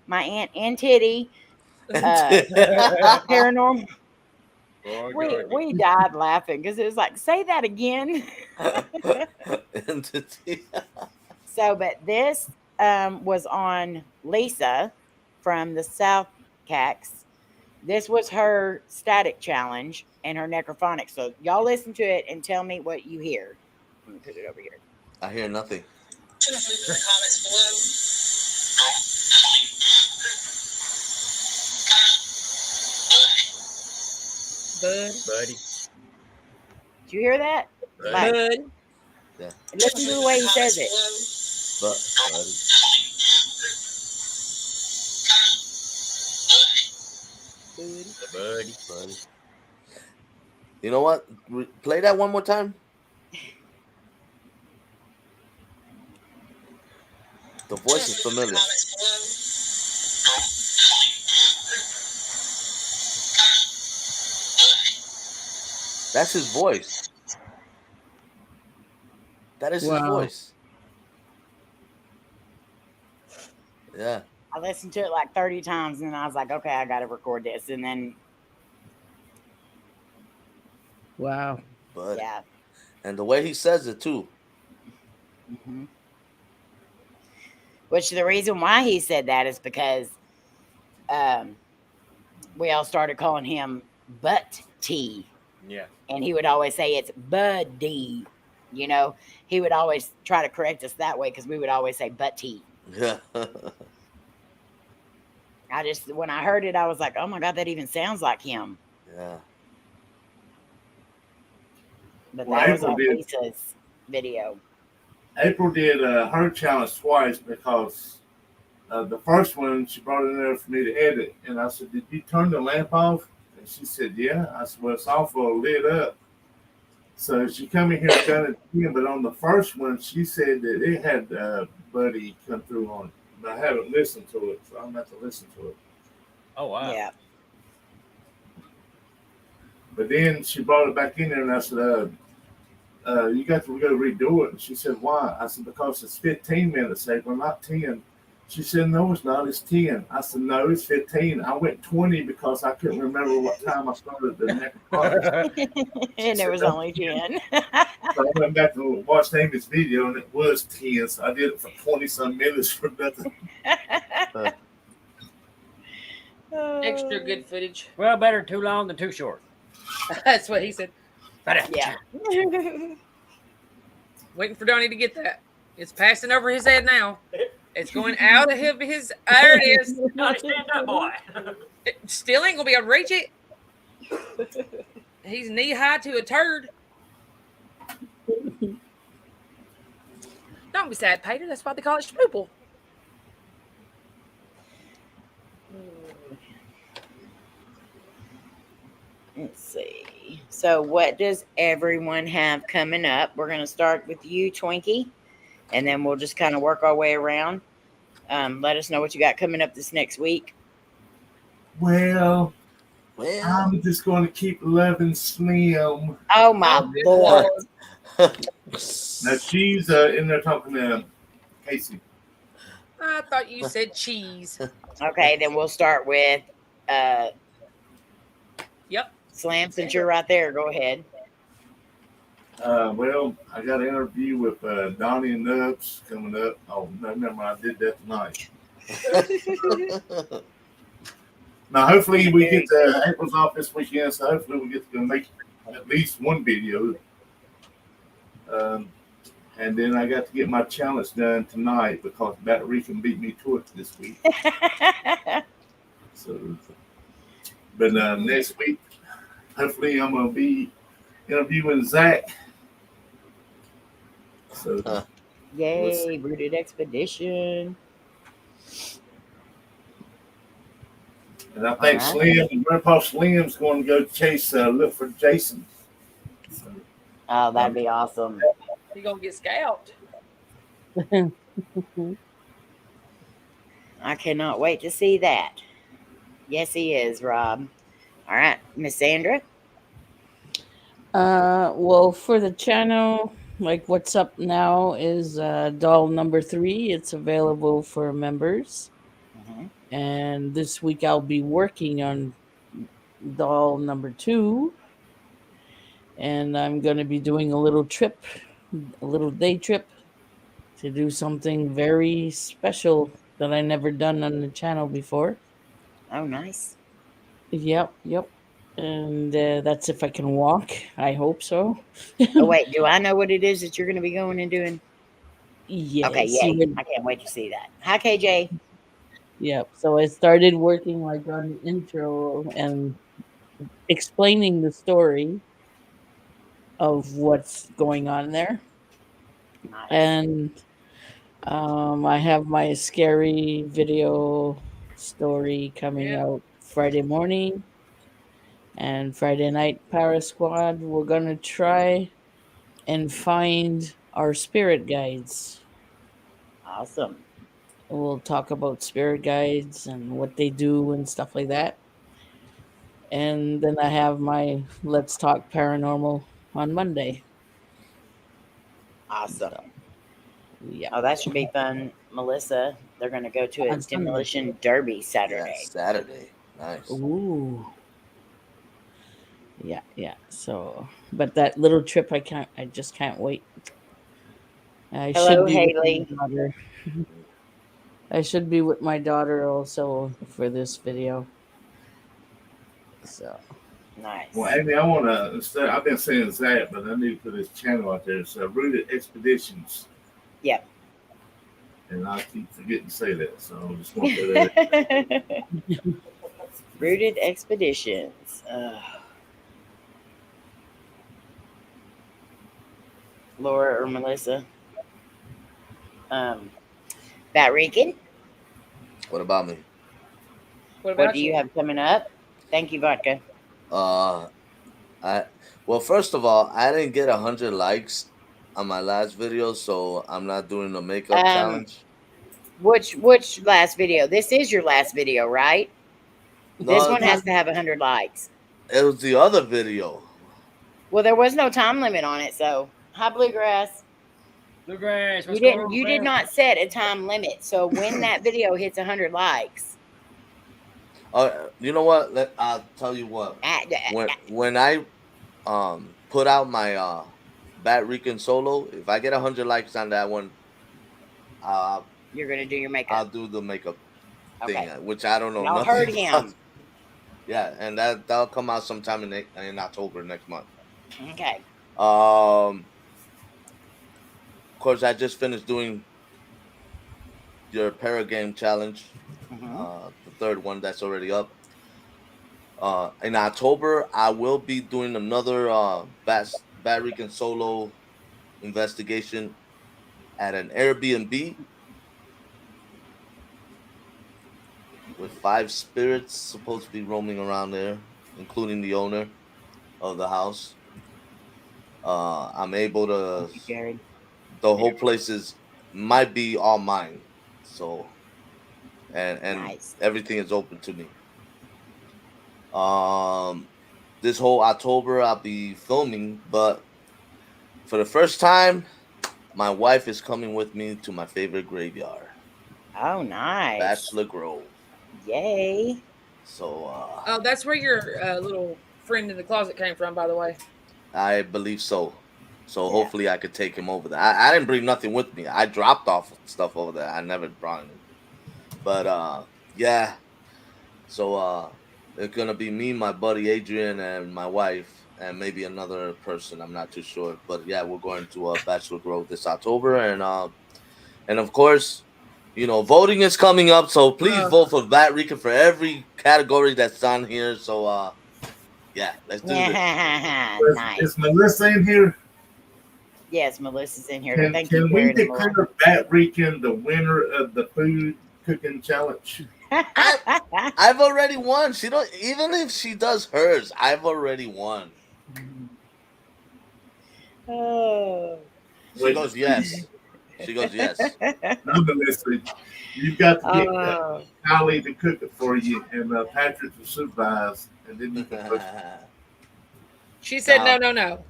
Speaker 1: my aunt and Titty Paranormal." We died laughing because it was like, say that again.
Speaker 7: Entity.
Speaker 1: So, but this was on Lisa from the South Cax. This was her static challenge and her necrophonics. So, y'all listen to it and tell me what you hear. Let me put it over here.
Speaker 7: I hear nothing.
Speaker 6: Buddy.
Speaker 1: Did you hear that? Like,
Speaker 2: Bud.
Speaker 7: Yeah.
Speaker 1: listen to the way he says it.
Speaker 7: But buddy. You know what? Play that one more time. The voice is familiar. That's his voice. That is his
Speaker 9: Wow.
Speaker 7: voice. Yeah.
Speaker 1: I listened to it like 30 times and I was like, okay, I got to record this. And then,
Speaker 9: Wow.
Speaker 7: But
Speaker 1: yeah.
Speaker 7: and the way he says it too.
Speaker 1: Mm-hmm. Which the reason why he said that is because we all started calling him Butt T.
Speaker 6: Yeah.
Speaker 1: And he would always say it's Buddy. You know, he would always try to correct us that way because we would always say Butt T.
Speaker 7: Yeah.
Speaker 1: When I heard it, I was like, oh my God, that even sounds like him.
Speaker 7: Yeah.
Speaker 1: But
Speaker 5: Well,
Speaker 1: that was
Speaker 5: April
Speaker 1: on
Speaker 5: did.
Speaker 1: Lisa's video.
Speaker 5: April did her challenge twice because the first one she brought it in there for me to edit, and I said, "Did you turn the lamp off?" And she said, "Yeah." I said, "Well, it's awful lit up." So she come in here and done it again, but on the first one, she said that it had Buddy come through on it, but I haven't listened to it, so I'm gonna have to listen to it.
Speaker 6: Oh wow.
Speaker 1: Yeah.
Speaker 5: But then she brought it back in there, and I said, "You got to go redo it." And she said, "Why?" I said, "Because it's 15 minutes, April, not 10." She said, "No, it's not. It's 10." I said, "No, it's 15. I went 20 because I couldn't remember what time I started the next part."
Speaker 1: And it was only 10.
Speaker 5: So I went back to watch Amy's video, and it was 10. So I did it for 20-some minutes for nothing.
Speaker 2: Extra good footage.
Speaker 6: Well, better too long than too short.
Speaker 2: That's what he said.
Speaker 1: Yeah.
Speaker 2: Waiting for Donnie to get that. It's passing over his head now. It's going out of his. There it is.
Speaker 6: Not stand up, boy.
Speaker 2: It still ain't gonna be able to reach it. He's knee high to a turd. Don't be sad, Peter. That's why they call it Schmoople.
Speaker 1: Let's see. So, what does everyone have coming up? We're going to start with you, Twinkie, and then we'll just kind of work our way around. Let us know what you got coming up this next week.
Speaker 5: Well,
Speaker 7: Well,
Speaker 5: I'm just going to keep loving Slim.
Speaker 1: Oh, my
Speaker 2: Oh, good
Speaker 1: Lord.
Speaker 5: Now, she's in there talking to Casey.
Speaker 2: I thought you said cheese.
Speaker 1: Okay, then we'll start with
Speaker 2: Yep.
Speaker 1: Slam, since you're right there. Go ahead.
Speaker 5: Well, I got an interview with Donnie and Nubs coming up. Oh, no, never mind. I did that tonight. Now, hopefully, we get April's off this weekend, so hopefully, we get to make at least one video. And then I got to get my challenge done tonight because Battery can beat me to it this week. So, but next week, hopefully, I'm going to be interviewing Zach. So,
Speaker 1: Yay, Rooted Expedition.
Speaker 5: and I think Slim and Grandpa Slim's going to go chase, look for Jason. So,
Speaker 1: Oh, that'd be awesome.
Speaker 2: You're going to get scalped.
Speaker 1: I cannot wait to see that. Yes, he is, Rob. All right, Miss Sandra.
Speaker 9: Well, for the channel, like what's up now is doll number 3. It's available for members. And this week I'll be working on doll number 2. And I'm going to be doing a little trip, a little day trip to do something very special that I never done on the channel before.
Speaker 1: Oh, nice.
Speaker 9: Yep. And that's if I can walk. I hope so.
Speaker 1: Oh, wait, do I know what it is that you're going to be going and doing?
Speaker 9: Yes.
Speaker 1: Okay, yay. I can't wait to see that. Hi, KJ.
Speaker 9: Yep. So I started working like on the intro and explaining the story of what's going on there.
Speaker 1: Nice.
Speaker 9: And I have my scary video story coming out Friday morning. And Friday night, Para Squad, we're going to try and find our spirit guides.
Speaker 1: Awesome.
Speaker 9: We'll talk about spirit guides and what they do and stuff like that. And then I have my Let's Talk Paranormal on Monday.
Speaker 1: Awesome.
Speaker 9: So, yeah.
Speaker 1: Oh, that should be fun, Melissa. They're going to go to a
Speaker 9: On Sunday.
Speaker 1: demolition derby Saturday.
Speaker 7: Yeah, Saturday. Nice.
Speaker 9: Ooh. Yeah. So, but that little trip, I just can't wait.
Speaker 1: Hello, Haley.
Speaker 9: I should be with my daughter also for this video. So
Speaker 1: Nice.
Speaker 5: well, Amy, I want to instead. I've been saying Zach, but I need to put this channel out there. So, Rooted Expeditions.
Speaker 1: Yep.
Speaker 5: And I keep forgetting to say that, so I just want to put that.
Speaker 1: Rooted Expeditions. Laura or Melissa? Bat Rican?
Speaker 7: What about me?
Speaker 1: What do you have coming up? Thank you, Vodka.
Speaker 7: Well, first of all, I didn't get 100 likes on my last video, so I'm not doing the makeup challenge.
Speaker 1: Which last video? This is your last video, right? This one has to have 100 likes.
Speaker 7: It was the other video.
Speaker 1: Well, there was no time limit on it, so hi, Bluegrass.
Speaker 6: Bluegrass.
Speaker 1: You did not set a time limit, so when that video hits 100 likes.
Speaker 7: You know what? I'll tell you what. When I put out my Bat Rican solo, if I get 100 likes on that one,
Speaker 1: you're gonna do your makeup.
Speaker 7: I'll do the makeup thing, which I don't know.
Speaker 1: Y'all heard him.
Speaker 7: Yeah, and that'll come out sometime in October next month.
Speaker 1: Okay.
Speaker 7: Of course, I just finished doing your Paragame challenge, the third one that's already up. In October, I will be doing another Bat Rican solo investigation at an Airbnb with 5 spirits supposed to be roaming around there, including the owner. of the house. I'm able to.
Speaker 1: Thank you, Jared.
Speaker 7: The whole place might be all mine. So, and
Speaker 1: Nice.
Speaker 7: everything is open to me. This whole October I'll be filming, but for the first time, my wife is coming with me to my favorite graveyard,
Speaker 1: Oh, nice.
Speaker 7: Bachelor Grove.
Speaker 1: Yay.
Speaker 7: So,
Speaker 2: Oh, that's where your little friend in the closet came from, by the way.
Speaker 7: I believe so. So
Speaker 1: Yeah.
Speaker 7: hopefully I could take him over there. I didn't bring nothing with me. I dropped off stuff over there. I never brought him. But yeah. So it's gonna be me, my buddy Adrian, and my wife, and maybe another person. I'm not too sure. But yeah, we're going to Bachelor Grove this October, and of course, you know, voting is coming up. So please vote for Vat Rican for every category that's on here. So yeah, let's do this.
Speaker 1: Nice.
Speaker 5: Is Melissa in here?
Speaker 1: Yes, Melissa's in here.
Speaker 5: Can
Speaker 1: Thank you,
Speaker 5: we
Speaker 1: Jared and Laura.
Speaker 5: declare Bat Rican the winner of the food cooking challenge?
Speaker 7: I've already won. She don't even if she does hers, I've already won.
Speaker 1: Oh.
Speaker 7: She goes yes. She goes yes.
Speaker 5: No, Melissa, you've got to get Kylie to cook it for you, and Patrick to supervise, and then you can cook it.
Speaker 2: She said no.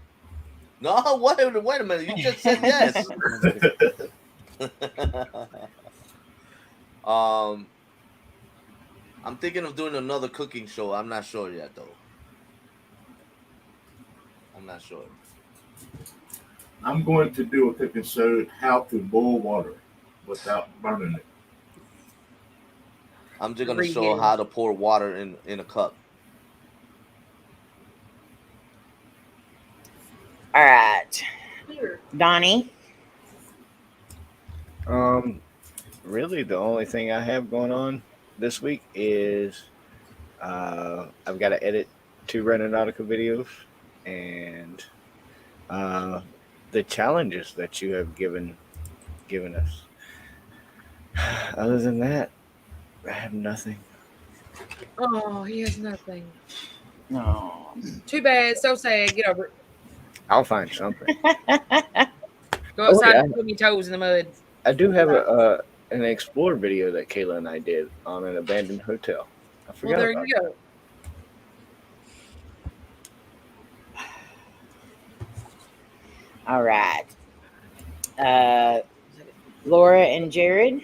Speaker 7: No, wait a minute. You just said yes. I'm thinking of doing another cooking show. I'm not sure yet, though. I'm not sure.
Speaker 5: I'm going to do a cooking show, how to boil water without burning it.
Speaker 7: I'm just gonna show how to pour water in a cup.
Speaker 1: All right, Donnie.
Speaker 8: Really, the only thing I have going on this week is I've got to edit 2 Renanautica videos, and the challenges that you have given us. Other than that, I have nothing.
Speaker 2: Oh, he has nothing.
Speaker 1: No.
Speaker 2: Too bad. So sad. Get over it.
Speaker 8: I'll find something.
Speaker 2: Go outside and put your toes in the mud.
Speaker 8: I do have an explore video that Kayla and I did on an abandoned hotel. I forgot.
Speaker 2: Well, there you go.
Speaker 1: All right. Laura and Jared.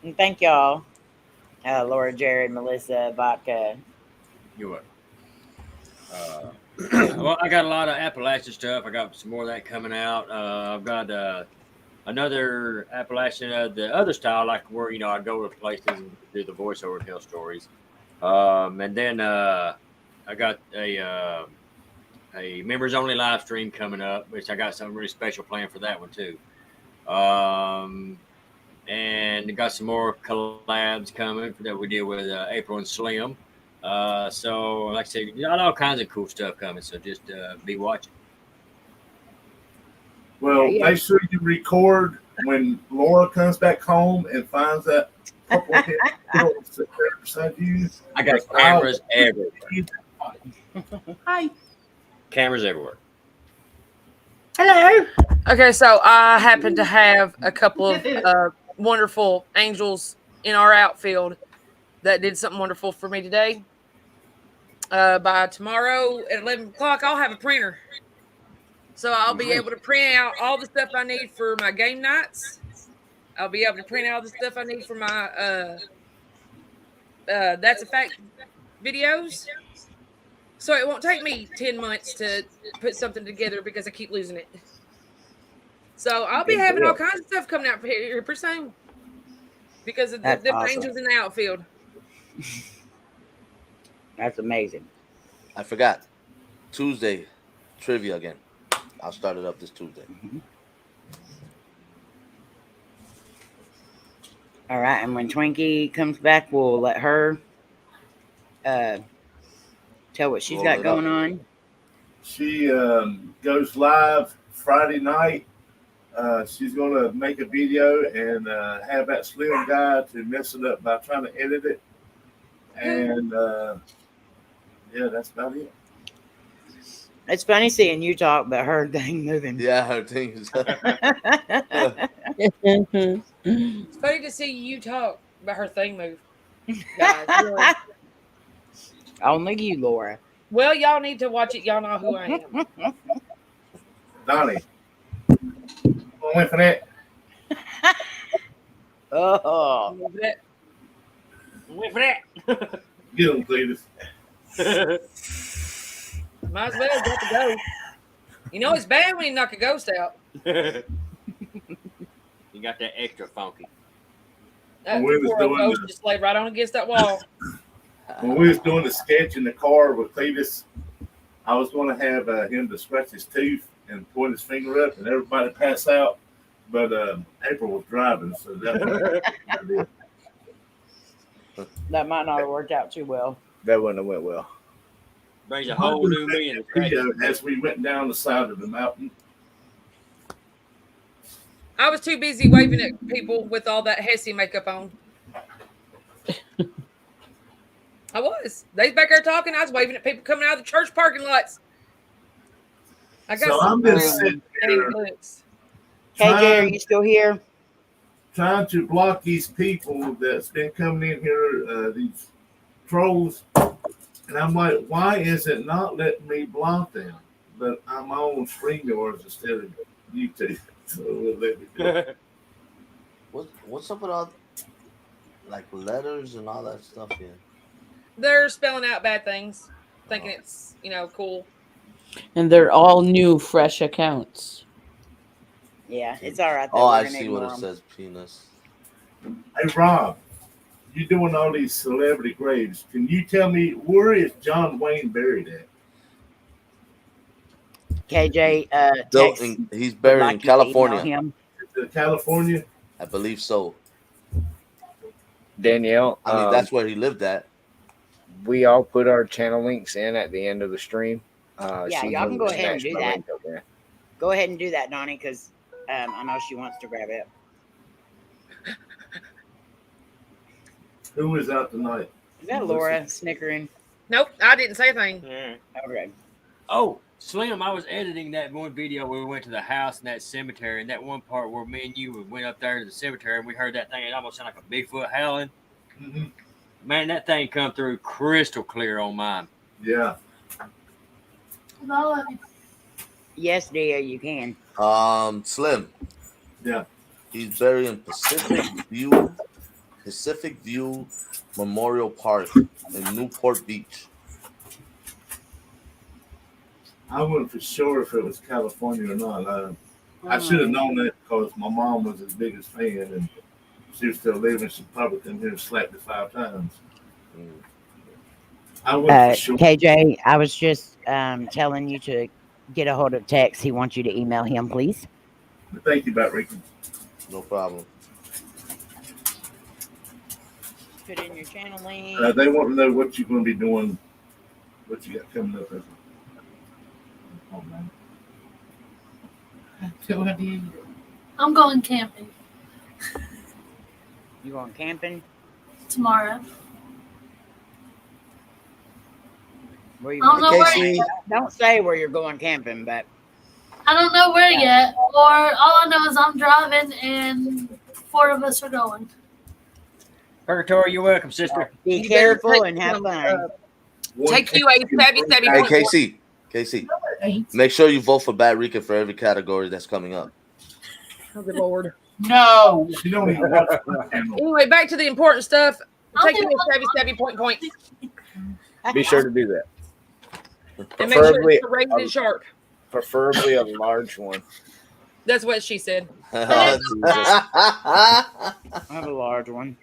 Speaker 1: And thank y'all. Laura, Jared, Melissa, Vodka.
Speaker 6: You what? Well, I got a lot of Appalachian stuff. I got some more of that coming out. I've got another Appalachian, the other style, like where, you know, I go to places and do the voiceover, tell stories. And then I got a members only live stream coming up, which I got something really special planned for that one too. And got some more collabs coming that we did with April and Slim. So like I said, you got all kinds of cool stuff coming. So just be watching.
Speaker 5: Well, make sure you record when Laura comes back home and finds that couple of pills there beside you.
Speaker 6: I got cameras everywhere.
Speaker 1: Hi.
Speaker 6: Cameras everywhere.
Speaker 1: Hello.
Speaker 2: Okay, so I happen to have a couple of wonderful angels in our outfield that did something wonderful for me today. By tomorrow at 11 o'clock, I'll have a printer. So I'll be able to print out all the stuff I need for my game nights. I'll be able to print out all the stuff I need for my That's a Fact videos. So it won't take me 10 months to put something together because I keep losing it. So I'll be having all kinds of stuff coming out here pretty soon because of the angels in the outfield.
Speaker 1: That's amazing.
Speaker 7: I forgot. Tuesday, trivia again. I'll start it up this Tuesday.
Speaker 1: Mm-hmm. All right, and when Twinkie comes back, we'll let her tell what she's got going on.
Speaker 5: She goes live Friday night. She's going to make a video and have that Slim guy to mess it up by trying to edit it. And yeah, that's about it.
Speaker 1: It's funny seeing you talk, but her thing moving.
Speaker 7: Yeah, her thing is.
Speaker 2: It's funny to see you talk about her thing move. Guys, really.
Speaker 1: Only you, Laura.
Speaker 2: Well, y'all need to watch it. Y'all know who I am.
Speaker 5: Donnie. Went for that.
Speaker 1: Oh,
Speaker 2: Wait for that.
Speaker 5: Get him, Cletus.
Speaker 2: Might as well get the ghost. You know it's bad when you knock a ghost out.
Speaker 6: You got that extra funky.
Speaker 2: That
Speaker 5: We was
Speaker 2: poor old
Speaker 5: doing
Speaker 2: ghost just laid right on against that wall.
Speaker 5: When we was doing the sketch in the car with Cletus, I was going to have him to scratch his tooth and point his finger up and everybody pass out. But April was driving, so that
Speaker 1: that might not have worked out too well.
Speaker 8: That wouldn't have went well.
Speaker 6: Brings a whole new meaning.
Speaker 5: as we went down the side of the mountain.
Speaker 2: I was too busy waving at people with all that Hesse makeup on. I was. They back there talking. I was waving at people coming out of the church parking lots. I got
Speaker 5: So I'm just sitting here
Speaker 1: KJ, are you still here?
Speaker 5: trying to block these people that's been coming in here, these trolls. And I'm like, why is it not letting me block them? But I'm on StreamYards instead of YouTube. So we'll let me do it.
Speaker 7: What's up with all like letters and all that stuff here?
Speaker 2: They're spelling out bad things, thinking it's, cool.
Speaker 9: And they're all new, fresh accounts.
Speaker 1: Yeah, it's all right.
Speaker 7: Oh, I see what it says. Penis.
Speaker 5: Hey, Rob, you're doing all these celebrity graves. Can you tell me where is John Wayne buried at?
Speaker 1: KJ,
Speaker 7: He's buried in California.
Speaker 5: California?
Speaker 7: I believe so.
Speaker 8: Danielle,
Speaker 7: I mean, that's where he lived at.
Speaker 8: We all put our channel links in at the end of the stream.
Speaker 1: Yeah, y'all can go ahead and do that. Go ahead and do that, Donnie, because I know she wants to grab it.
Speaker 5: Who was out tonight?
Speaker 1: Is that Laura snickering?
Speaker 2: Nope, I didn't say a thing.
Speaker 6: Yeah.
Speaker 1: Okay.
Speaker 6: Oh, Slim, I was editing that one video where we went to the house in that cemetery, and that one part where me and you went up there to the cemetery and we heard that thing. It almost sounded like a Bigfoot howling.
Speaker 5: Mm-hmm.
Speaker 6: Man, that thing come through crystal clear on mine.
Speaker 5: Yeah.
Speaker 1: Yes, dear, you can.
Speaker 7: Slim.
Speaker 5: Yeah.
Speaker 7: He's buried in Pacific View Memorial Park in Newport Beach.
Speaker 5: I wasn't for sure if it was California or not. I should have known that because my mom was his biggest fan, and she was still living. She probably come here and slapped it 5 times. I wasn't for sure.
Speaker 1: KJ, I was just telling you to get a hold of Tex. He wants you to email him, please.
Speaker 5: Thank you, Ricky.
Speaker 7: No problem.
Speaker 1: Put in your channel link.
Speaker 5: They want to know what you're going to be doing, what you got coming up. Oh, man.
Speaker 10: I'm going camping
Speaker 1: You going camping?
Speaker 10: tomorrow.
Speaker 1: Where you
Speaker 10: I don't
Speaker 1: going?
Speaker 10: know
Speaker 7: Casey.
Speaker 10: where.
Speaker 1: Don't say where you're going camping, but
Speaker 10: I don't know where yet. Or all I know is I'm driving and 4 of us are going.
Speaker 6: Purgatory, you're welcome, sister.
Speaker 1: be
Speaker 2: You better
Speaker 1: careful
Speaker 2: take
Speaker 1: and have
Speaker 2: some,
Speaker 1: fun.
Speaker 2: Take you a stabby
Speaker 7: Hey,
Speaker 2: point.
Speaker 7: Casey, make sure you vote for Bad Rican for every category that's coming up.
Speaker 2: Oh, good Lord.
Speaker 3: No.
Speaker 5: You don't even watch the channel.
Speaker 2: Anyway, back to the important stuff.
Speaker 10: I'll
Speaker 2: Take
Speaker 10: do
Speaker 2: you a stabby point.
Speaker 8: Be sure to do that.
Speaker 2: And make sure
Speaker 8: Preferably,
Speaker 2: it's raised and sharp.
Speaker 8: preferably a large one.
Speaker 2: That's what she said.
Speaker 1: I have a large one.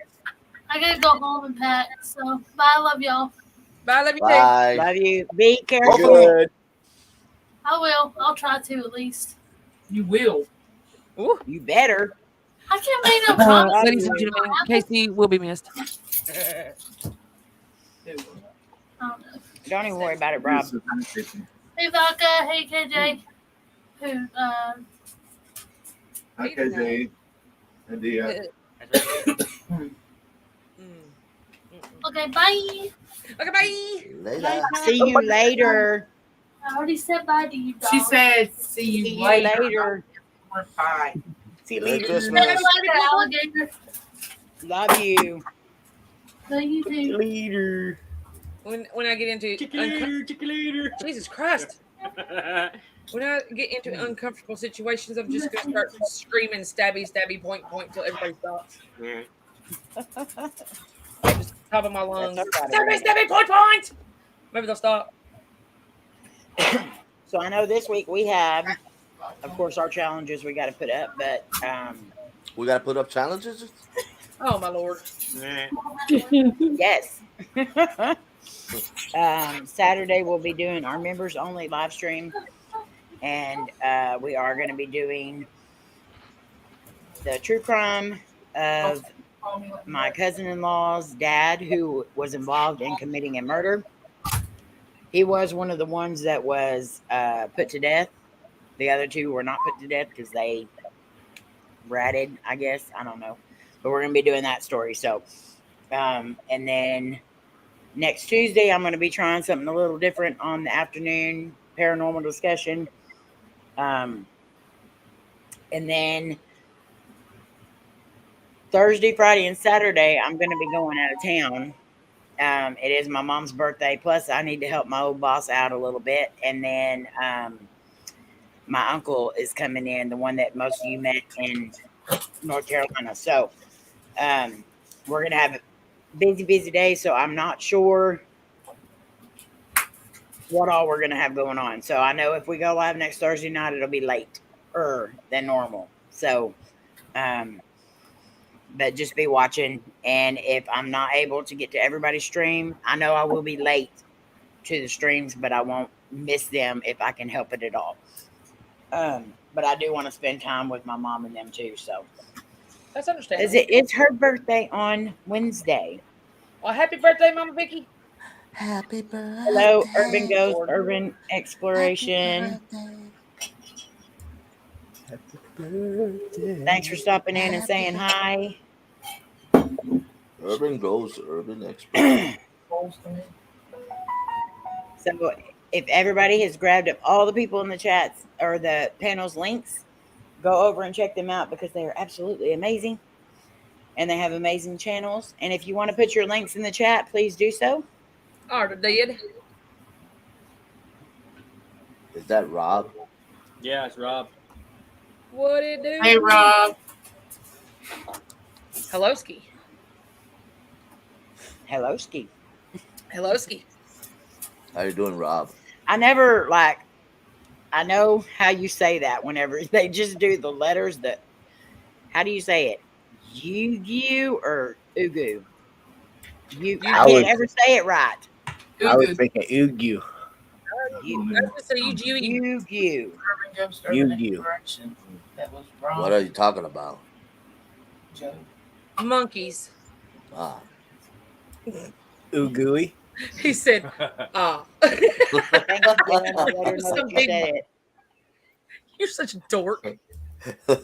Speaker 10: I gotta go home and pack. So bye, love y'all.
Speaker 2: Bye, love you too.
Speaker 7: Bye.
Speaker 1: Love you. Be careful.
Speaker 8: Good.
Speaker 10: I will. I'll try to at least.
Speaker 3: You will.
Speaker 2: Ooh.
Speaker 1: You better.
Speaker 10: I can't make no promises.
Speaker 2: Ladies and gentlemen, Casey will be missed.
Speaker 10: I don't know.
Speaker 1: Don't even worry about it, Rob.
Speaker 10: Hey Vodka, hey KJ. Who
Speaker 5: Okay, Jane. And the
Speaker 10: okay, bye.
Speaker 2: Okay, bye.
Speaker 7: Later.
Speaker 1: See you later.
Speaker 10: I already said bye to you, dog.
Speaker 3: She said, "See you
Speaker 1: See you
Speaker 3: later."
Speaker 1: later.
Speaker 3: Bye.
Speaker 1: See you
Speaker 7: Merry
Speaker 1: later.
Speaker 7: Christmas.
Speaker 10: Like an alligator.
Speaker 1: Love you.
Speaker 10: No, you do.
Speaker 8: Later.
Speaker 2: When I get into Jesus Christ. When I get into uncomfortable situations, I'm just gonna start screaming stabby, point till everybody stops. Just top of my lungs. Stabby, point. Maybe they'll stop.
Speaker 1: So I know this week we have, of course, our challenges we got to put up, but
Speaker 7: We gotta put up challenges.
Speaker 2: Oh my lord.
Speaker 1: yes. Saturday we'll be doing our members only live stream, and we are going to be doing the true crime of my cousin-in-law's dad, who was involved in committing a murder. He was one of the ones that was put to death. The other two were not put to death because they ratted, I guess. I don't know. But we're going to be doing that story. So, and then next Tuesday, I'm going to be trying something a little different on the afternoon paranormal discussion. And then Thursday, Friday, and Saturday, I'm going to be going out of town. It is my mom's birthday. Plus, I need to help my old boss out a little bit. And then my uncle is coming in, the one that most of you met in North Carolina. So we're going to have a busy day. So I'm not sure what all we're going to have going on. So I know if we go live next Thursday night, it'll be later than normal. So, but just be watching. And if I'm not able to get to everybody's stream, I know I will be late to the streams, but I won't miss them if I can help it at all. But I do want to spend time with my mom and them too. So
Speaker 2: That's understandable.
Speaker 1: it's her birthday on Wednesday.
Speaker 2: Well, happy birthday, Mama Vicky.
Speaker 7: Happy birthday.
Speaker 1: Hello, Urban Ghost, Urban Exploration.
Speaker 7: Happy birthday.
Speaker 1: Thanks for stopping in and saying hi.
Speaker 7: Urban Ghost, Urban Exploration.
Speaker 1: So if everybody has grabbed up all the people in the chats or the panel's links, go over and check them out because they are absolutely amazing. And they have amazing channels. And if you want to put your links in the chat, please do so.
Speaker 2: Already did.
Speaker 7: Is that Rob?
Speaker 11: Yeah, it's Rob.
Speaker 2: What it do?
Speaker 3: Hey, Rob.
Speaker 2: Hello, Ski.
Speaker 1: Hello, Ski.
Speaker 2: Hello, Ski.
Speaker 7: How you doing, Rob?
Speaker 1: I know how you say that whenever they just do the letters. How do you say it? Ugu or Ugu? I can't ever say it right.
Speaker 8: I was thinking Ugu.
Speaker 1: Ugu.
Speaker 3: That was wrong.
Speaker 7: What are you talking about?
Speaker 3: Joe.
Speaker 2: Monkeys.
Speaker 7: Ah.
Speaker 8: Ugooey.
Speaker 2: He said, ah.
Speaker 1: Thank you, Dylan. I let her know that you said it.
Speaker 2: You're such a dork.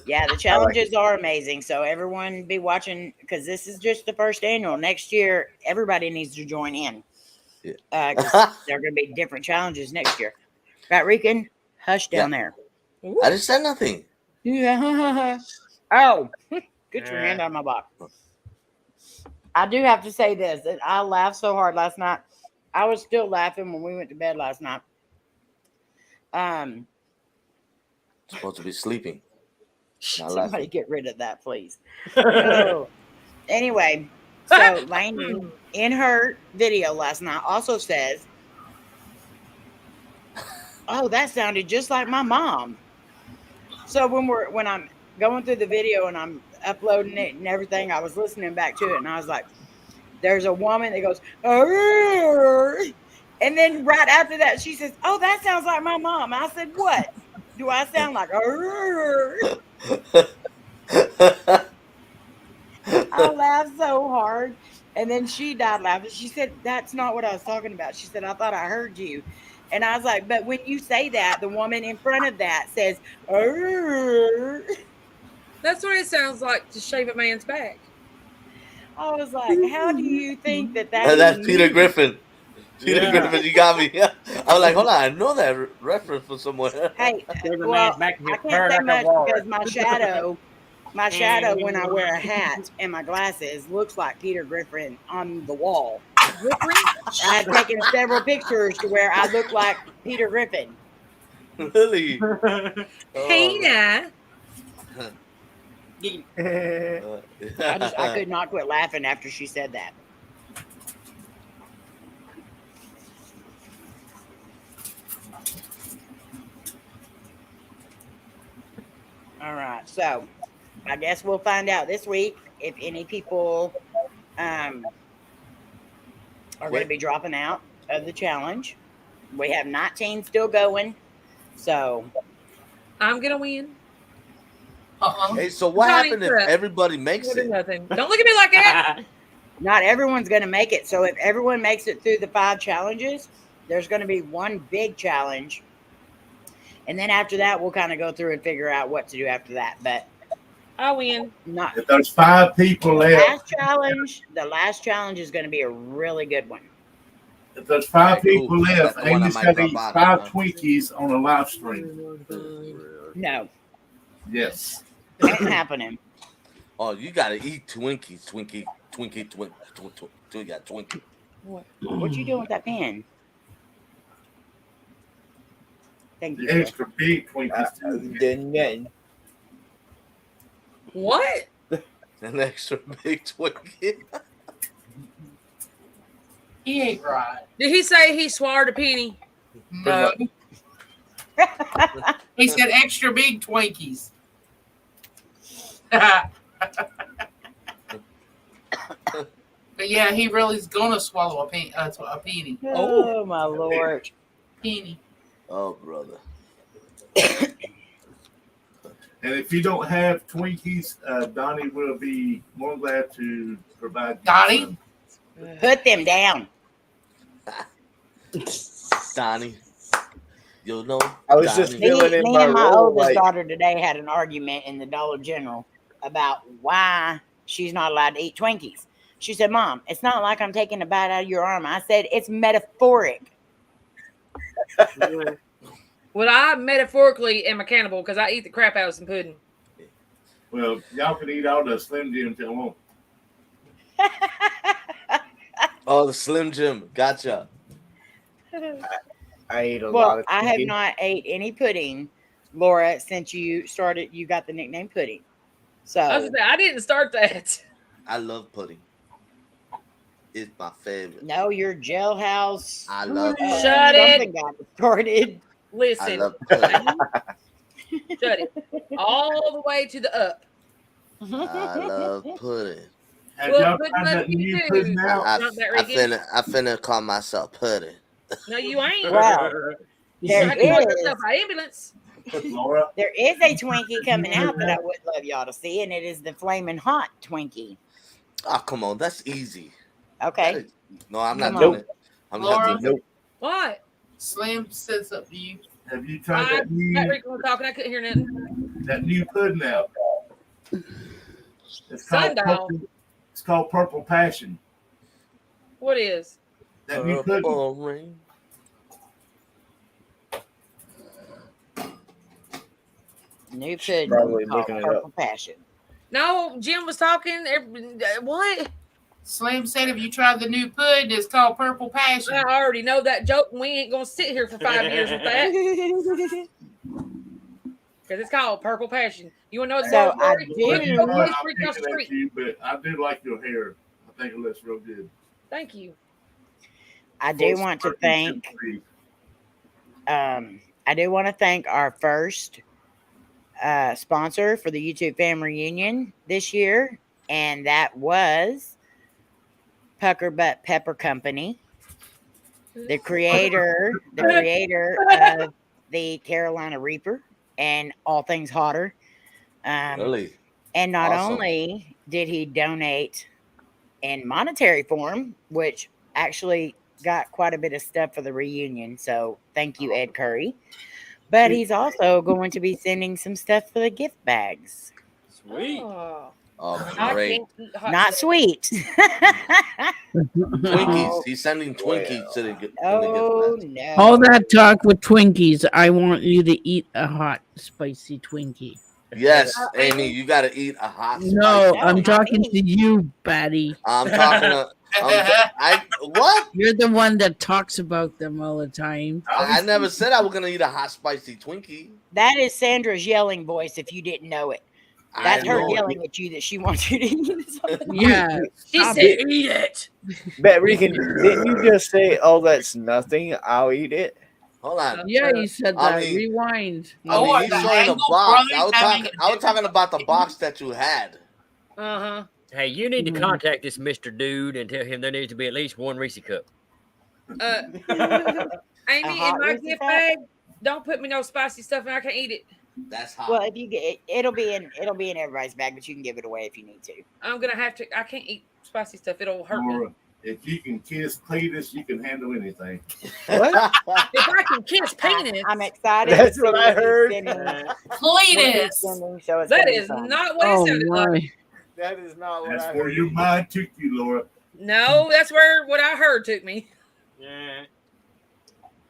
Speaker 1: Yeah, the challenges are amazing. So everyone be watching because this is just the first annual. Next year, everybody needs to join in.
Speaker 7: Yeah.
Speaker 1: 'Cause there are going to be different challenges next year. Right, Rican? Hush down there.
Speaker 7: I didn't say nothing.
Speaker 1: Yeah. Oh, get your hand on my box. I do have to say this. That I laughed so hard last night. I was still laughing when we went to bed last night.
Speaker 7: Supposed to be sleeping. Not
Speaker 1: Somebody
Speaker 7: laughing.
Speaker 1: get rid of that, please. So, anyway, so Layne in her video last night also says, "Oh, that sounded just like my mom." So when I'm going through the video and I'm uploading it and everything, I was listening back to it and I was like, "There's a woman that goes, arr! And then right after that, she says, 'Oh, that sounds like my mom.'" I said, "What? Do I sound like?" Arr! I laughed so hard. And then she died laughing. She said, "That's not what I was talking about." She said, "I thought I heard you." And I was like, "But when you say that, the woman in front of that says, arr."
Speaker 2: That's what it sounds like to shave a man's back.
Speaker 1: I was like, how do you think that
Speaker 7: That's Peter Griffin. Peter
Speaker 11: Yeah.
Speaker 7: Griffin, you got me. I was like, hold on, I know that reference from somewhere.
Speaker 1: Hey,
Speaker 11: There's a
Speaker 1: well,
Speaker 11: man back here
Speaker 1: I can't
Speaker 11: purring
Speaker 1: say
Speaker 11: like a
Speaker 1: much
Speaker 11: walrus.
Speaker 1: because my shadow when I wear a hat and my glasses looks like Peter Griffin on the wall. I've taken several pictures to where I look like Peter Griffin.
Speaker 7: Really?
Speaker 2: Hey,
Speaker 1: I could not quit laughing after she said that. All right, so I guess we'll find out this week if any people are going to be dropping out of the challenge. We have 19 still going, so
Speaker 2: I'm gonna win.
Speaker 7: Hey, so what
Speaker 2: Johnny,
Speaker 7: happened if
Speaker 2: crap.
Speaker 7: everybody makes
Speaker 2: We'll do
Speaker 7: it?
Speaker 2: nothing. Don't look at me like that.
Speaker 1: not everyone's going to make it. So if everyone makes it through the 5 challenges, there's going to be one big challenge. And then after that, we'll kind of go through and figure out what to do after that. But
Speaker 2: I win.
Speaker 1: not
Speaker 5: If there's 5 people left,
Speaker 1: the last challenge is going to be a really good one.
Speaker 5: if there's 5
Speaker 7: Okay, cool.
Speaker 5: people left,
Speaker 7: That's the one I
Speaker 5: Amy's
Speaker 7: might
Speaker 5: got to
Speaker 7: drop
Speaker 5: eat
Speaker 7: out
Speaker 5: 5
Speaker 7: of,
Speaker 5: Twinkies on a live stream.
Speaker 1: No,
Speaker 5: Yes.
Speaker 1: ain't happening.
Speaker 7: Oh, you gotta eat Twinkies, Twinkie. You got Twinkie.
Speaker 1: What you doing with that pen? Thank you.
Speaker 5: The
Speaker 1: sir.
Speaker 5: extra big Twinkies too.
Speaker 8: Didn't get
Speaker 2: What?
Speaker 7: An extra big Twinkie.
Speaker 3: He ain't right.
Speaker 2: Did he say he swallowed a penny?
Speaker 3: No. He said extra big Twinkies. But yeah, he really is gonna swallow a penny.
Speaker 1: Oh my lord.
Speaker 3: Penny.
Speaker 7: Oh, brother.
Speaker 5: And if you don't have Twinkies, Donnie will be more glad to provide you.
Speaker 3: Donnie?
Speaker 1: Put them down.
Speaker 7: Donnie. You know,
Speaker 8: I was just
Speaker 7: Donnie.
Speaker 8: feeling in
Speaker 1: Me
Speaker 8: my
Speaker 1: and my
Speaker 8: role,
Speaker 1: oldest
Speaker 8: like,
Speaker 1: daughter today had an argument in the Dollar General about why she's not allowed to eat Twinkies. She said, Mom, it's not like I'm taking a bite out of your arm. I said, it's metaphoric.
Speaker 2: Well, I metaphorically am a cannibal because I eat the crap out of some pudding.
Speaker 5: Well, y'all can eat all the Slim Jims you want.
Speaker 7: Oh, the Slim Jim. Gotcha.
Speaker 8: I ate a lot
Speaker 1: Well,
Speaker 8: of
Speaker 1: I have
Speaker 8: Twinkies.
Speaker 1: not ate any pudding, Laura, since you got the nickname pudding. So
Speaker 2: I was gonna say, I didn't start that.
Speaker 7: I love pudding. It's my favorite.
Speaker 1: no, your jailhouse.
Speaker 7: I love pudding.
Speaker 2: Shut it.
Speaker 1: Something got started.
Speaker 7: I
Speaker 2: Listen,
Speaker 7: love pudding.
Speaker 2: shut it. All the way to the up.
Speaker 7: I love pudding.
Speaker 5: Have
Speaker 2: Well,
Speaker 5: y'all
Speaker 2: pudding
Speaker 5: tried that
Speaker 2: must be
Speaker 5: new
Speaker 2: good.
Speaker 5: pudding out?
Speaker 2: Not that
Speaker 7: I finna call myself pudding.
Speaker 2: No, you ain't.
Speaker 1: Wow.
Speaker 2: You
Speaker 1: There
Speaker 2: tried to call
Speaker 1: is.
Speaker 2: yourself an ambulance.
Speaker 5: Laura?
Speaker 1: There is a Twinkie coming out that I would love y'all to see, and it is the Flamin' Hot Twinkie.
Speaker 7: Oh, come on. That's easy.
Speaker 1: Okay.
Speaker 7: No, I'm not
Speaker 1: Come
Speaker 7: doing
Speaker 1: on.
Speaker 7: it. I'm
Speaker 3: Laura?
Speaker 7: not doing it.
Speaker 2: What?
Speaker 3: Slim says up to you.
Speaker 5: Have you tried
Speaker 2: I,
Speaker 5: that new
Speaker 2: Patrick was talking. I couldn't hear nothing.
Speaker 5: pudding out? It's called
Speaker 2: Sundial.
Speaker 5: Purple Passion.
Speaker 2: What is?
Speaker 5: That new pudding.
Speaker 7: Purple rain.
Speaker 1: New pudding
Speaker 8: Probably
Speaker 1: called
Speaker 8: looking it
Speaker 1: Purple Passion.
Speaker 2: No, Jim was talking. What?
Speaker 3: Slim said, "Have you tried the new pudding? It's called Purple Passion."
Speaker 2: I already know that joke, and we ain't gonna sit here for 5 years with that because it's called Purple Passion. You want to know the
Speaker 1: So I
Speaker 2: story?
Speaker 1: do-
Speaker 2: Look,
Speaker 5: You know what?
Speaker 2: this
Speaker 5: I'm
Speaker 2: freak across the
Speaker 5: picking at
Speaker 2: street.
Speaker 5: you, but I do like your hair. I think it looks real good.
Speaker 2: Thank you.
Speaker 1: I do want to thank our first sponsor for the YouTube Family Reunion this year, and that was Pucker Butt Pepper Company, the creator of the Carolina Reaper and All Things Hotter.
Speaker 7: Really?
Speaker 1: And not
Speaker 7: Awesome.
Speaker 1: only did he donate in monetary form, which actually got quite a bit of stuff for the reunion. So thank you, Ed Curry. But he's also going to be sending some stuff for the gift bags.
Speaker 11: Sweet.
Speaker 2: Oh.
Speaker 7: Oh,
Speaker 2: I
Speaker 7: great.
Speaker 2: can't eat hot
Speaker 1: Not
Speaker 2: chocolate.
Speaker 1: sweet.
Speaker 7: Twinkies. He's sending Twinkies to the when
Speaker 1: Oh
Speaker 7: he gets
Speaker 1: no.
Speaker 9: All that talk with Twinkies. I want you to eat a hot, spicy Twinkie.
Speaker 7: back. Yes,
Speaker 2: Amy?
Speaker 7: Amy, you got to eat a hot
Speaker 9: No,
Speaker 7: spicy.
Speaker 9: I'm
Speaker 1: not
Speaker 9: talking
Speaker 1: me.
Speaker 9: to you, Batty.
Speaker 7: I'm talking to. What?
Speaker 9: You're the one that talks about them all the time.
Speaker 7: I never said I was gonna eat a hot spicy Twinkie.
Speaker 1: That is Sandra's yelling voice. If you didn't know it, that's
Speaker 7: I
Speaker 1: her
Speaker 7: know it.
Speaker 1: yelling at you that she wants you to eat something.
Speaker 9: Yeah.
Speaker 2: She
Speaker 9: Stop
Speaker 2: said,
Speaker 9: it.
Speaker 2: "Eat it."
Speaker 8: Bet Regan, didn't you just say, "Oh, that's nothing. I'll eat it"?
Speaker 7: Hold on.
Speaker 9: Yeah, you said
Speaker 7: I
Speaker 9: that.
Speaker 7: mean-
Speaker 9: Rewind.
Speaker 7: I mean,
Speaker 3: Oh,
Speaker 7: he's
Speaker 3: the
Speaker 7: showing a
Speaker 3: angle
Speaker 7: box.
Speaker 3: brothers having
Speaker 7: I was talking about the
Speaker 3: different-
Speaker 7: box that you had.
Speaker 2: Uh huh.
Speaker 6: Hey, you need to contact this Mr. Dude and tell him there needs to be at least one Reese cup.
Speaker 2: Amy,
Speaker 1: A
Speaker 2: in
Speaker 1: hot
Speaker 2: my
Speaker 1: Reese's
Speaker 2: gift
Speaker 1: cup?
Speaker 2: bag, don't put me no spicy stuff, and I can't eat it.
Speaker 7: That's hot.
Speaker 1: Well, if you get it, it'll be in everybody's bag, but you can give it away if you need to.
Speaker 2: I'm gonna have to. I can't eat spicy stuff. It'll hurt me.
Speaker 5: Or if you can kiss Cletus, you can handle anything.
Speaker 8: What?
Speaker 2: If I can kiss penis,
Speaker 1: I'm excited. to
Speaker 8: That's
Speaker 1: see
Speaker 8: what I
Speaker 1: he's
Speaker 8: heard.
Speaker 1: sending- what he's
Speaker 3: Cletus.
Speaker 1: sending, so it's
Speaker 2: that
Speaker 1: gonna be
Speaker 2: is
Speaker 1: fun.
Speaker 2: not what it
Speaker 9: Oh,
Speaker 2: sounded like.
Speaker 9: my.
Speaker 8: That is not what
Speaker 5: That's
Speaker 8: I
Speaker 5: where
Speaker 8: heard.
Speaker 5: your mind took you, Laura.
Speaker 2: No, that's where what I heard took me.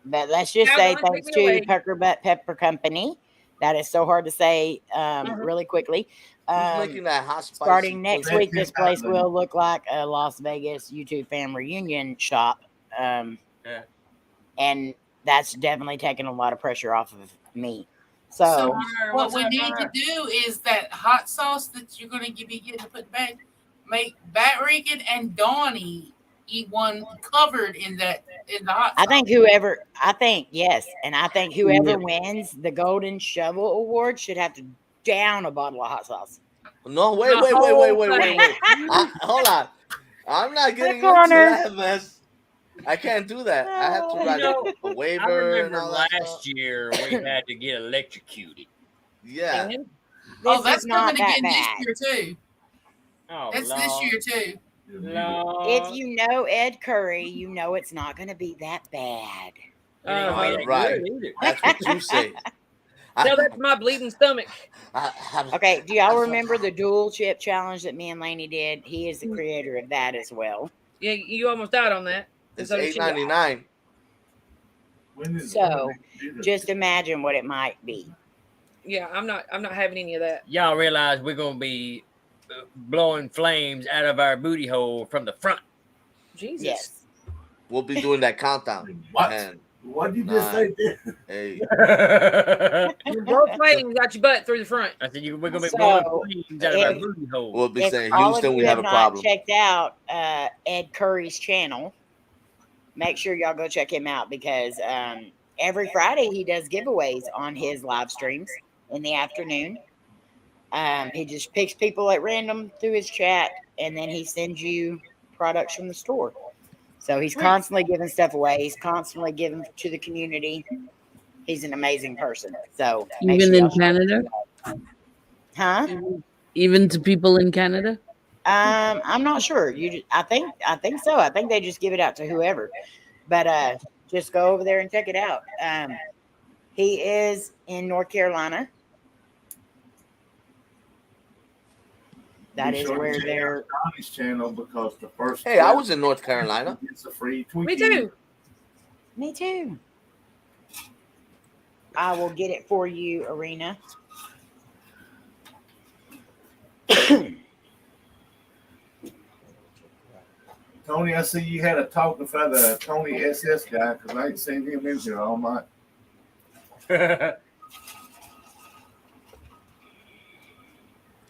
Speaker 1: But let's just
Speaker 2: Now,
Speaker 1: say
Speaker 2: don't
Speaker 1: thanks
Speaker 2: take me
Speaker 1: to
Speaker 2: away.
Speaker 1: Pucker Butt Pepper Company. That is so hard to say really quickly.
Speaker 7: Who's making that hot spicy?
Speaker 1: Starting next
Speaker 5: Twinkie?
Speaker 1: week, this place will look like a Las Vegas YouTube fan reunion shop. And that's definitely taking a lot of pressure off of me. So,
Speaker 3: What we need to do is that hot sauce that you're going to be getting to put back, make Bat Regan and Donnie eat one covered in the hot sauce.
Speaker 1: I think yes. And I think whoever wins the Golden Shovel Award should have to down a bottle of hot sauce.
Speaker 7: No, wait. Hold on. I'm not getting into
Speaker 1: corner.
Speaker 7: that mess. I can't do that. I have to write a
Speaker 6: I
Speaker 7: waiver and
Speaker 6: remember
Speaker 7: all that
Speaker 6: last
Speaker 7: stuff.
Speaker 6: year we had to get electrocuted.
Speaker 7: Yeah.
Speaker 1: This
Speaker 3: That's
Speaker 1: is not
Speaker 3: coming
Speaker 1: that
Speaker 3: again
Speaker 1: bad.
Speaker 3: this year too.
Speaker 6: Oh,
Speaker 3: That's
Speaker 6: Lord.
Speaker 3: this year too.
Speaker 6: Lord.
Speaker 1: If you know Ed Curry, you know it's not going to be that bad.
Speaker 7: Right. That's what you say.
Speaker 2: No, that's my bleeding stomach.
Speaker 1: Okay, do y'all remember the dual chip challenge that me and Layne did? He is the creator of that as well.
Speaker 2: Yeah, you almost died on that.
Speaker 7: It's
Speaker 2: So did she.
Speaker 7: $8.99.
Speaker 1: So, just imagine what it might be.
Speaker 2: Yeah, I'm not having any of that.
Speaker 6: Y'all realize we're gonna be blowing flames out of our booty hole from the front.
Speaker 2: Jesus.
Speaker 1: Yes.
Speaker 7: We'll be doing that countdown.
Speaker 5: What?
Speaker 7: And
Speaker 5: What did you just say there?
Speaker 7: hey,
Speaker 2: You blow flames out your butt through the front.
Speaker 6: I said we're gonna be
Speaker 1: So,
Speaker 6: blowing flames out of our
Speaker 1: if-
Speaker 6: booty hole.
Speaker 7: we'll be
Speaker 1: If
Speaker 7: saying,
Speaker 1: all
Speaker 7: Houston,
Speaker 1: of
Speaker 7: we
Speaker 1: you
Speaker 7: have a
Speaker 1: not
Speaker 7: problem.
Speaker 1: checked out Ed Curry's channel, make sure y'all go check him out because every Friday he does giveaways on his live streams in the afternoon. He just picks people at random through his chat, and then he sends you products from the store. So he's constantly giving stuff away. He's constantly giving to the community. He's an amazing person. So make
Speaker 9: Even
Speaker 1: sure
Speaker 9: in
Speaker 1: y'all check
Speaker 9: Canada?
Speaker 1: him out. Huh?
Speaker 9: Even to people in Canada?
Speaker 1: I'm not sure. I think so. I think they just give it out to whoever. But just go over there and check it out. He is in North Carolina. That
Speaker 5: Be
Speaker 1: is
Speaker 5: sure to
Speaker 1: where
Speaker 5: check
Speaker 1: they're.
Speaker 5: out Donnie's channel because the first.
Speaker 7: Hey, I was in North Carolina.
Speaker 5: It's a free Twinkie.
Speaker 2: Me too.
Speaker 1: Me too. I will get it for you, Arena.
Speaker 5: Tony, I see you had a talk with the Tony SS guy because I ain't seen him in here all night.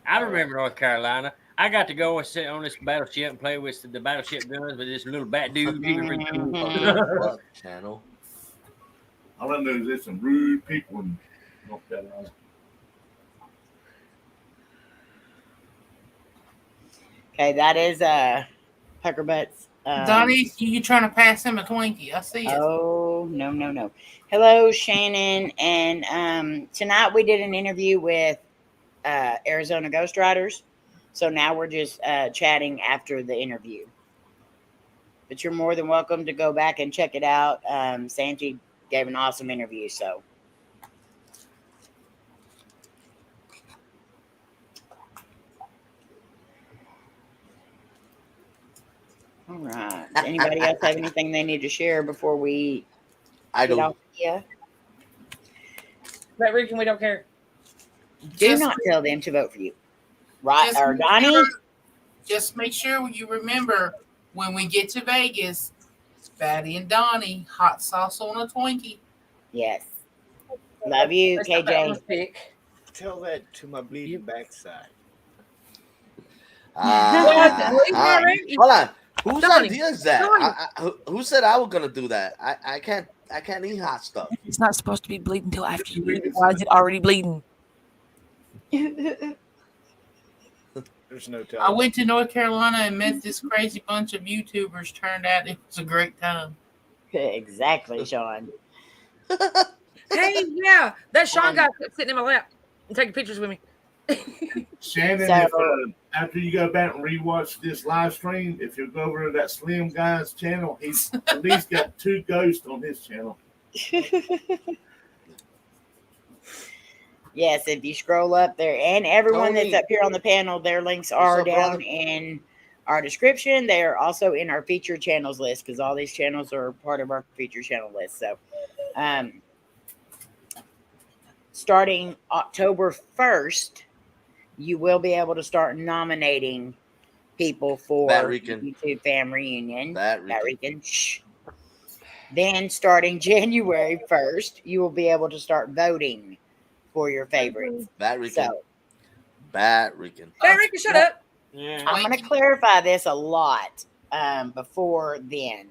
Speaker 6: I remember North Carolina. I got to go and sit on this battleship and play with the battleship guns with this little bat dude. He was really cool.
Speaker 7: What channel?
Speaker 5: All I know is there's some rude people in North Carolina.
Speaker 1: Okay, that is Pucker Butts.
Speaker 3: Donnie, you trying to pass him a Twinkie? I see it.
Speaker 1: Oh, no. Hello, Shannon. And tonight we did an interview with Arizona Ghostriders. So now we're just chatting after the interview. But you're more than welcome to go back and check it out. Sanji gave an awesome interview. So All right. Does anybody else have anything they need to share before we
Speaker 7: I
Speaker 1: get
Speaker 7: do.
Speaker 1: off here?
Speaker 2: That Rican, we don't care.
Speaker 1: Do
Speaker 3: Just-
Speaker 1: not tell them to vote for you. Right,
Speaker 3: Just
Speaker 1: or
Speaker 3: make
Speaker 1: Donnie?
Speaker 3: sure- Just make sure you remember when we get to Vegas, Fatty and Donnie, hot sauce on a Twinkie.
Speaker 1: Yes. Love you,
Speaker 2: That's not that
Speaker 1: KJ.
Speaker 2: one's pick.
Speaker 8: Tell that to my bleeding backside.
Speaker 7: Hold on. Whose
Speaker 2: Donnie,
Speaker 7: idea is that?
Speaker 2: Donnie.
Speaker 7: Who said I was gonna do that? I can't eat hot stuff.
Speaker 2: It's not supposed to be bleeding until after you eat it. Why is it already bleeding?
Speaker 8: There's no
Speaker 3: I
Speaker 8: telling.
Speaker 3: went to North Carolina and met this crazy bunch of YouTubers. Turned out it was a great time.
Speaker 1: Exactly, Sean.
Speaker 2: Hey, yeah, that Sean guy kept sitting in my lap and taking pictures with me.
Speaker 5: Shannon,
Speaker 1: So-
Speaker 5: if, after you go back and rewatch this live stream, if you go over to that Slim guy's channel, he's at least got 2 ghosts on his channel.
Speaker 1: Yes, if you scroll up there, and everyone
Speaker 7: Tony.
Speaker 1: that's up here on the panel, their links are
Speaker 7: up,
Speaker 1: down
Speaker 7: brother?
Speaker 1: in our description. They are also in our featured channels list because all these channels are part of our featured channel list. So, starting October 1st, you will be able to start nominating people for
Speaker 7: That Rican.
Speaker 1: YouTube Fam Reunion.
Speaker 7: That
Speaker 1: That
Speaker 7: Rican.
Speaker 1: Rican. Shh. Then, starting January 1st, you will be able to start voting for your favorites.
Speaker 7: Bat Rican.
Speaker 1: So,
Speaker 7: Bat Rican.
Speaker 2: Hey, Rican, shut up.
Speaker 8: Yeah.
Speaker 1: I'm going to clarify this a lot before then.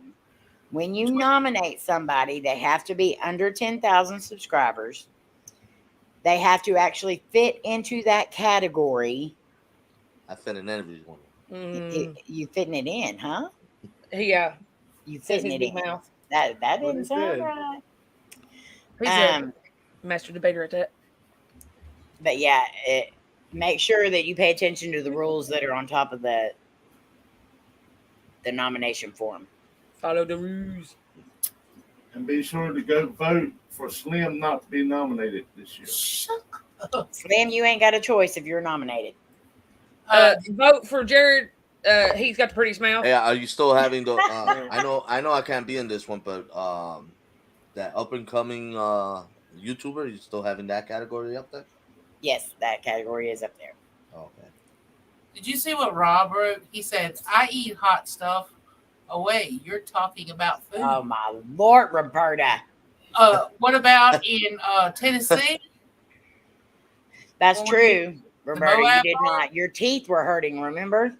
Speaker 1: When you nominate somebody, they have to be under 10,000 subscribers. They have to actually fit into that category.
Speaker 7: I fit in every one.
Speaker 1: You fitting it in, huh?
Speaker 2: Yeah,
Speaker 1: You
Speaker 2: says
Speaker 1: fitting
Speaker 2: his
Speaker 1: it
Speaker 2: big
Speaker 1: in.
Speaker 2: mouth.
Speaker 1: That
Speaker 8: What
Speaker 1: didn't
Speaker 8: is
Speaker 1: sound
Speaker 8: that?
Speaker 1: right.
Speaker 2: He's
Speaker 1: Um,
Speaker 2: a master debater at that.
Speaker 1: But yeah, make sure that you pay attention to the rules that are on top of the nomination form.
Speaker 2: Follow the rules.
Speaker 5: And be sure to go vote for Slim not to be nominated this year.
Speaker 3: Shut up.
Speaker 1: Slim, you ain't got a choice if you're nominated.
Speaker 2: Vote for Jared. He's got the prettiest mouth.
Speaker 7: Hey, are you still having the? I know I can't be in this one, but that up and coming YouTuber, you still having that category up there?
Speaker 1: Yes, that category is up there.
Speaker 7: Okay.
Speaker 3: Did you see what Rob wrote? He said, I eat hot stuff. Oh, wait, you're talking about food.
Speaker 1: Oh my Lord, Roberta.
Speaker 3: What about in Tennessee?
Speaker 1: That's
Speaker 3: Well,
Speaker 1: true, Roberta. You
Speaker 3: Moab
Speaker 1: did
Speaker 3: Bar?
Speaker 1: not. Your teeth were hurting, remember?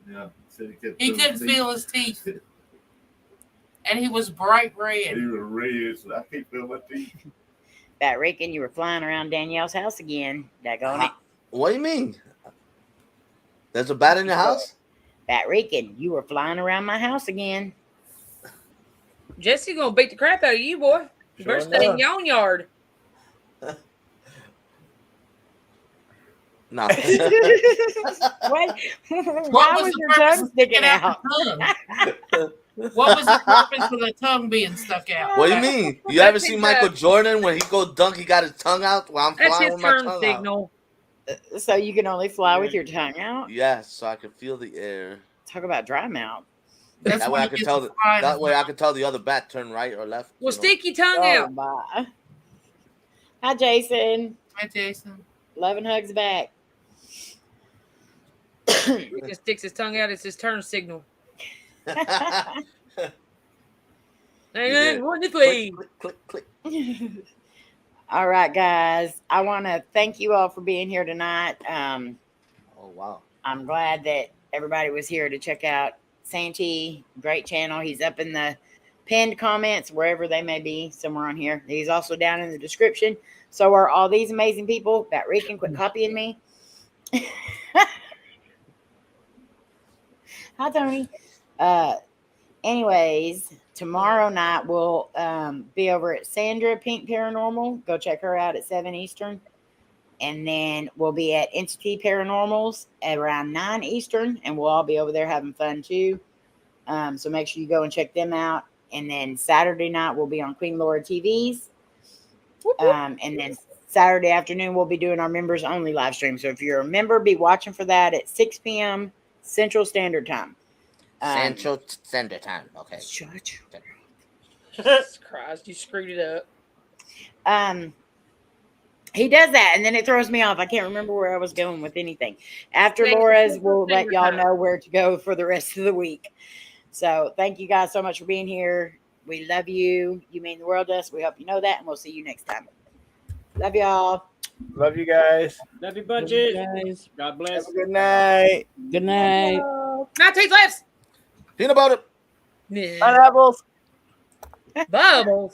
Speaker 5: Yeah, so
Speaker 3: He couldn't feel his teeth. And he was bright
Speaker 5: He
Speaker 3: red.
Speaker 5: was red, so I can't feel my teeth.
Speaker 1: That Rican, you were flying around Danielle's house again. Daggone it.
Speaker 7: What do you mean? There's a bat in your house?
Speaker 1: That Rican, you were flying around my house again.
Speaker 2: Jesse gonna beat the crap out of you, boy. You better
Speaker 8: Sure
Speaker 2: stay in
Speaker 8: enough.
Speaker 2: your own yard.
Speaker 7: No.
Speaker 1: What?
Speaker 3: What
Speaker 1: Why
Speaker 3: was
Speaker 1: was
Speaker 3: the
Speaker 1: your
Speaker 3: purpose
Speaker 1: tongue
Speaker 3: of
Speaker 1: sticking
Speaker 3: sticking
Speaker 1: out?
Speaker 3: the tongue? What was the purpose of the tongue being stuck out?
Speaker 7: What do you mean? You ever seen Michael Jordan when he go dunk, he got his tongue out? Well, I'm
Speaker 2: That's
Speaker 7: flying
Speaker 2: his
Speaker 7: with my
Speaker 2: turn
Speaker 7: tongue
Speaker 2: signal.
Speaker 1: So you can only fly with your tongue out?
Speaker 7: out. Yes, so I can feel the air.
Speaker 1: Talk about dry mouth.
Speaker 3: That's
Speaker 7: That way
Speaker 3: when
Speaker 7: I
Speaker 3: he
Speaker 7: can
Speaker 3: gets
Speaker 7: tell
Speaker 3: to fly in
Speaker 7: that
Speaker 3: his
Speaker 7: way I
Speaker 3: mouth.
Speaker 7: can tell the other bat turn right or left.
Speaker 2: Well,
Speaker 7: you know?
Speaker 2: stick your tongue
Speaker 1: Oh,
Speaker 2: out.
Speaker 1: my. Hi, Jason.
Speaker 3: Hi, Jason.
Speaker 1: Love and hugs back.
Speaker 2: He just sticks his tongue out. It's his turn signal.
Speaker 7: Yeah.
Speaker 2: And wonderfully.
Speaker 7: click, click, click.
Speaker 1: All right, guys. I want to thank you all for being here tonight.
Speaker 7: Oh wow.
Speaker 1: I'm glad that everybody was here to check out Santee. Great channel. He's up in the pinned comments, wherever they may be, somewhere on here. He's also down in the description. So are all these amazing people. That Rican, quit copying me. Hi, Tony. Anyways, tomorrow night we'll be over at Sandra Pink Paranormal. Go check her out at 7 Eastern. And then we'll be at Entity Paranormals at around 9 Eastern. And we'll all be over there having fun too. So make sure you go and check them out. And then Saturday night we'll be on Queen Laura TVs. And then Saturday afternoon we'll be doing our members only live stream. So if you're a member, be watching for that at 6 p.m. Central Standard Time.
Speaker 7: Central Standard Time. Okay.
Speaker 1: Shut.
Speaker 2: Jesus Christ, you screwed it up.
Speaker 1: He does that, and then it throws me off. I can't remember where I was going with anything. After
Speaker 2: Central
Speaker 1: Laura's, we'll let
Speaker 2: Standard
Speaker 1: y'all
Speaker 2: Time.
Speaker 1: know where to go for the rest of the week. So thank you guys so much for being here. We love you. You mean the world to us. We hope you know that, and we'll see you next time. Love y'all.
Speaker 8: Love you guys.
Speaker 11: Love you, bunches.
Speaker 9: Guys,
Speaker 11: God bless.
Speaker 8: Have a good night.
Speaker 9: good night.
Speaker 2: Not taste lips.
Speaker 7: Peanut butter.
Speaker 2: Yeah.
Speaker 8: Pineapples.
Speaker 2: Bubbles.